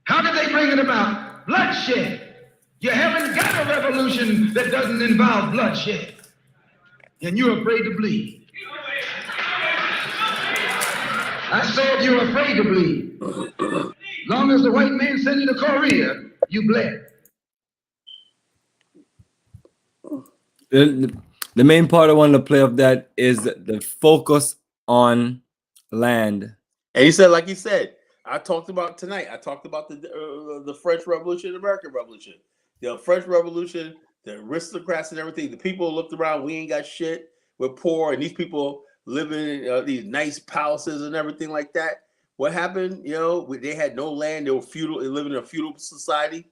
How did they bring it about? Bloodshed. You haven't got a revolution that doesn't involve bloodshed. And you're afraid to bleed. I saw you're afraid to bleed. Long as the white man sent you to Korea, you bled. The main part I wanted to play of that is the focus on land. And he said, like he said, I talked about tonight. I talked about the French Revolution, the American Revolution, the French Revolution, the aristocrats and everything. The people looked around. We ain't got shit. We're poor, and these people living in these nice palaces and everything like that. What happened? You know, they had no land. They were feudal. They lived in a feudal society.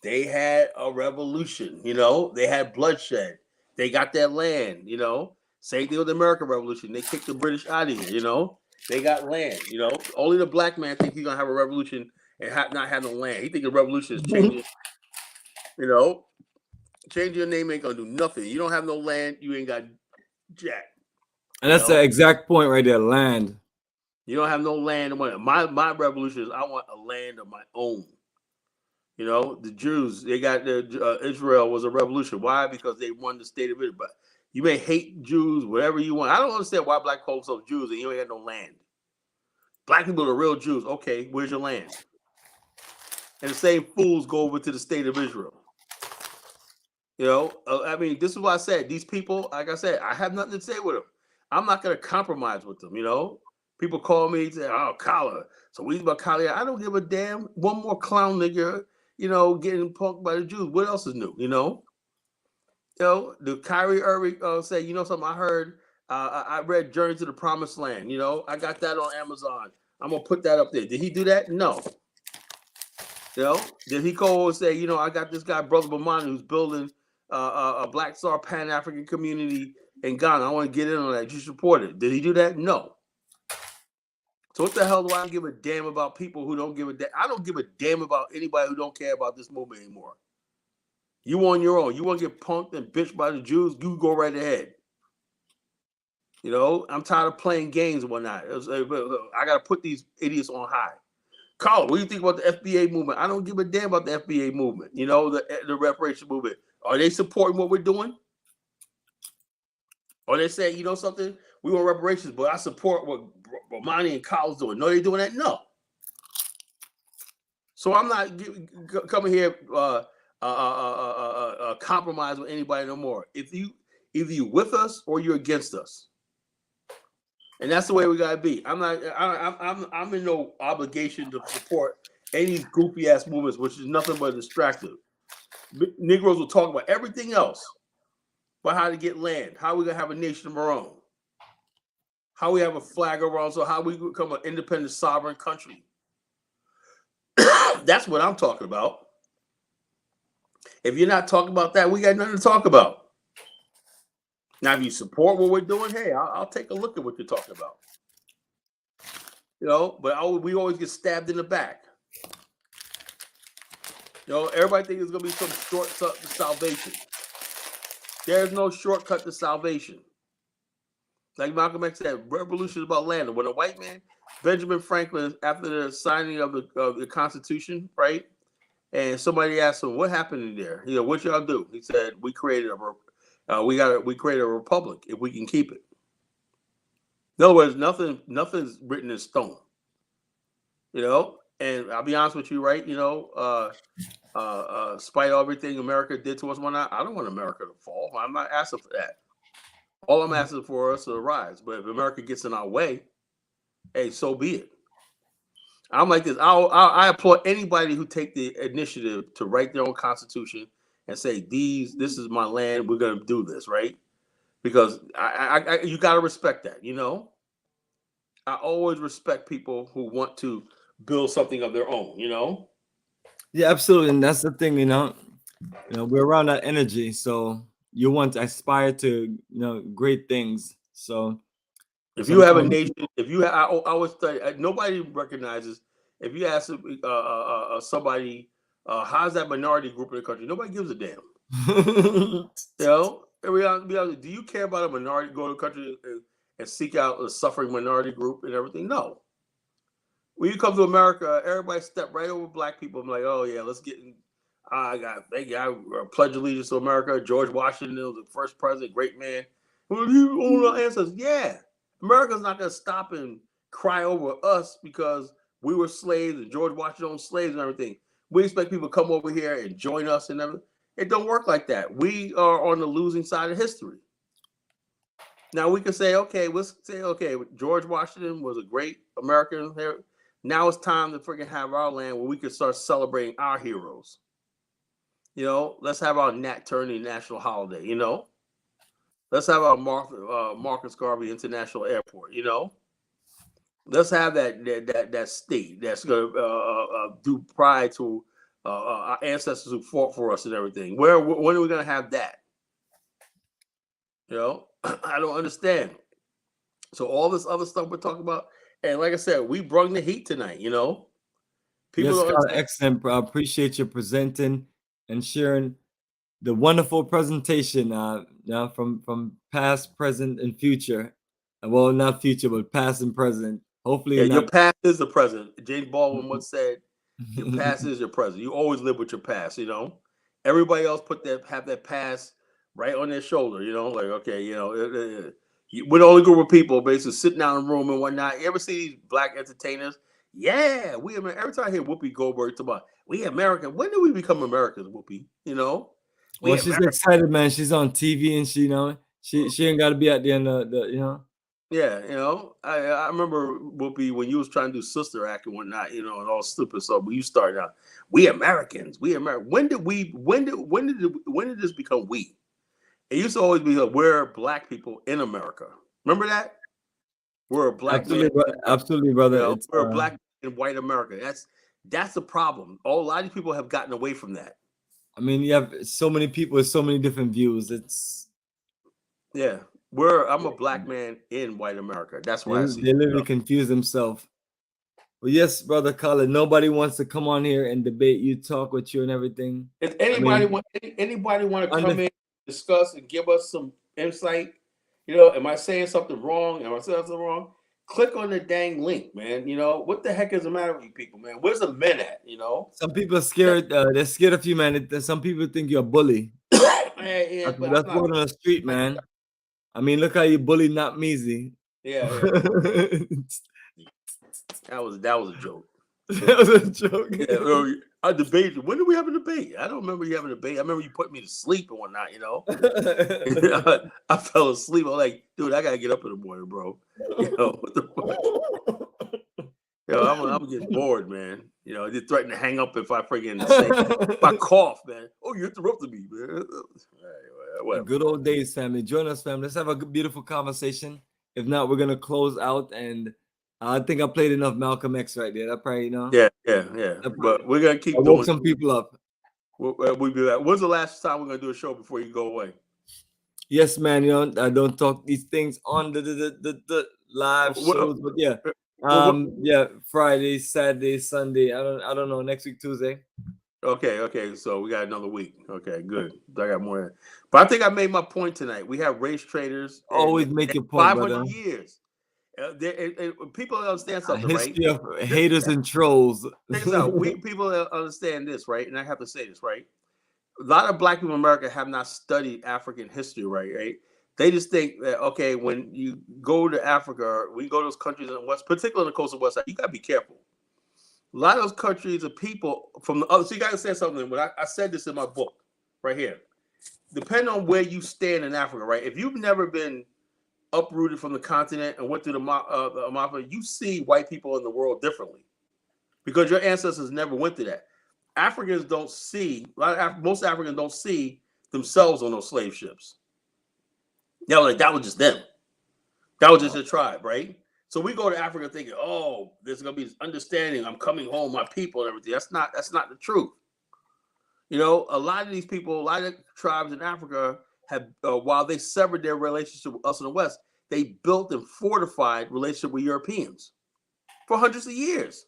They had a revolution. You know, they had bloodshed. They got that land. You know, same thing with the American Revolution. They kicked the British out of here. You know. They got land, you know. Only the black man think he's gonna have a revolution and not have no land. He think the revolution is changing, you know. Changing your name ain't gonna do nothing. You don't have no land, you ain't got jack. And that's the exact point right there, land. You don't have no land. My revolution is I want a land of my own. You know, the Jews, they got Israel was a revolution. Why? Because they won the state of Israel. But you may hate Jews, whatever you want. I don't understand why black folks are Jews and you ain't got no land. Black people are real Jews. Okay, where's your land? And the same fools go over to the state of Israel. You know, I mean, this is what I said. These people, like I said, I have nothing to say with them. I'm not going to compromise with them, you know. People call me and say, oh, Kala. So we about Kala. I don't give a damn. One more clown nigga, you know, getting punked by the Jews. What else is new, you know? You know, the Kyrie Irving say, you know something I heard? I read Journey to the Promised Land. You know, I got that on Amazon. I'm going to put that up there. Did he do that? No. You know, did he go and say, you know, I got this guy, Brother Bomani, who's building a Black Star Pan-African community in Ghana. I want to get in on that. You support it. Did he do that? No. So what the hell do I give a damn about people who don't give a damn? I don't give a damn about anybody who don't care about this movement anymore. You on your own. You want to get punked and bitched by the Jews? You go right ahead. You know, I'm tired of playing games and whatnot. I got to put these idiots on high. Carl, what do you think about the FBA movement? I don't give a damn about the FBA movement. You know, the reparation movement. Are they supporting what we're doing? Or they say, you know something? We want reparations, but I support what Bomani and Kyle's doing. No, they doing that? No. So I'm not coming here compromise with anybody no more. If you either you with us or you're against us. And that's the way we gotta be. I'm in no obligation to support any goofy ass movements, which is nothing but distractive. Negroes will talk about everything else, about how to get land, how we gonna have a nation of our own, how we have a flag around, so how we become an independent, sovereign country. That's what I'm talking about. If you're not talking about that, we got nothing to talk about. Now, if you support what we're doing, hey, I'll take a look at what you're talking about. You know, but we always get stabbed in the back. You know, everybody thinks there's going to be some shortcut to salvation. There's no shortcut to salvation. Like Malcolm X said, revolution is about land. And when a white man, Benjamin Franklin, after the signing of the Constitution, right? And somebody asked him, what happened in there? You know, what y'all do? He said, we created we created a republic if we can keep it. In other words, nothing's written in stone. You know, and I'll be honest with you, right? You know, despite everything America did to us, I don't want America to fall. I'm not asking for that. All I'm asking for us to rise. But if America gets in our way, hey, so be it. I'm like this. I applaud anybody who take the initiative to write their own constitution and say, this is my land. We're going to do this, right? Because you got to respect that, you know? I always respect people who want to build something of their own, you know? Yeah, absolutely. And that's the thing, you know, we're around that energy. So you want to aspire to, you know, great things. So if you have a nation, I always say, nobody recognizes, if you ask somebody, how's that minority group in the country? Nobody gives a damn. You know, do you care about a minority go to the country and seek out a suffering minority group and everything? No. When you come to America, everybody step right over black people. I'm like, oh yeah, let's get in. I pledge allegiance to America. George Washington was the first president, great man. Well, you own our ancestors. Yeah. America's not going to stop and cry over us because we were slaves and George Washington owned slaves and everything. We expect people to come over here and join us and everything. It don't work like that. We are on the losing side of history. Now we can say, okay, let's say, okay, George Washington was a great American. Now it's time to freaking have our land where we can start celebrating our heroes. You know, let's have our Nat Turner national holiday. You know, let's have our Marcus Garvey International Airport. You know, let's have that state that's going to do pride to our ancestors who fought for us and everything. When are we going to have that? You know, I don't understand. So all this other stuff we're talking about, and like I said, we brought the heat tonight. You know, people. Yes, Kala, excellent, bro. I appreciate you presenting and sharing the wonderful presentation. From past, present, and future. Well, not future, but past and present. Hopefully, yeah, your past is the present. James Baldwin once said, "Your past is your present. You always live with your past." You know, everybody else have that past right on their shoulder. You know, like okay, you know, we're the only group of people basically sitting down in a room and whatnot. You ever see these black entertainers? Yeah, every time I hear Whoopi Goldberg talk about we American. When do we become Americans, Whoopi? You know. Well, she's excited, man. She's on TV and she ain't got to be at the end of the, you know. Yeah, you know, I remember Whoopi when you was trying to do sister act and whatnot, you know, and all stupid stuff. But you started out, we Americans, we American. When did this become we? It used to always be like, we're black people in America. Remember that? We're a black absolutely, brother. You know, we're a black and white America. That's the problem. A lot of these people have gotten away from that. I mean, you have so many people with so many different views. Yeah. I'm a black man in white America. That's why they literally confuse themselves. Well, yes, brother Kala, nobody wants to come on here and debate you, talk with you and everything. If anybody want to come in, discuss and give us some insight, you know, am I saying something wrong? Am I saying something wrong? Click on the dang link, man. You know, what the heck is the matter with you people, man? Where's the men at, you know? Some people are scared. They're scared of you, man. Some people think you're a bully. That's word on the street, man. I mean, look how you bullied Not Measy. Yeah. That was a joke. That was a joke. Yeah, I debated. When did we have a debate? I don't remember you having a debate. I remember you put me to sleep and whatnot, you know. I fell asleep. I was like, dude, I gotta get up in the morning, bro. You know, what the fuck? You know, I'm getting bored, man. You know, they threaten to hang up if I freaking say if I cough, man. Oh, you interrupted me, man. Right, good old days, family. Join us, family. Let's have a beautiful conversation. If not, we're gonna close out, and I think I played enough Malcolm X right there. That probably, you know. Yeah. But we're gonna keep doing. Some people up. We'll be back. When's the last time we're gonna do a show before you go away? Yes, man. You know, I don't talk these things on the live shows, but yeah. Yeah, Friday, Saturday, Sunday. I don't know. Next week, Tuesday. Okay. So we got another week. Okay, good. I got more. But I think I made my point tonight. We have race traders. Always make your point, 500 brother. years. People understand something, history right? Of haters and trolls. Check this out. People understand this, right? And I have to say this, right? A lot of black people in America have not studied African history, right? They just think that, okay, when you go to Africa, we go to those countries in the West, particularly on the coast of West Side, you got to be careful. A lot of those countries are people from the other. So you got to say something. But I said this in my book right here. Depending on where you stand in Africa, right? If you've never been uprooted from the continent and went through the mafia, you see white people in the world differently because your ancestors never went through that. Africans don't see, most Africans don't see themselves on those slave ships. Yeah, like that was just them. That was just a tribe, right? So we go to Africa thinking, oh, there's gonna be this understanding. I'm coming home, my people, and everything. That's not the truth. You know, a lot of these people, a lot of tribes in Africa have, while they severed their relationship with us in the West, they built and fortified relationship with Europeans for hundreds of years.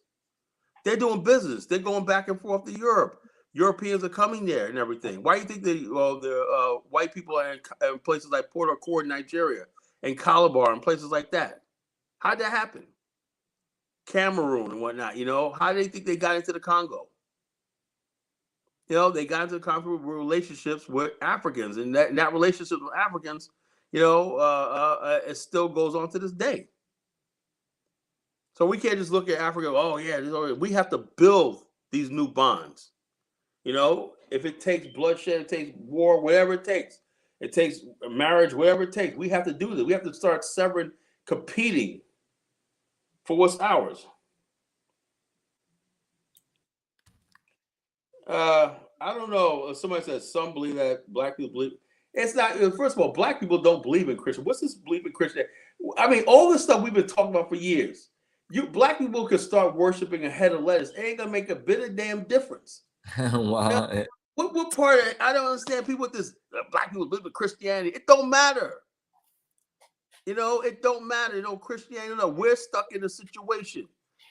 They're doing business. They're going back and forth to Europe. Europeans are coming there and everything. Why do you think the white people are in places like Port Harcourt, Nigeria, and Calabar, and places like that? How'd that happen? Cameroon and whatnot, you know? How do they think they got into the Congo? You know, they got into comfortable relationships with Africans, and that relationship with Africans, you know, it still goes on to this day. So we can't just look at Africa. Oh yeah, we have to build these new bonds. You know, if it takes bloodshed, it takes war, whatever it takes marriage, whatever it takes. We have to do this. We have to start severing, competing for what's ours. I don't know. Somebody says some believe that black people believe. It's not. First of all, black people don't believe in Christian. What's this belief in Christian? I mean, all this stuff we've been talking about for years. You black people could start worshiping a head of lettuce. It ain't gonna make a bit of damn difference. Wow. Now, what part of it? I don't understand people with this black people believe in Christianity. It don't matter. You know, it don't matter. You know, Christianity. No, we're stuck in a situation.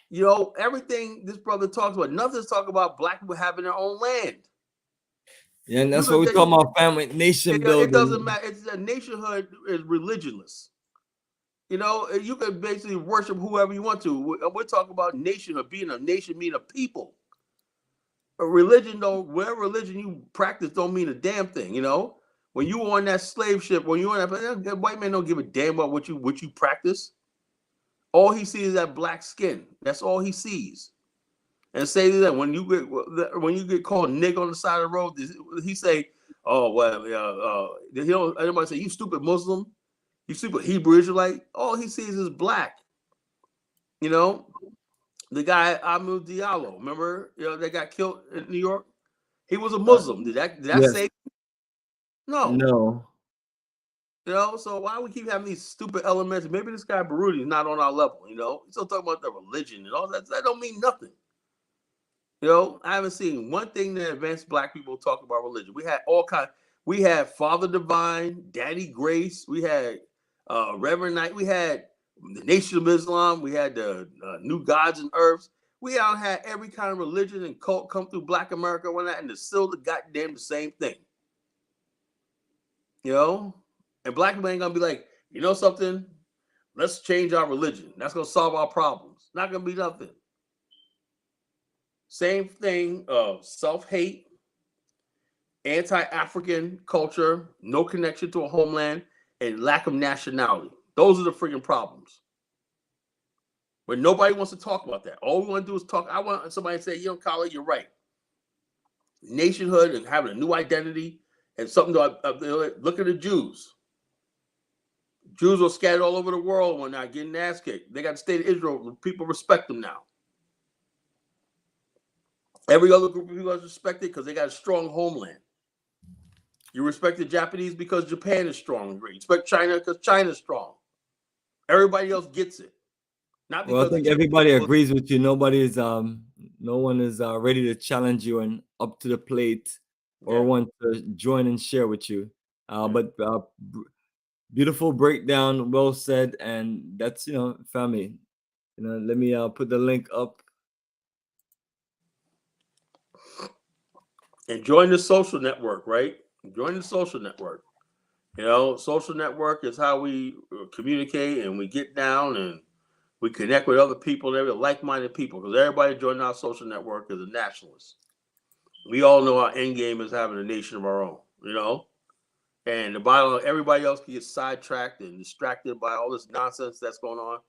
You know, everything this brother talks about. Nothing's talking about black people having their own land. Yeah, and that's what we're talking about, family, nation building. It doesn't matter. It's a nationhood is religionless. You know, you can basically worship whoever you want to. We're talking about nationhood, being a nation, meaning a people. A religion, though, whatever religion you practice, don't mean a damn thing. You know, when you on that slave ship, when you on that white man don't give a damn about what you practice. All he sees is that black skin. That's all he sees. And say that when you get called nigga on the side of the road, he say, "Oh well, he don't." Everybody say, "You stupid Muslim, you stupid Hebrew Israelite." All he sees is black. You know, the guy Amu Diallo, remember, that got killed in New York. He was a Muslim. Did that Yes. say? No. No. You know, so why we keep having these stupid elements? Maybe this guy Baruti is not on our level. You know, he's still talking about the religion and all that. That don't mean nothing. You know, I haven't seen one thing that advanced black people talk about religion. We had all kinds. We had Father Divine, Daddy Grace. We had Reverend Knight. We had the Nation of Islam. We had the New Gods and Earths. We all had every kind of religion and cult come through Black America and that, and it's still the goddamn the same thing. You know, and black people ain't gonna be like, you know something? Let's change our religion. That's gonna solve our problems. Not gonna be nothing. Same thing, self-hate, anti-African culture, no connection to a homeland, and lack of nationality. Those are the freaking problems. But nobody wants to talk about that. All we want to do is talk. I want somebody to say, Kala, you're right. Nationhood and having a new identity and something to look at the Jews. Jews are scattered all over the world when not getting ass kicked. They got the state of Israel. People respect them now. Every other group of people is respected because they got a strong homeland. You respect the Japanese because Japan is strong and great. You respect China because China's strong. Everybody else gets it. Not because I think everybody agrees with you. No one is ready to challenge you and up to the plate or want to join and share with you. But beautiful breakdown, well said, and that's family. Let me put the link up. And join the social network, right? Join the social network. Social network is how we communicate and we get down and we connect with other people and like-minded people, because everybody joining our social network is a nationalist. We all know our end game is having a nation of our own, and the bottom, everybody else can get sidetracked and distracted by all this nonsense that's going on.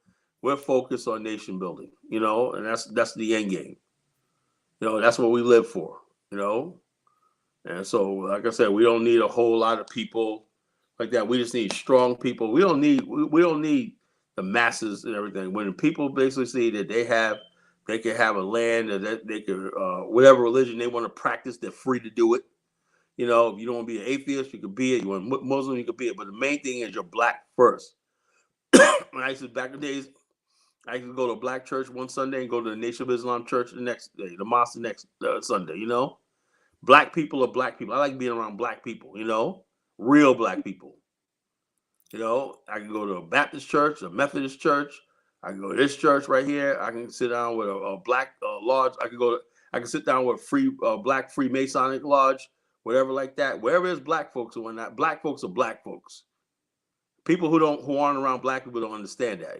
We're focused on nation building, and that's the end game. That's what we live for, And so, like I said, we don't need a whole lot of people like that. We just need strong people. We don't need the masses and everything. When people basically see that they can have a land, that they can whatever religion they want to practice, they're free to do it. If you don't want to be an atheist, you can be it. You want a Muslim, you can be it. But the main thing is you're black first. When I used to, back in the days, I used to go to a black church one Sunday and go to the Nation of Islam church the next day, the mosque the next Sunday. Black people are black people. I like being around black people, real black people. I can go to a Baptist church, a Methodist church. I can go to this church right here. I can sit down with a black lodge. I can sit down with a black Freemasonic lodge, whatever like that. Wherever there's black folks and whatnot, black folks are black folks. People who aren't around black people don't understand that,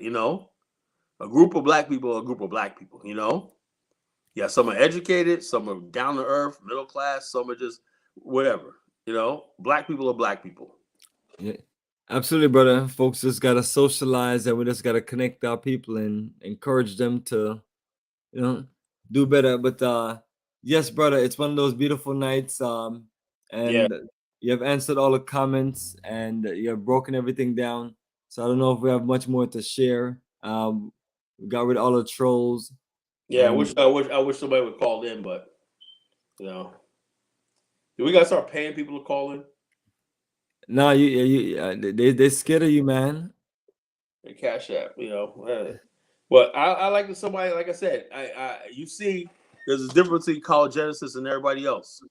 A group of black people are a group of black people, Yeah, some are educated, some are down to earth, middle class, some are just whatever, Black people are black people. Yeah. Absolutely, brother. Folks just gotta socialize, and we just gotta connect our people and encourage them to, you know, do better. But yes, brother, it's one of those beautiful nights. Yeah. And you have answered all the comments, and you have broken everything down. So I don't know if we have much more to share. We got rid of all the trolls, Yeah, and I wish somebody would call in, but you know, we gotta start paying people to call in. now they scared of you, man. And Cash App, you know. But I like to somebody, like I said, you see, there's a difference between Kala Genesis and everybody else.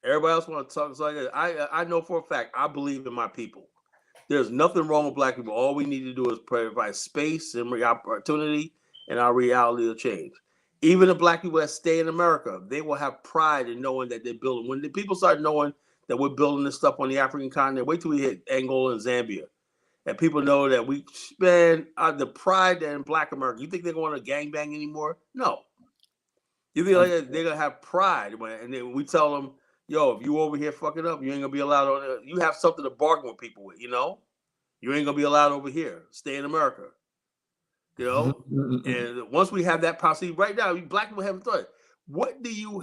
Everybody else want to talk. So I know for a fact, I believe in my people. There's nothing wrong with black people. All we need to do is provide space and opportunity, and our reality will change. Even the black people that stay in America, they will have pride in knowing that they're building. When the people start knowing that we're building this stuff on the African continent, wait till we hit Angola and Zambia. And people know that we spend the pride in black America. You think they're going to gangbang anymore? No. You think like they're gonna have pride, and then we tell them, "Yo, if you over here fucking up, you ain't gonna be allowed on. You have something to bargain with people with, you know. You ain't gonna be allowed over here. Stay in America, you know." And once we have that policy, right now, black people haven't thought. What do you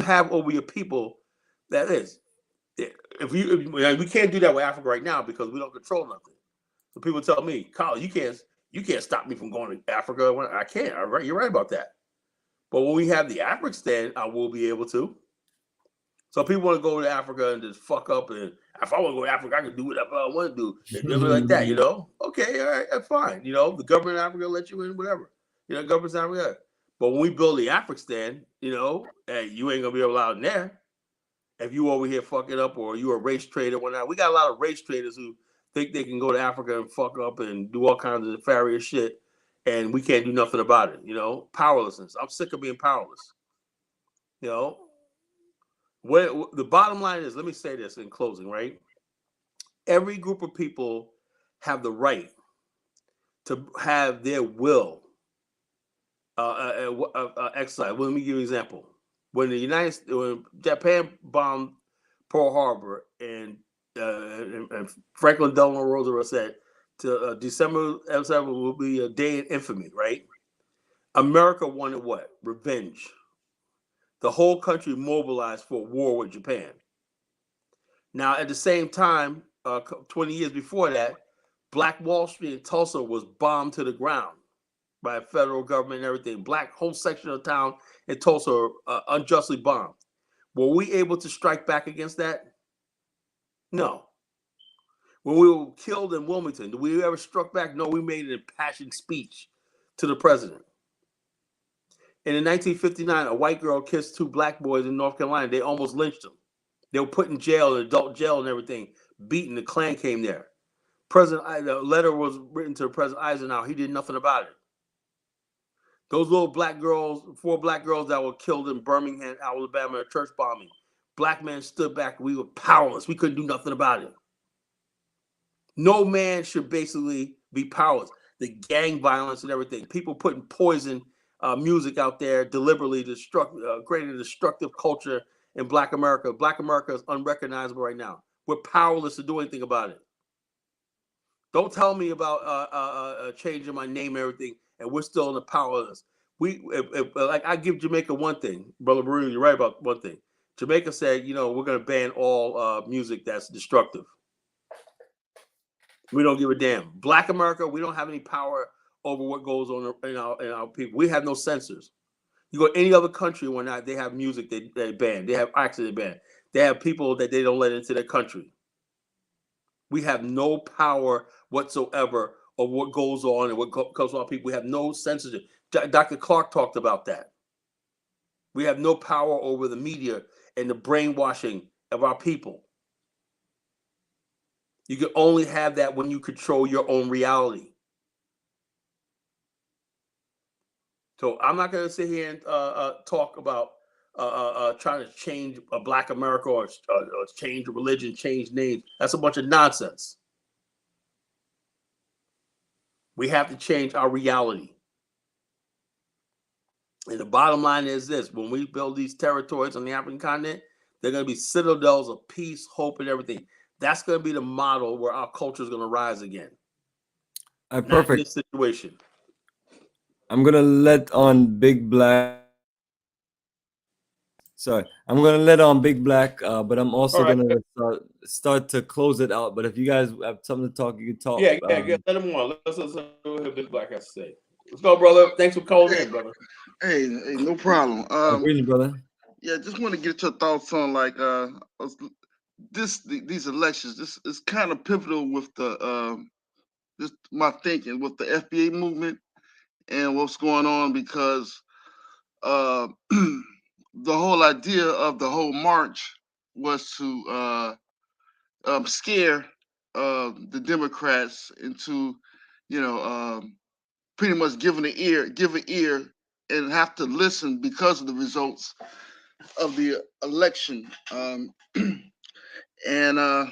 have over your people? That is, if we can't do that with Africa right now because we don't control nothing. So people tell me, Kyle, you can't stop me from going to Africa. I can't. All right, you're right about that. But when we have the Afrikstan, I will be able to. So people want to go to Africa and just fuck up. And if I want to go to Africa, I can do whatever I want to do. And like that, you know? Okay, all right, that's fine. You know, the government of Africa will let you in, whatever. You know, government of Africa. But when we build the Afrikstan, you know, hey, you ain't going to be allowed in there. If you over here fucking up or you a race trader or whatnot. We got a lot of race traders who think they can go to Africa and fuck up and do all kinds of nefarious shit. And we can't do nothing about it, you know? Powerlessness. I'm sick of being powerless. You know, what the bottom line is, let me say this in closing, right? Every group of people have the right to have their will exercised. Well, let me give you an example. When Japan bombed Pearl Harbor and Franklin Delano Roosevelt said to December 7 will be a day in infamy, right? America wanted what? Revenge. The whole country mobilized for war with Japan. Now, at the same time, 20 years before that, Black Wall Street in Tulsa was bombed to the ground by federal government and everything. Black whole section of town in Tulsa unjustly bombed. Were we able to strike back against that? No. When we were killed in Wilmington, did we ever struck back? No, we made an impassioned speech to the president. And in 1959, a white girl kissed two black boys in North Carolina. They almost lynched them. They were put in jail, adult jail and everything, beaten. The Klan came there. The letter was written to President Eisenhower. He did nothing about it. Those little black girls, 4 black girls that were killed in Birmingham, Alabama, in a church bombing. Black men stood back. We were powerless. We couldn't do nothing about it. No man should basically be powerless. The gang violence and everything. People putting poison music out there deliberately creating a destructive culture in Black America. Black America is unrecognizable right now. We're powerless to do anything about it. Don't tell me about changing my name and everything, and we're still in the powerless. Like I give Jamaica one thing, Brother Baru, you're right about one thing. Jamaica said, you know, we're going to ban all music that's destructive. We don't give a damn. Black America, we don't have any power over what goes on in our people. We have no censors. You go to any other country when they have music they ban. They have acts they ban. They have people that they don't let into their country. We have no power whatsoever of what goes on and what comes on people. We have no censorship. Dr. Clark talked about that. We have no power over the media and the brainwashing of our people. You can only have that when you control your own reality. So I'm not going to sit here and talk about trying to change a Black America or change religion, change names. That's a bunch of nonsense. We have to change our reality. And the bottom line is this: when we build these territories on the African continent, they're going to be citadels of peace, hope, and everything. That's going to be the model where our culture is going to rise again. All right, Not in perfect. this situation. I'm gonna let on Big Black. Sorry, I'm gonna let on Big Black, but I'm also All right. gonna start to close it out. But if you guys have something to talk, you can talk. Yeah. Let him on. Let's what Big Black has to say. Let's go, brother. Thanks for calling in, brother. Hey, no problem. Greetings, brother. Yeah, just want to get your thoughts on like these elections. This is kind of pivotal with the just my thinking with the FBA movement and what's going on because the whole idea of the whole march was to scare the Democrats into, pretty much give an ear, and have to listen because of the results of the election. And I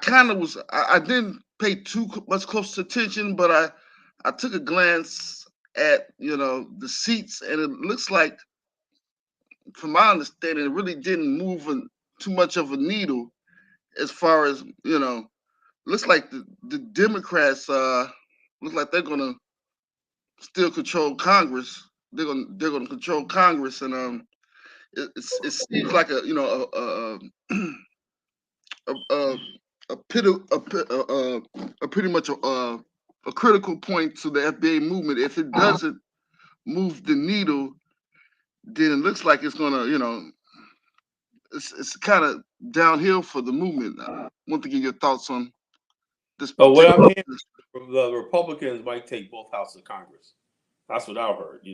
kind of was, I didn't pay too much close attention, but I took a glance at, the seats, and it looks like, from my understanding, it really didn't move too much of a needle as far as, looks like the Democrats look like they're gonna still control Congress. They're gonna control Congress, and it seems like a pretty much a critical point to the FBA movement. If it doesn't move the needle, then it looks like it's gonna, it's kind of downhill for the movement. I want to get your thoughts on this. So what I'm hearing, the Republicans might take both houses of Congress. That's what I've heard.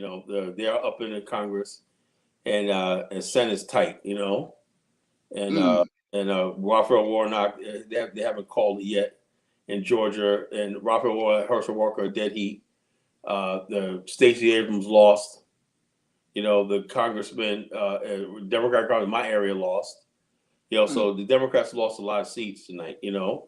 They're up in the Congress, and Senate's tight. And Raphael Warnock, they haven't called it yet in Georgia, and Raphael Warnock, Herschel Walker, dead heat. The Stacey Abrams lost. The congressman, Democrat congressman in my area lost. So the Democrats lost a lot of seats tonight. Yeah,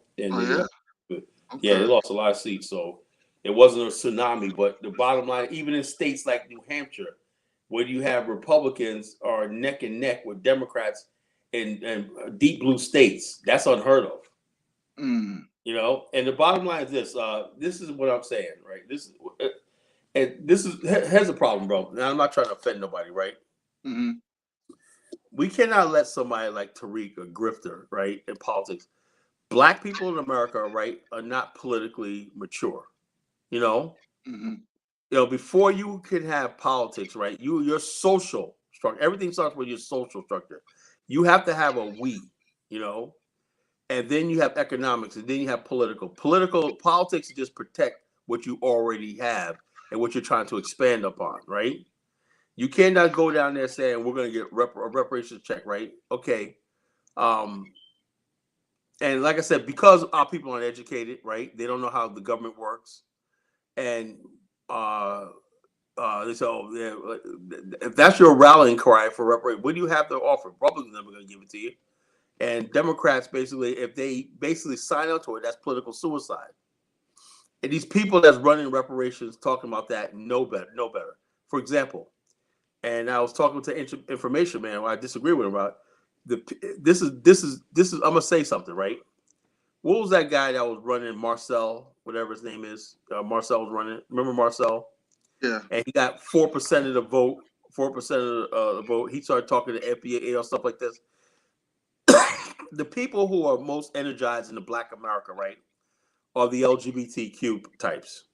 they lost a lot of seats. So it wasn't a tsunami, but the bottom line, even in states like New Hampshire, where you have Republicans are neck and neck with Democrats in deep blue states, that's unheard of. And the bottom line is this. This is what I'm saying, right? Here's the problem, bro. Now, I'm not trying to offend nobody, right? We cannot let somebody like Tariq, a grifter, right, in politics. Black people in America, right, are not politically mature. Before you can have politics, right, your social structure, everything starts with your social structure. You have to have a we, and then you have economics, and then you have political. Politics just protect what you already have and what you're trying to expand upon, right? You cannot go down there saying we're going to get a reparations check, right? Okay. And like I said, because our people aren't educated, right? They don't know how the government works. And they say, if that's your rallying cry for reparations, what do you have to offer? Republicans are never going to give it to you. And Democrats, basically, if they basically sign up to it, that's political suicide. And these people that's running reparations, talking about that, know better. For example, and I was talking to Information Man, where I disagree with him about this is I'm gonna say something, right? What was that guy that was running, Marcel, whatever his name is? Marcel was running. Remember Marcel? Yeah. And he got 4% of the vote. 4% of the vote. He started talking to FBA or stuff like this. The people who are most energized in the Black America, right, are the LGBTQ types.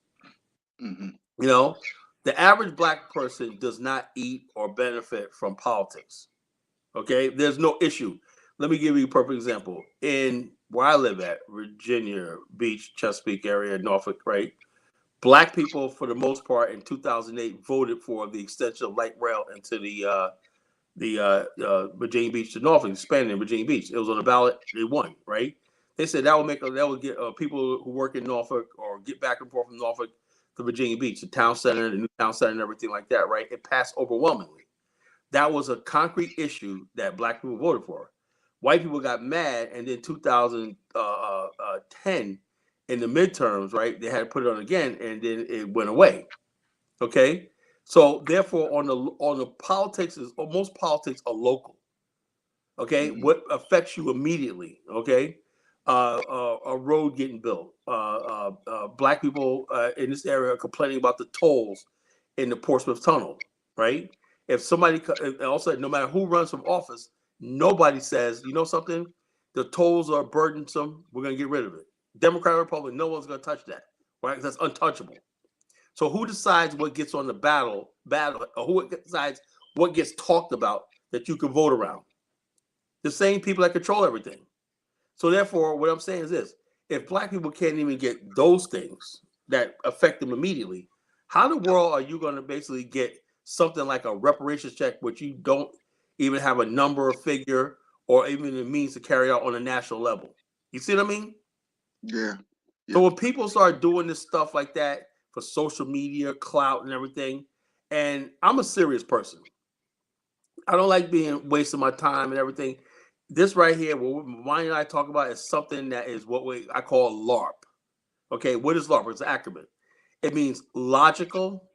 The average Black person does not eat or benefit from politics. Okay, there's no issue. Let me give you a perfect example. In where I live at, Virginia Beach, Chesapeake area, Norfolk, right? Black people, for the most part, in 2008, voted for the extension of light rail into the Virginia Beach to Norfolk, expanding Virginia Beach. It was on the ballot. They won, right? They said that would get people who work in Norfolk or get back and forth from Norfolk to Virginia Beach, the town center, the new town center, and everything like that, right? It passed overwhelmingly. That was a concrete issue that Black people voted for. White people got mad, and then 2010, in the midterms, right, they had to put it on again, and then it went away. Okay, so therefore, on the politics most politics are local. Okay, what affects you immediately? Okay, a road getting built. Black people in this area are complaining about the tolls in the Portsmouth Tunnel, right? If somebody, also, no matter who runs from office, nobody says, you know something, the tolls are burdensome, we're going to get rid of it. Democrat or Republican, no one's going to touch that, right? That's untouchable. So who decides what gets on the battle, or who decides what gets talked about that you can vote around? The same people that control everything. So therefore, what I'm saying is this: if black people can't even get those things that affect them immediately, how in the world are you going to basically get something like a reparations check, which you don't even have a number or figure or even the means to carry out on a national level? You see what I mean? Yeah. So when people start doing this stuff like that for social media, clout, and everything, and I'm a serious person. I don't like being wasting my time and everything. This right here, what Bomani and I talk about, is something that is what I call LARP. Okay, what is LARP? It's an acronym. It means logical,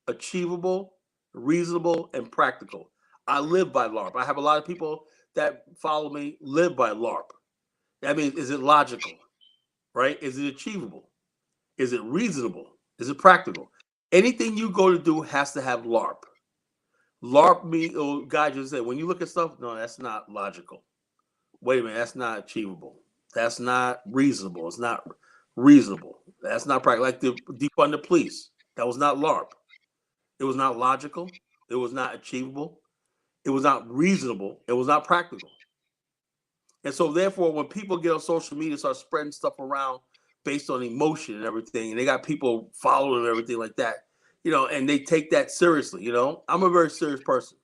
achievable, reasonable, and practical. I live by LARP. I have a lot of people that follow me live by LARP. That means, is it logical, right? Is it achievable? Is it reasonable? Is it practical? Anything you go to do has to have LARP. LARP me, guys just say, when you look at stuff, no, that's not logical. Wait a minute, that's not achievable. That's not reasonable. It's not reasonable. That's not practical. Like the defund the police. That was not LARP. It was not logical. It was not achievable. It was not reasonable. It was not practical. And so therefore, when people get on social media, start spreading stuff around based on emotion and everything, and they got people following and everything like that, and they take that seriously, I'm a very serious person.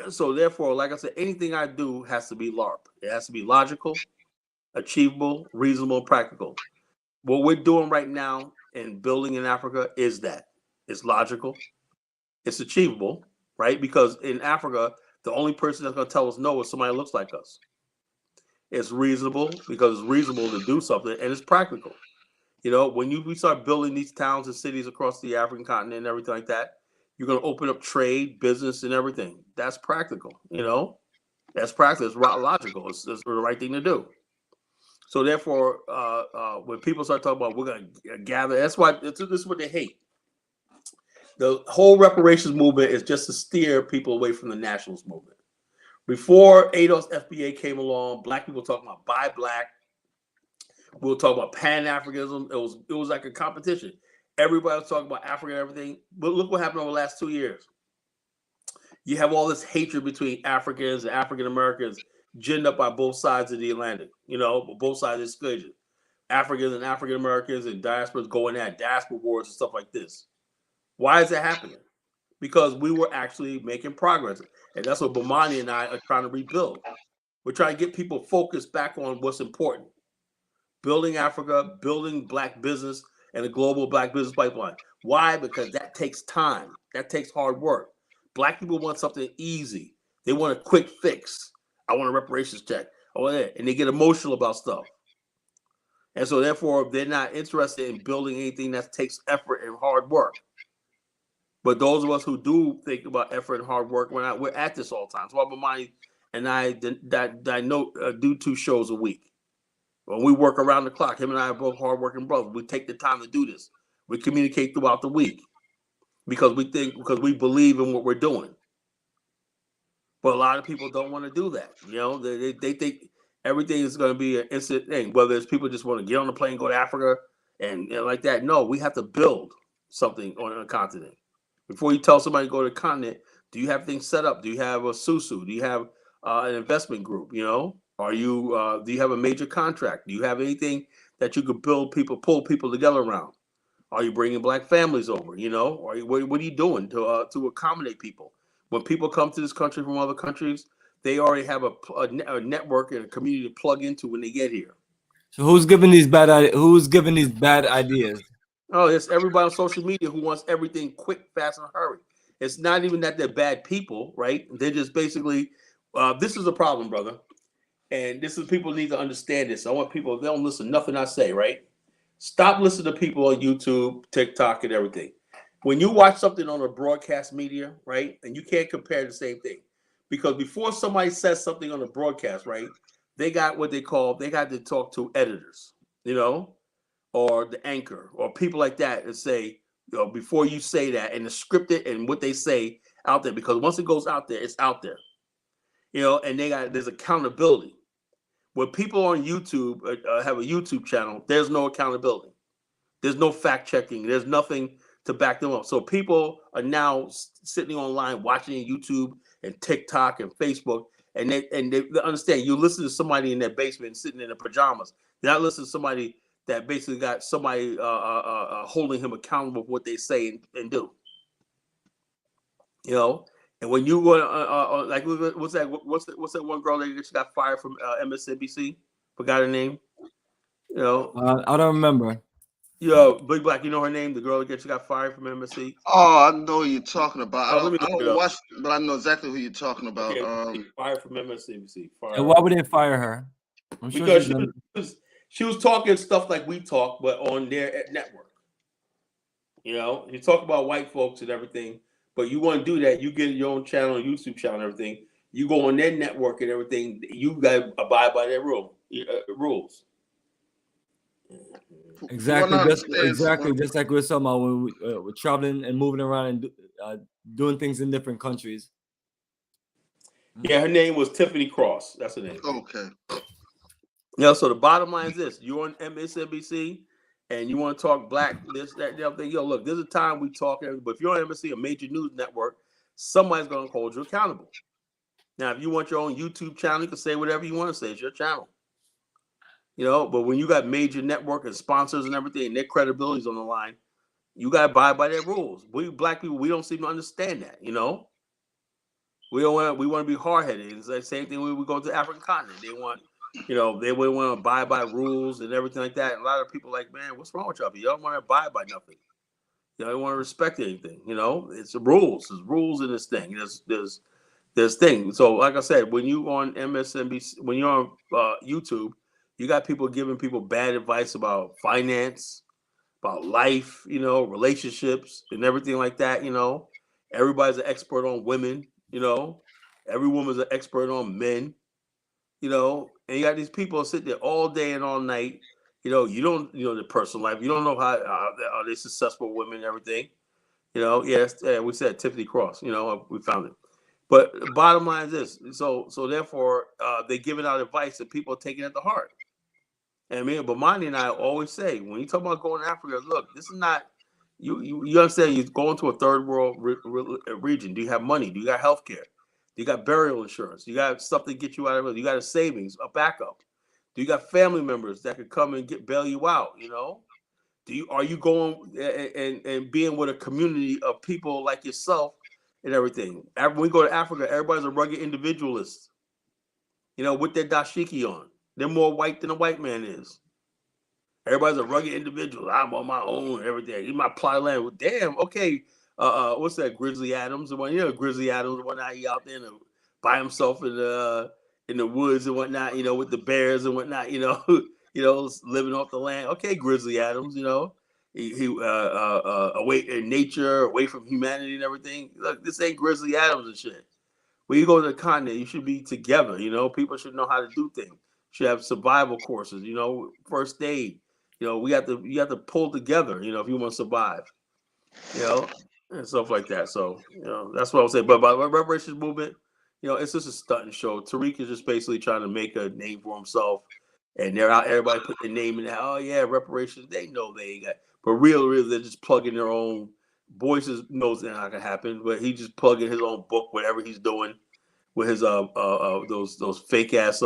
So therefore, like I said, anything I do has to be LARP. It has to be logical, achievable, reasonable, and practical. What we're doing right now in building in Africa is that. It's logical. It's achievable, right? Because in Africa, the only person that's going to tell us no is somebody that looks like us. It's reasonable because it's reasonable to do something, and it's practical. When we start building these towns and cities across the African continent and everything like that, you're going to open up trade, business, and everything. That's practical, That's practical. It's logical. It's the right thing to do. So therefore, when people start talking about we're going to gather, this is what they hate. The whole reparations movement is just to steer people away from the nationalist movement. Before ADOS FBA came along, black people talking about buy black. We were talking about Pan-Africanism. It was like a competition. Everybody was talking about Africa and everything. But look what happened over the last 2 years. You have all this hatred between Africans and African Americans ginned up by both sides of the Atlantic, both sides of the equation. Africans and African Americans and diasporas going at diaspora wars and stuff like this. Why is that happening? Because we were actually making progress. And that's what Bomani and I are trying to rebuild. We're trying to get people focused back on what's important. Building Africa, building black business, and a global black business pipeline. Why? Because that takes time. That takes hard work. Black people want something easy. They want a quick fix. I want a reparations check. I want that. And they get emotional about stuff. And so therefore, they're not interested in building anything that takes effort and hard work. But those of us who do think about effort and hard work, we're at this all the time. So Bomani and I do 2 shows a week. When we work around the clock, him and I are both hardworking brothers. We take the time to do this. We communicate throughout the week because we believe in what we're doing. But a lot of people don't want to do that. They think everything is going to be an instant thing. Whether it's people just want to get on the plane, go to Africa, and like that. No, we have to build something on a continent. Before you tell somebody to go to the continent, do you have things set up? Do you have a SUSU? Do you have an investment group? Are you? Do you have a major contract? Do you have anything that you could pull people together around? Are you bringing black families over? Or what are you doing to accommodate people? When people come to this country from other countries, they already have a network and a community to plug into when they get here. So who's giving these bad ideas? Oh, it's everybody on social media who wants everything quick, fast, and hurry. It's not even that they're bad people, right? They're just basically, this is a problem, brother. And people need to understand this. I want people, they don't listen to nothing I say, right? Stop listening to people on YouTube, TikTok, and everything. When you watch something on a broadcast media, right, and you can't compare the same thing. Because before somebody says something on the broadcast, right, they got what they got to talk to editors, you know, or the anchor or people like that and say, you know, before you say that, and the scripted and what they say out there, because once it goes out there, it's out there, you know, and there's accountability. When people on YouTube have a YouTube channel, there's no accountability. There's no fact checking. There's nothing to back them up. So people are now sitting online watching YouTube and TikTok and Facebook, and they understand. You listen to somebody in their basement sitting in their pajamas. They're not listening to somebody that basically got somebody holding him accountable for what they say and do. You know, and when you go like what's that one girl that just got fired from MSNBC? Forgot her name. You know, I don't remember. Yo, Big Black, you know her name? The girl that just got fired from MSC. Oh, I know who you're talking about. Oh, I don't watch, but I know exactly who you're talking about. Okay, fired from MSNBC. And why would they fire her? I'm sure because she was talking stuff like we talk, but on their network. You know, you talk about white folks and everything, but you want to do that, you get your own channel, YouTube channel, and everything. You go on their network and everything. You got to abide by their rules. Exactly, just like we were talking about when we're traveling and moving around and doing things in different countries. Yeah, her name was Tiffany Cross. That's her name. Okay. Yeah, so the bottom line is this: you're on MSNBC and you want to talk black, this, that, the other thing. Yo, look, there's a time we talk, but if you're on MSNBC, a major news network, somebody's going to hold you accountable. Now, if you want your own YouTube channel, you can say whatever you want to say. It's your channel. You know, but when you got major network and sponsors and everything, and their credibility is on the line, you got to abide by their rules. We black people, we don't seem to understand that. You know, we want to be hard headed. It's the same thing when we go to the African continent. They want, you know, they wouldn't want to abide by rules and everything like that. And a lot of people are like, man, what's wrong with y'all? You don't want to abide by nothing. You don't want to respect anything. You know, it's the rules. There's rules in this thing. There's things. So, like I said, when you on MSNBC, when you're on YouTube, you got people giving people bad advice about finance, about life, you know, relationships and everything like that, you know. Everybody's an expert on women, you know. Every woman's an expert on men, you know. And you got these people sitting there all day and all night, you know. You don't, you know, their personal life. You don't know how are they successful women and everything, you know. Yes, we said Tiffany Cross, you know, we found it. But the bottom line is this: so therefore, they're giving out advice that people are taking it to heart. And me, Bomani and I always say, when you talk about going to Africa, look, this is not you understand. You're going to a third world region. Do you have money? Do you got health care? Do you got burial insurance? Do you got stuff to get you out of it? Do you got a savings, a backup? Do you got family members that could come and bail you out? You know, are you going and being with a community of people like yourself and everything? When we go to Africa, everybody's a rugged individualist, you know, with their dashiki on. They're more white than a white man is. Everybody's a rugged individual. I'm on my own, everything. In my plot of land. Well, damn, okay. What's that? Grizzly Adams, the one, you know, Grizzly Adams, the one out he out there by himself in the woods and whatnot, you know, with the bears and whatnot, you know, living off the land. Okay, Grizzly Adams, you know, he away in nature, away from humanity and everything. Look, this ain't Grizzly Adams and shit. When you go to the continent, you should be together. You know, people should know how to do things. Should have survival courses. You know, first aid. You know, you have to pull together. You know, if you want to survive. You know, and stuff like that. So, you know, that's what I would say. But by the reparations movement, you know, it's just a stunting show. Tariq is just basically trying to make a name for himself, and they're out. Everybody put their name in there. Oh yeah, reparations. They know they ain't got. But really, they're just plugging their own. Voices knows that not gonna happen, but he just plugging his own book, whatever he's doing with his those fake ass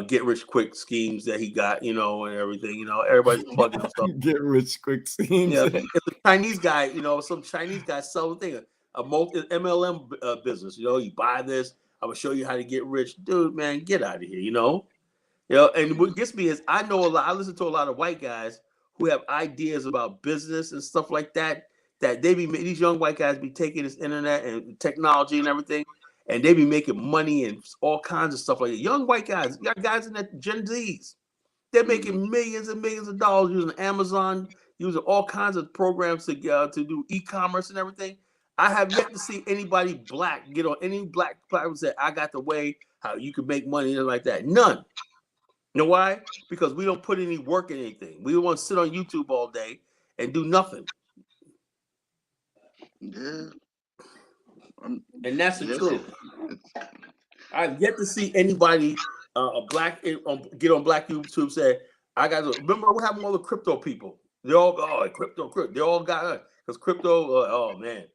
get rich quick schemes that he got, you know, and everything. You know, everybody's plugging himself. Get rich quick schemes. Yeah, it's a Chinese guy, you know, some Chinese guy selling thing, a multi MLM business. You know, you buy this, I'm gonna show you how to get rich, dude. Man, get out of here. You know. And what gets me is I know a lot. I listen to a lot of white guys who have ideas about business and stuff like that. That they be these young white guys be taking this internet and technology and everything, and they be making money and all kinds of stuff like that. Young white guys, you got guys in that Gen Zs, they're making millions and millions of dollars using Amazon, using all kinds of programs to do e-commerce and everything. I have yet to see anybody black get on any black platform say, "I got the way. how you can make money and like that. None. You know why? Because we don't put any work in anything. We want to sit on YouTube all day and do nothing. Yeah. And that's the Yes. truth. I've yet to see anybody get on black YouTube say, I got to remember what happened to all the crypto people. They all crypto. They all got because crypto. Oh man,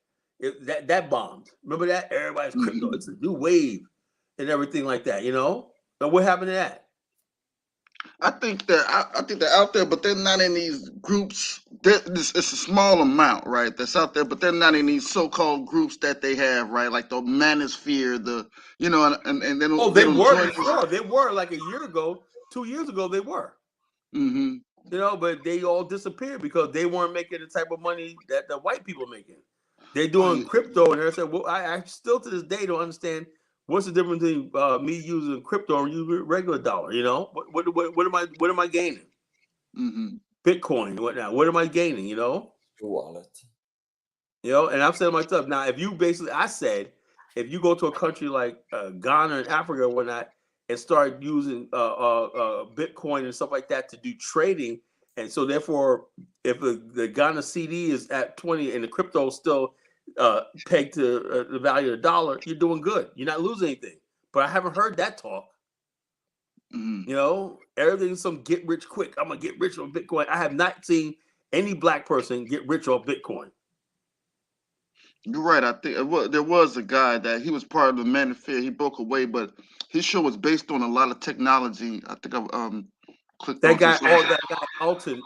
that bombed. Remember that? Everybody's crypto. It's a new wave and everything like that. You know. But what happened to that? I think they're out there, but they're not in these groups. It's a small amount, right? That's out there, but they're not in these so-called groups that they have, right? Like the manosphere, and they don't. Oh, they were join before. They were like a year ago, 2 years ago. They were. Mm-hmm. You know, but they all disappeared because they weren't making the type of money that the white people are making. They're doing crypto, and they're saying, "Well, I still to this day don't understand what's the difference between me using crypto and using regular dollar. You know, what am I gaining? Mm-hmm. Bitcoin, whatnot. What am I gaining? You know, Your wallet. you know." And I'm saying to myself, now, if you I said, if you go to a country like Ghana and Africa or whatnot, and start using Bitcoin and stuff like that to do trading, and so therefore, if the Ghana CD is at 20 and the crypto is still pegged to the value of the dollar, you're doing good. You're not losing anything. But I haven't heard that talk. Mm-hmm. You know, everything's some get rich quick. I'm gonna get rich on Bitcoin. I have not seen any black person get rich on Bitcoin. You're right. I think there was a guy that he was part of the Manosphere. He broke away, but his show was based on a lot of technology. I think I clicked That on guy, some. that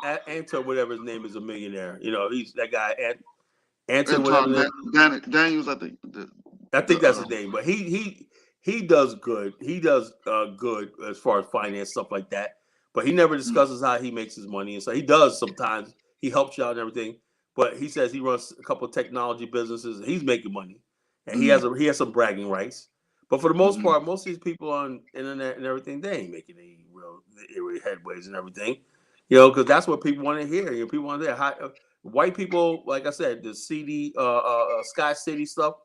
guy Anton, whatever his name is, a millionaire. You know, he's that guy Anton, whatever. Daniels, I think. I think that's his name, but he does good. He does good as far as finance stuff like that. But he never discusses how he makes his money, and so he does sometimes. He helps you out and everything. But he says he runs a couple of technology businesses. And he's making money, and he has some bragging rights. But for the most part, most of these people on internet and everything, they ain't making any real headways and everything. You know, because that's what people want to hear. You know, people want to hear. White people, like I said, the CD, Sky City stuff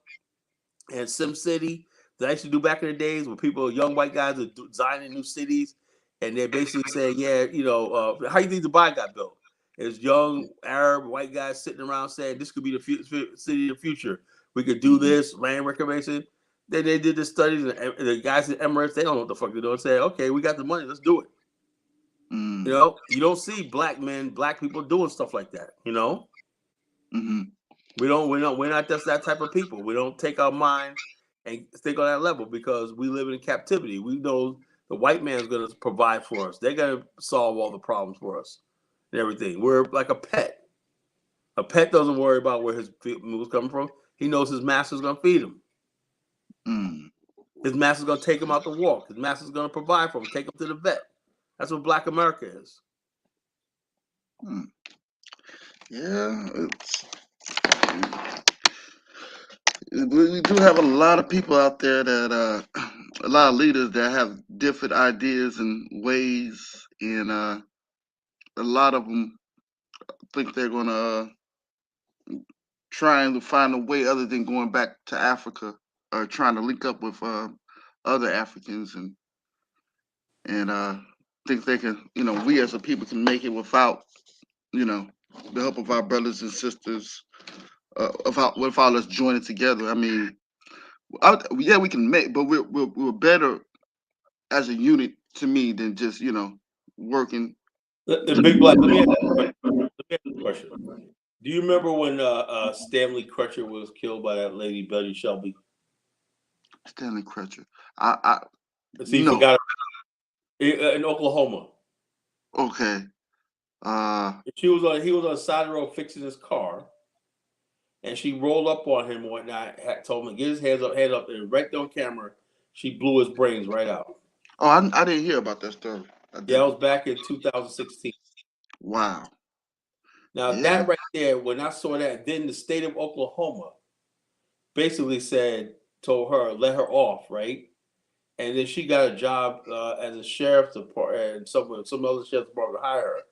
and Sim City that I used to do back in the days when young white guys are designing new cities, and they're basically saying, yeah, you know, how you think Dubai got built? It's young Arab white guys sitting around saying this could be the city of the future. We could do this, land reclamation. Then they did the studies, and the guys in Emirates, they don't know what the fuck they're doing. Say, okay, we got the money, let's do it. Mm-hmm. You know, you don't see black people doing stuff like that. You know, we're not just that type of people. We don't take our mind and think on that level because we live in captivity. We know the white man's going to provide for us. They're going to solve all the problems for us and everything. We're like a pet. A pet doesn't worry about where his food's coming from. He knows his master's going to feed him. His master's going to take him out to walk. His master's going to provide for him, take him to the vet. That's what Black America is. Yeah, we do have a lot of people out there that a lot of leaders that have different ideas and ways, and a lot of them think they're gonna trying to find a way other than going back to Africa or trying to link up with other Africans and think they can, we as a people can make it without, the help of our brothers and sisters, without us joining together. I mean, yeah, we can make, but we're better as a unit to me than just working. The big black. Let me ask you a question. Do you remember when Stanley Crutcher was killed by that lady Betty Shelby? Stanley Crutcher. See, you forgot in Oklahoma. Okay. He was on the side of the road fixing his car, and she rolled up on him and whatnot. Told him to get his head up, and right on camera, she blew his brains right out. Oh, I didn't hear about that story. Yeah, it was back in 2016. Wow. Now that right there, when I saw that, then the state of Oklahoma basically told her, let her off, right? And then she got a job as a sheriff's department, and some other sheriff's department hired her.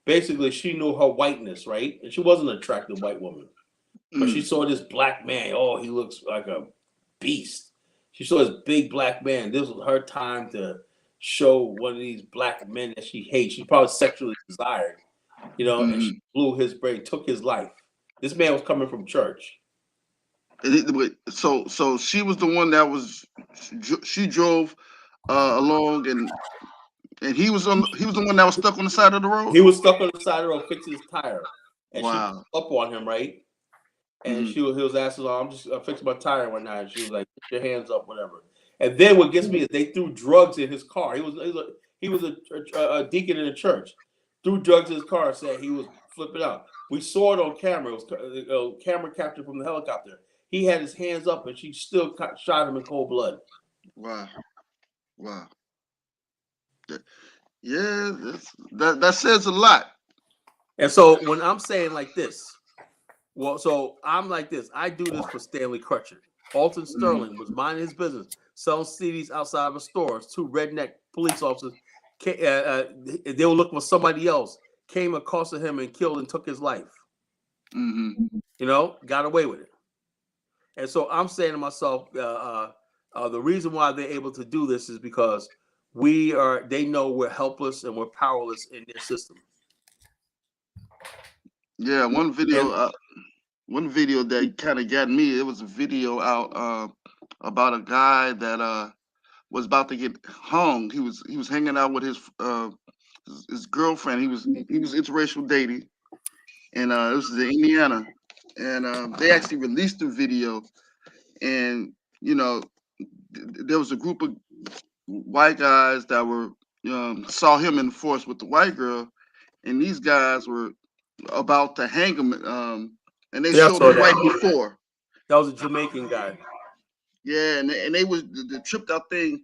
Basically, she knew her whiteness, right? And she wasn't an attractive white woman. But she saw this black man. Oh, he looks like a beast. She saw this big black man. This was her time to show one of these black men that she hates. She probably sexually desired, you know, and she blew his brain, took his life. This man was coming from church. So she was the one that was, she drove along, and he was the one that was stuck on the side of the road. He was stuck on the side of the road fixing his tire, and she Wow. up on him, right? And he was asking, "I'm just fixing my tire one night." And she was like, "Put your hands up, whatever." And then what gets me is they threw drugs in his car. He was a deacon in the church. Threw drugs in his car and said he was flipping out. We saw it on camera. It was camera captured from the helicopter. He had his hands up, and she still shot him in cold blood. Wow. Yeah, that says a lot. And so when I'm saying like this, well, so I'm like this. I do this for Stanley Crutcher. Alton Sterling was minding his business, selling CDs outside of a store. Two redneck police officers, they were looking for somebody else, came accosted him and killed and took his life. You know, got away with it. And so I'm saying to myself, the reason why they're able to do this is because they know we're helpless and we're powerless in their system. Yeah, one video that kind of got me. It was a video out about a guy that was about to get hung. He was hanging out with his girlfriend. He was interracial dating, and this is in Indiana, and they actually released the video, and you know, there was a group of white guys that were saw him in the forest with the white girl, and these guys were about to hang him, and they showed him right before. That was a Jamaican guy. Yeah, and they was the tripped out thing.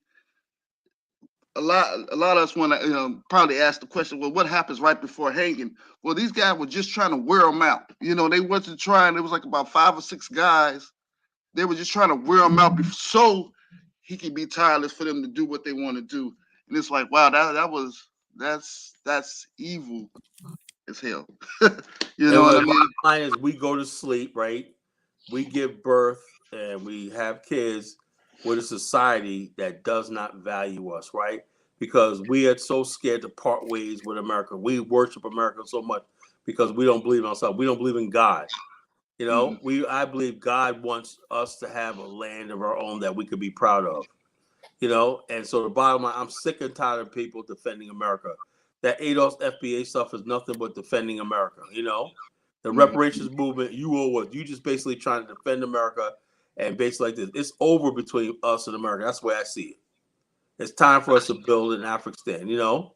A lot of us want to probably ask the question, well, what happens right before hanging? Well, these guys were just trying to wear him out. You know, they wasn't trying. It was like about 5 or 6 guys. They were just trying to wear him out so he could be tireless for them to do what they want to do. And it's like, wow, that's evil as hell. You know what I mean? The line is we go to sleep, right? We give birth and we have kids with a society that does not value us, right? Because we are so scared to part ways with America. We worship America so much because we don't believe in ourselves. We don't believe in God. You know, I believe God wants us to have a land of our own that we could be proud of. You know, and so the bottom line, I'm sick and tired of people defending America. That ADOS FBA stuff is nothing but defending America. You know, the reparations movement, you owe what? You just basically trying to defend America and basically like this. It's over between us and America. That's the way I see it. It's time for us to build an Afrikstan, you know?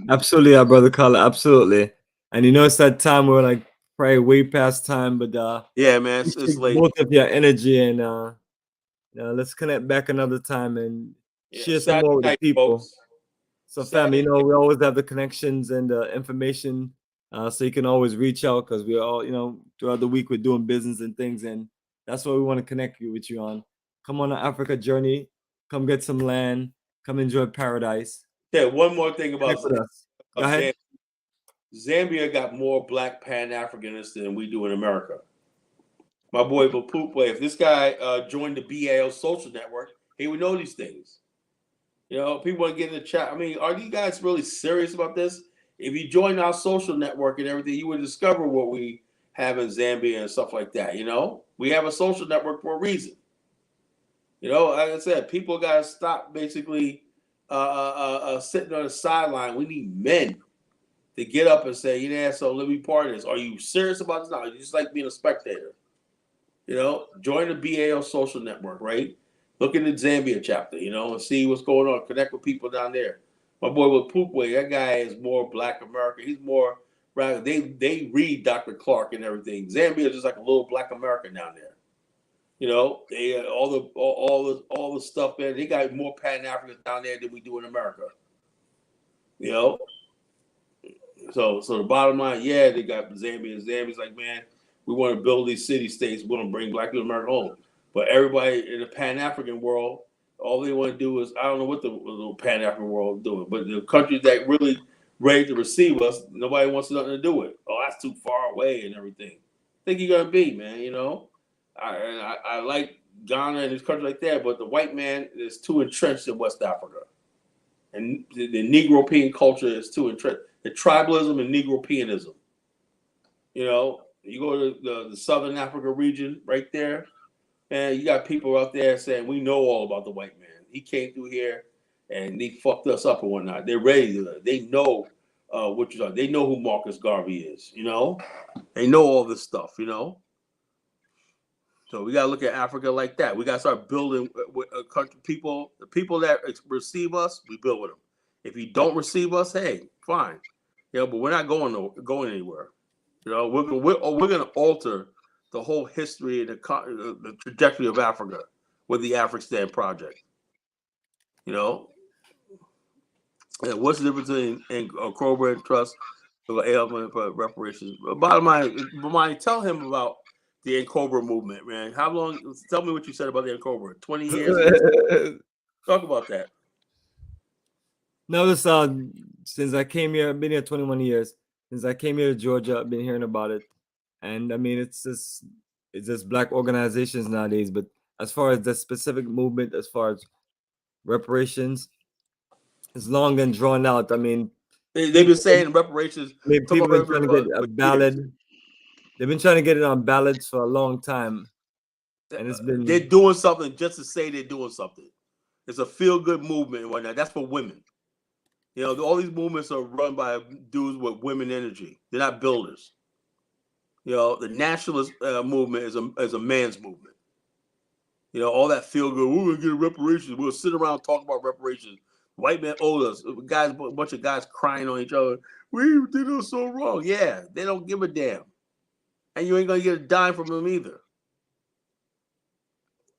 Absolutely, brother Kala, absolutely. And you know, it's that time where like probably way past time, but yeah, man, it's late. Both of your energy and let's connect back another time and share some more with the people. Folks. So family, you know, we always have the connections and the information, so you can always reach out because we're all, you know, throughout the week we're doing business and things, and that's what we want to connect with you on. Come on an Africa journey, come get some land, come enjoy paradise. Yeah, one more thing about Zambia. Go ahead. Zambia got more black Pan-Africanists than we do in America. My boy Bapupwe, if this guy joined the BAO social network, he would know these things. You know, people want to get in the chat. I mean, are you guys really serious about this? If you join our social network and everything, you would discover what we have in Zambia and stuff like that. You know, we have a social network for a reason. You know, like I said, people got to stop basically sitting on the sideline. We need men to get up and say, yeah, so let me part of this. Are you serious about this? No, you just like being a spectator. You know, join the BAO social network, right? Look at the Zambia chapter, you know, and see what's going on. Connect with people down there. My boy with Poopway, that guy is more Black America. He's more right. They read Dr. Clark and everything. Zambia is just like a little Black America down there. You know, they all the stuff there. They got more Pan Africans down there than we do in America. You know, so the bottom line, yeah, they got Zambia. And Zambia's like, man, we want to build these city states. We want to bring Black people to America home. But everybody in the Pan-African world, all they want to do is, I don't know what the Pan-African world is doing, but the countries that really ready to receive us, nobody wants nothing to do with. Oh, that's too far away and everything. Think you're going to be, man, you know? I like Ghana and these countries like that, but the white man is too entrenched in West Africa. And the Negro-European culture is too entrenched. The tribalism and Negro-Europeanism. You know, you go to the Southern Africa region right there, and you got people out there saying, we know all about the white man. He came through here and he fucked us up and whatnot. They're ready to, they know what you're talking. They know who Marcus Garvey is, you know? They know all this stuff, you know? So we got to look at Africa like that. We got to start building with a country, people, the people that receive us, we build with them. If you don't receive us, hey, fine. You know, but we're not going anywhere. You know, we're going to alter the whole history and the trajectory of Africa with the Afrikstan project. You know, and what's the difference in Cobra and Trust for reparations? Bottom line, Bomani, tell him about the Cobra movement, man. How long? Tell me what you said about the Cobra. 20 years. Talk about that. No, since I came here, I've been here 21 years. Since I came here to Georgia, I've been hearing about it, and I mean, it's just Black organizations nowadays. But as far as the specific movement, as far as reparations, it's long and drawn out. I mean, they've been saying reparations. I mean, people have been trying to get a ballot. They've been trying to get it on ballots for a long time, and it's been. They're doing something just to say they're doing something. It's a feel-good movement and whatnot. That's for women. You know, all these movements are run by dudes with women energy. They're not builders. You know, the nationalist movement is a man's movement. You know, all that feel good. We're gonna get reparations. We'll sit around and talk about reparations. White man owed us. Guys, a bunch of guys crying on each other. We did us so wrong. Yeah, they don't give a damn, and you ain't gonna get a dime from them either.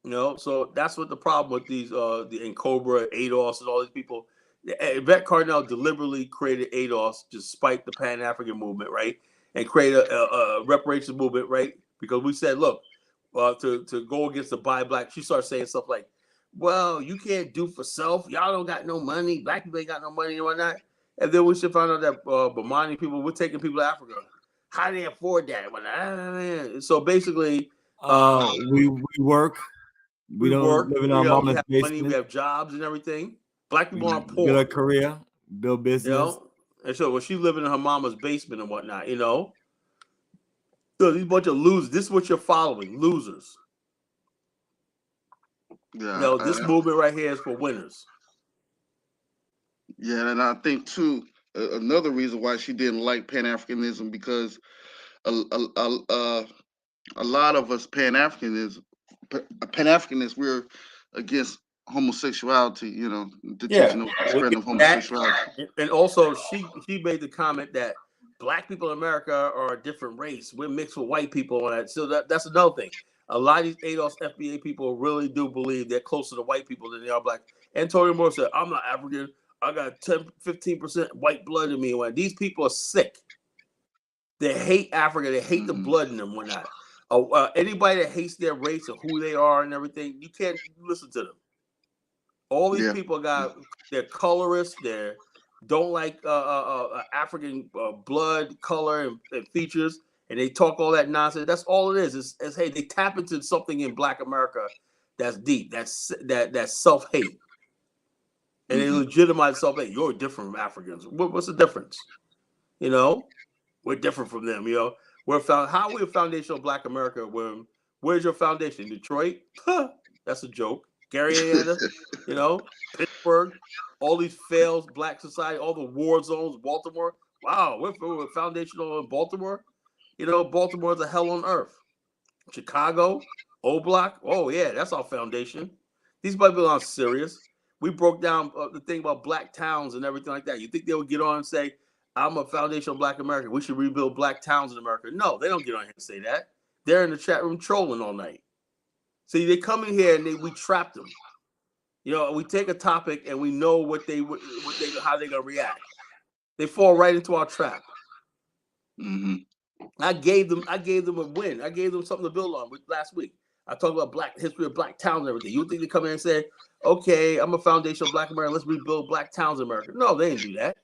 You know, so that's what the problem with these the Cobra, ADOS, and all these people. Yvette Carnell deliberately created ADOS despite the Pan-African movement, right? And created a reparations movement, right? Because we said, look, to go against the buy black, she started saying stuff like, well, you can't do for self. Y'all don't got no money. Black people ain't got no money and whatnot. And then we should find out that Bomani people, we're taking people to Africa. How do they afford that? So basically, we work. We don't live in our mama's basement. Money, we have jobs and everything. Black people aren't poor. Build a career, build business. You know? And so when she's living in her mama's basement and whatnot, you know. So these bunch of losers, this is what you're following, losers. Yeah. You know, this movement right here is for winners. Yeah, and I think too, another reason why she didn't like Pan-Africanism, because a lot of us Pan-Africanists, we're against homosexuality, you know, the teaching of spread of homosexuality. And also she made the comment that Black people in America are a different race. We're mixed with white people and that. So that's another thing. A lot of these ADOS FBA people really do believe they're closer to white people than they are Black. Antonio Moore said, I'm not African. I got 10-15% white blood in me. These people are sick. They hate Africa. They hate the blood in them. Whatnot. Anybody that hates their race or who they are and everything, you can't listen to them. All these people they're colorists. They don't like African blood, color, and features, and they talk all that nonsense. That's all it is. It's hey, they tap into something in Black America that's deep. That's self-hate, and they legitimize self-hate. You're different from Africans. What's the difference? You know, we're different from them. You know, how are we a foundational Black America? Where's your foundation? Detroit? That's a joke. Gary, you know, Pittsburgh, all these failed Black society, all the war zones, Baltimore. Wow, we're foundational in Baltimore. You know, Baltimore is a hell on earth. Chicago, O Block. Oh yeah, that's our foundation. These people aren't serious. We broke down the thing about Black towns and everything like that. You think they would get on and say, "I'm a foundational Black American. We should rebuild Black towns in America"? No, they don't get on here and say that. They're in the chat room trolling all night. See, they come in here and we trap them. You know, we take a topic and we know how they're gonna react. They fall right into our trap. I gave them a win. I gave them something to build on last week. I talked about Black history of Black towns and everything. You think they come in and say, "Okay, I'm a foundational Black American. Let's rebuild Black towns in America"? No, they didn't do that.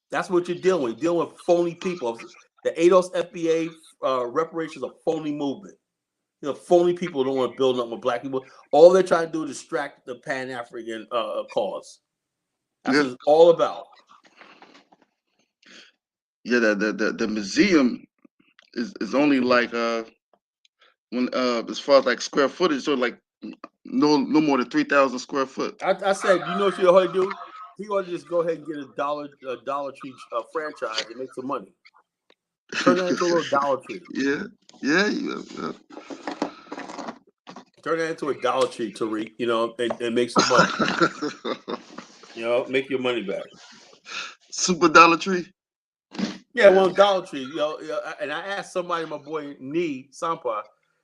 That's what you're dealing with. You're dealing with phony people. The ADOS FBA reparations are phony movement. You know, phony people don't want to build up with black people. All they're trying to do is distract the Pan-African cause. That's what it's all about. Yeah, the museum is only like when as far as like square footage, so like no more than 3,000 square foot. I said, you know what you ought to do? He ought to just go ahead and get a Dollar Tree franchise and make some money. Turn that into a little Dollar Tree. Yeah. Turn that into a Dollar Tree, Tariq. You know, and make some money. You know, make your money back. Super Dollar Tree. Yeah, well, Dollar Tree. You know, and I asked somebody, my boy Nee Sampa,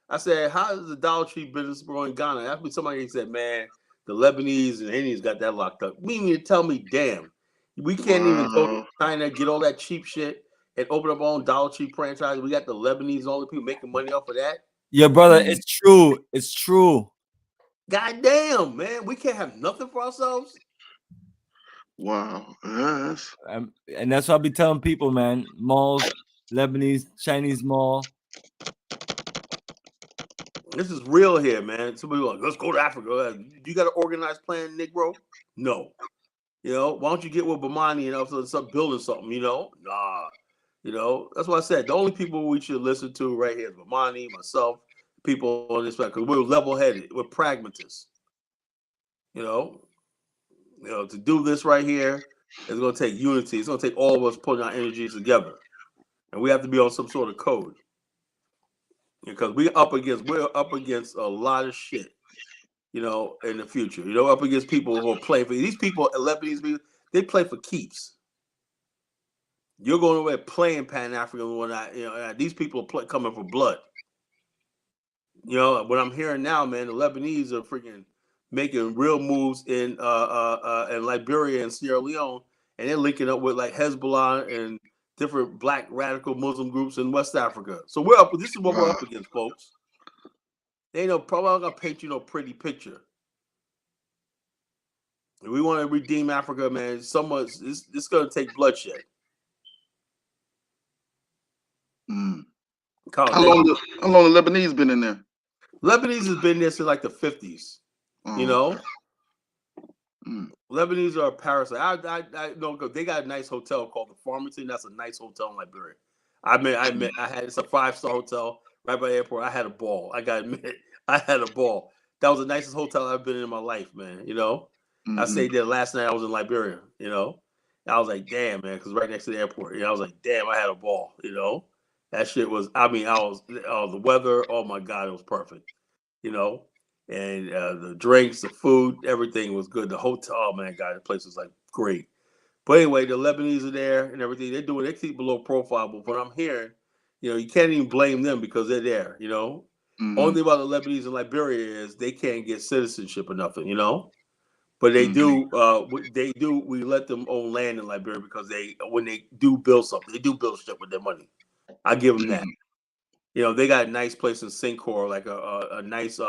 I said, "How is the Dollar Tree business growing in Ghana?" After somebody said, "Man, the Lebanese and Indians got that locked up." Meaning to tell me, damn, we can't even go to China, get all that cheap shit, and open up our own Dollar Tree franchise. We got the Lebanese and all the people making money off of that. Yeah, brother, it's true. It's true. God damn, man, we can't have nothing for ourselves. Wow. Yes. And that's what I be telling people, man. Malls, Lebanese, Chinese mall. This is real here, man. Somebody like, let's go to Africa. You got an organized plan, Negro? No. You know, why don't you get with Bomani and start building something, you know? Nah. You know, that's what I said. The only people we should listen to right here is Bomani, myself, people on this side, because we're level-headed. We're pragmatists. You know, to do this right here is going to take unity. It's going to take all of us putting our energies together. And we have to be on some sort of code. Because we're up against a lot of shit, you know, in the future. You know, up against people who are playing for these people, Lebanese people, they play for keeps. You're going away playing Pan-African when these people are coming for blood. You know, what I'm hearing now, man, the Lebanese are freaking making real moves in Liberia and Sierra Leone, and they're linking up with like Hezbollah and different black radical Muslim groups in West Africa. So we're up. This is what we're up against, folks. They ain't probably not gonna paint you no pretty picture. If we want to redeem Africa, man, it's gonna take bloodshed. How long the Lebanese been in there? Lebanese has been there since like the 50s. You know, Lebanese are a parasite. I know they got a nice hotel called the Farmington. That's a nice hotel in Liberia. I had it's a 5-star hotel right by the airport. I had a ball. I gotta admit, I had a ball. That was the nicest hotel I've been in my life, man. You know, I stayed there last night. I was in Liberia. You know, and I was like, damn, man, because right next to the airport. You know, I was like, damn, I had a ball. You know, that shit was. I mean, the weather. Oh my God, it was perfect. You know. And the drinks, the food, everything was good. The hotel, oh man, God, the place was like great. But anyway, the Lebanese are there and everything. They keep below profile. But what I'm hearing, you know, you can't even blame them because they're there. You know, only thing about the Lebanese in Liberia is they can't get citizenship or nothing. You know, but they do. We let them own land in Liberia because when they do build something, they do build shit with their money. I give them that. You know, they got a nice place in Syncor, like a nice.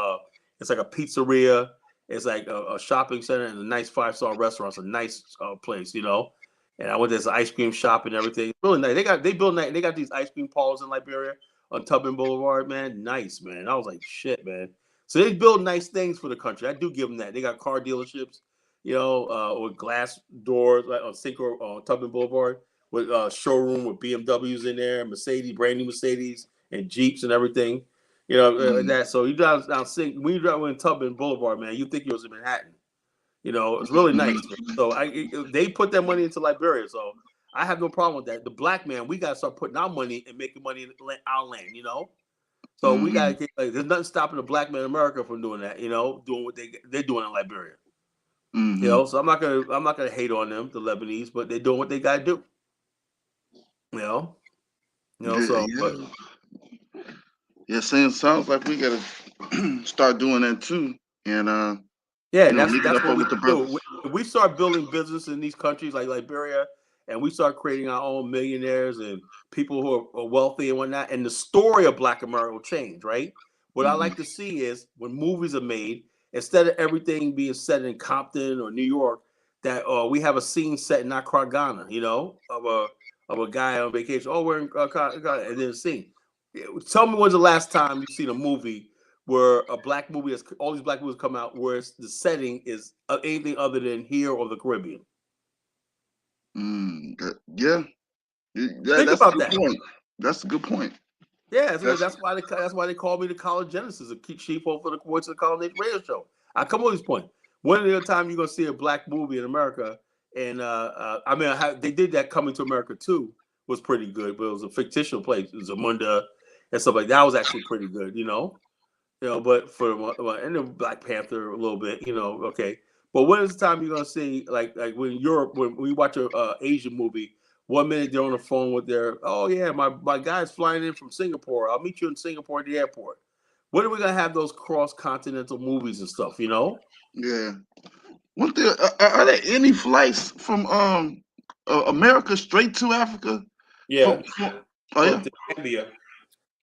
It's like a pizzeria. It's like a shopping center and a nice 5-star restaurant. It's a nice place, you know. And I went to this ice cream shop and everything. Really nice. They got these ice cream parlors in Liberia on Tubman Boulevard, man. Nice, man. I was like, shit, man. So they build nice things for the country. I do give them that. They got car dealerships, you know, with glass doors like on Syncor on Tubman Boulevard with showroom with BMWs in there, Mercedes, brand new Mercedes and Jeeps and everything. You know, that. So you drive down when you drive in Tubman Boulevard, man, you think you was in Manhattan. You know, it's really nice. So they put that money into Liberia. So I have no problem with that. The black man, we got to start putting our money and making money in our land, you know? So we got to get, like, there's nothing stopping the black man in America from doing that, you know, doing what they're doing in Liberia. You know, so I'm not gonna hate on them, the Lebanese, but they're doing what they got to do. You know, so. But, yeah, sounds like we gotta start doing that too, and yeah, that's what we do. If we start building business in these countries like Liberia, and we start creating our own millionaires and people who are wealthy and whatnot, and the story of Black America will change, right? What I like to see is when movies are made, instead of everything being set in Compton or New York, that we have a scene set in Accra, Ghana, you know, of of a guy on vacation. Oh, we're in and then sing. Tell me when's the last time you've seen a movie where a black movie has all these black movies come out where the setting is anything other than here or the Caribbean? Yeah, Think that's about a good that. point. That's a good point. Yeah, so that's why they call me the Kala Genesis, a chief for the Voice of the Colonial radio show. I come on this point. When the time you're gonna see a black movie in America, and I mean, they did that Coming to America too, was pretty good, but it was a fictional place. It was Zamunda and stuff like that. Was actually pretty good, But for and the Black Panther a little bit, okay. But when is the time you're gonna see like when Europe when we watch a Asian movie? 1 minute they're on the phone with my guy's flying in from Singapore. I'll meet you in Singapore at the airport. When are we gonna have those cross-continental movies and stuff? Yeah. Are there any flights from America straight to Africa? Yeah. Oh yeah. To Gambia.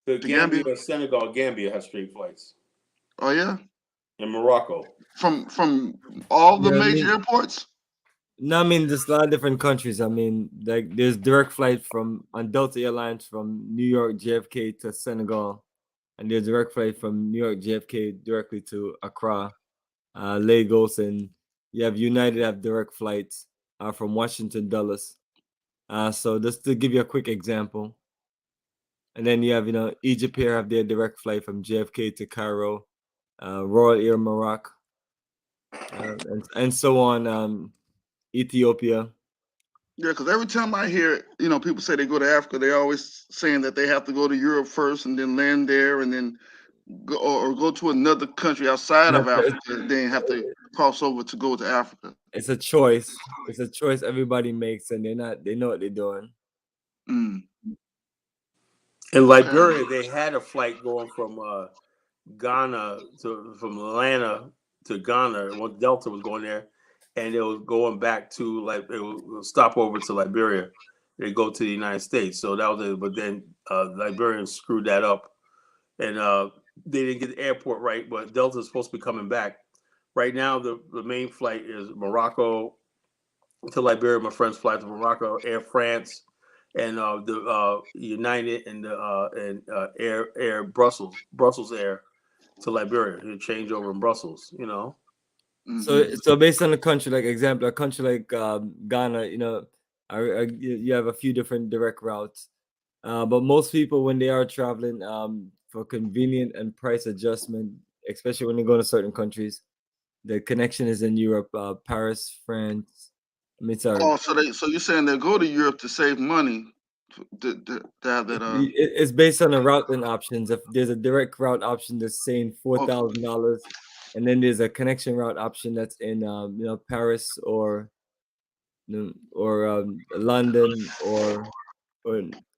The Gambia? Gambia, Senegal, Gambia has straight flights. Oh yeah. In Morocco. From all the Yeah, major airports? No, I mean there's a lot of different countries. I mean, like there's direct flight on Delta Airlines from New York JFK to Senegal, and there's direct flight from New York JFK directly to Accra, Lagos, and you have United have direct flights from Washington Dulles. So just to give you a quick example, and then you have Egypt here have their direct flight from JFK to Cairo, Royal Air Morocco, and so on. Ethiopia. Yeah, because every time I hear, people say they go to Africa, they're always saying that they have to go to Europe first and then land there and then go or go to another country outside of Africa, then have to cross over to go to Africa. It's a choice. It's a choice everybody makes, and they know what they're doing. Mm. In Liberia, they had a flight going from Ghana from Atlanta to Ghana. When Delta was going there, and it was going back to it was stop over to Liberia. They go to the United States. So that was it. But then Liberians screwed that up, and they didn't get the airport right. But Delta is supposed to be coming back. Right now, the main flight is Morocco to Liberia. My friends fly to Morocco, Air France, and the United and Air Brussels Air to Liberia. You change over in Brussels, Mm-hmm. So based on the country, like example, a country like Ghana, you have a few different direct routes, but most people when they are traveling for convenient and price adjustment, especially when they go to certain countries, the connection is in Europe, Paris, France. I mean, sorry. Oh, so you're saying they go to Europe to save money to have that? It's based on the routing options. If there's a direct route option that's saying $4,000, and then there's a connection route option that's in Paris or London or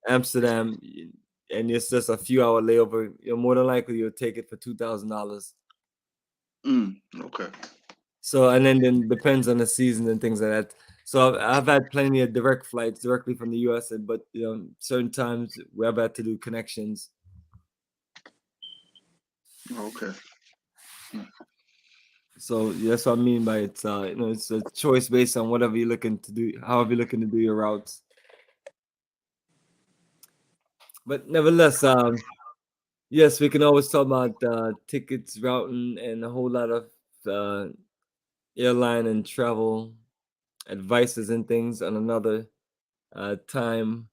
Amsterdam, and it's just a few hour layover, more than likely you'll take it for $2,000. Okay. So and then depends on the season and things like that. So I've had plenty of direct flights directly from the US, but certain times we have had to do connections. Okay. So that's what I mean by it's it's a choice based on whatever you're looking to do, however you're looking to do your routes. But nevertheless, yes, we can always talk about tickets, routing, and a whole lot of airline and travel advices and things on another time.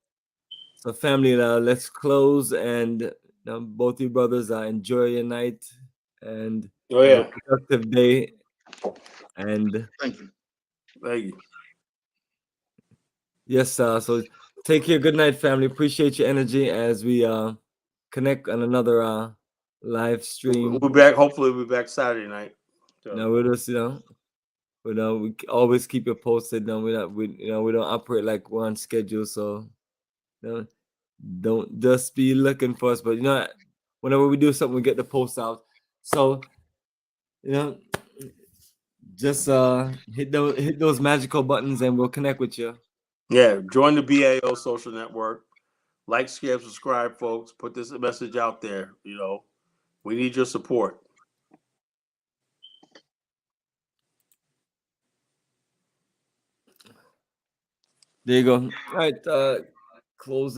So family, let's close and both you brothers enjoy your night and have a productive day. And thank you. Thank you. Yes, so take care. Good night, family. Appreciate your energy as we connect on another live stream. We'll be back. Hopefully, we'll be back Saturday night. So. No, we'll just we always keep you posted. No, we don't operate like we're on schedule, so don't just be looking for us. But whenever we do something, we get the post out. So just hit those magical buttons, and we'll connect with you. Yeah, join the BAO social network. Like, share, subscribe, folks. Put this message out there. We need your support. There you go. All right. close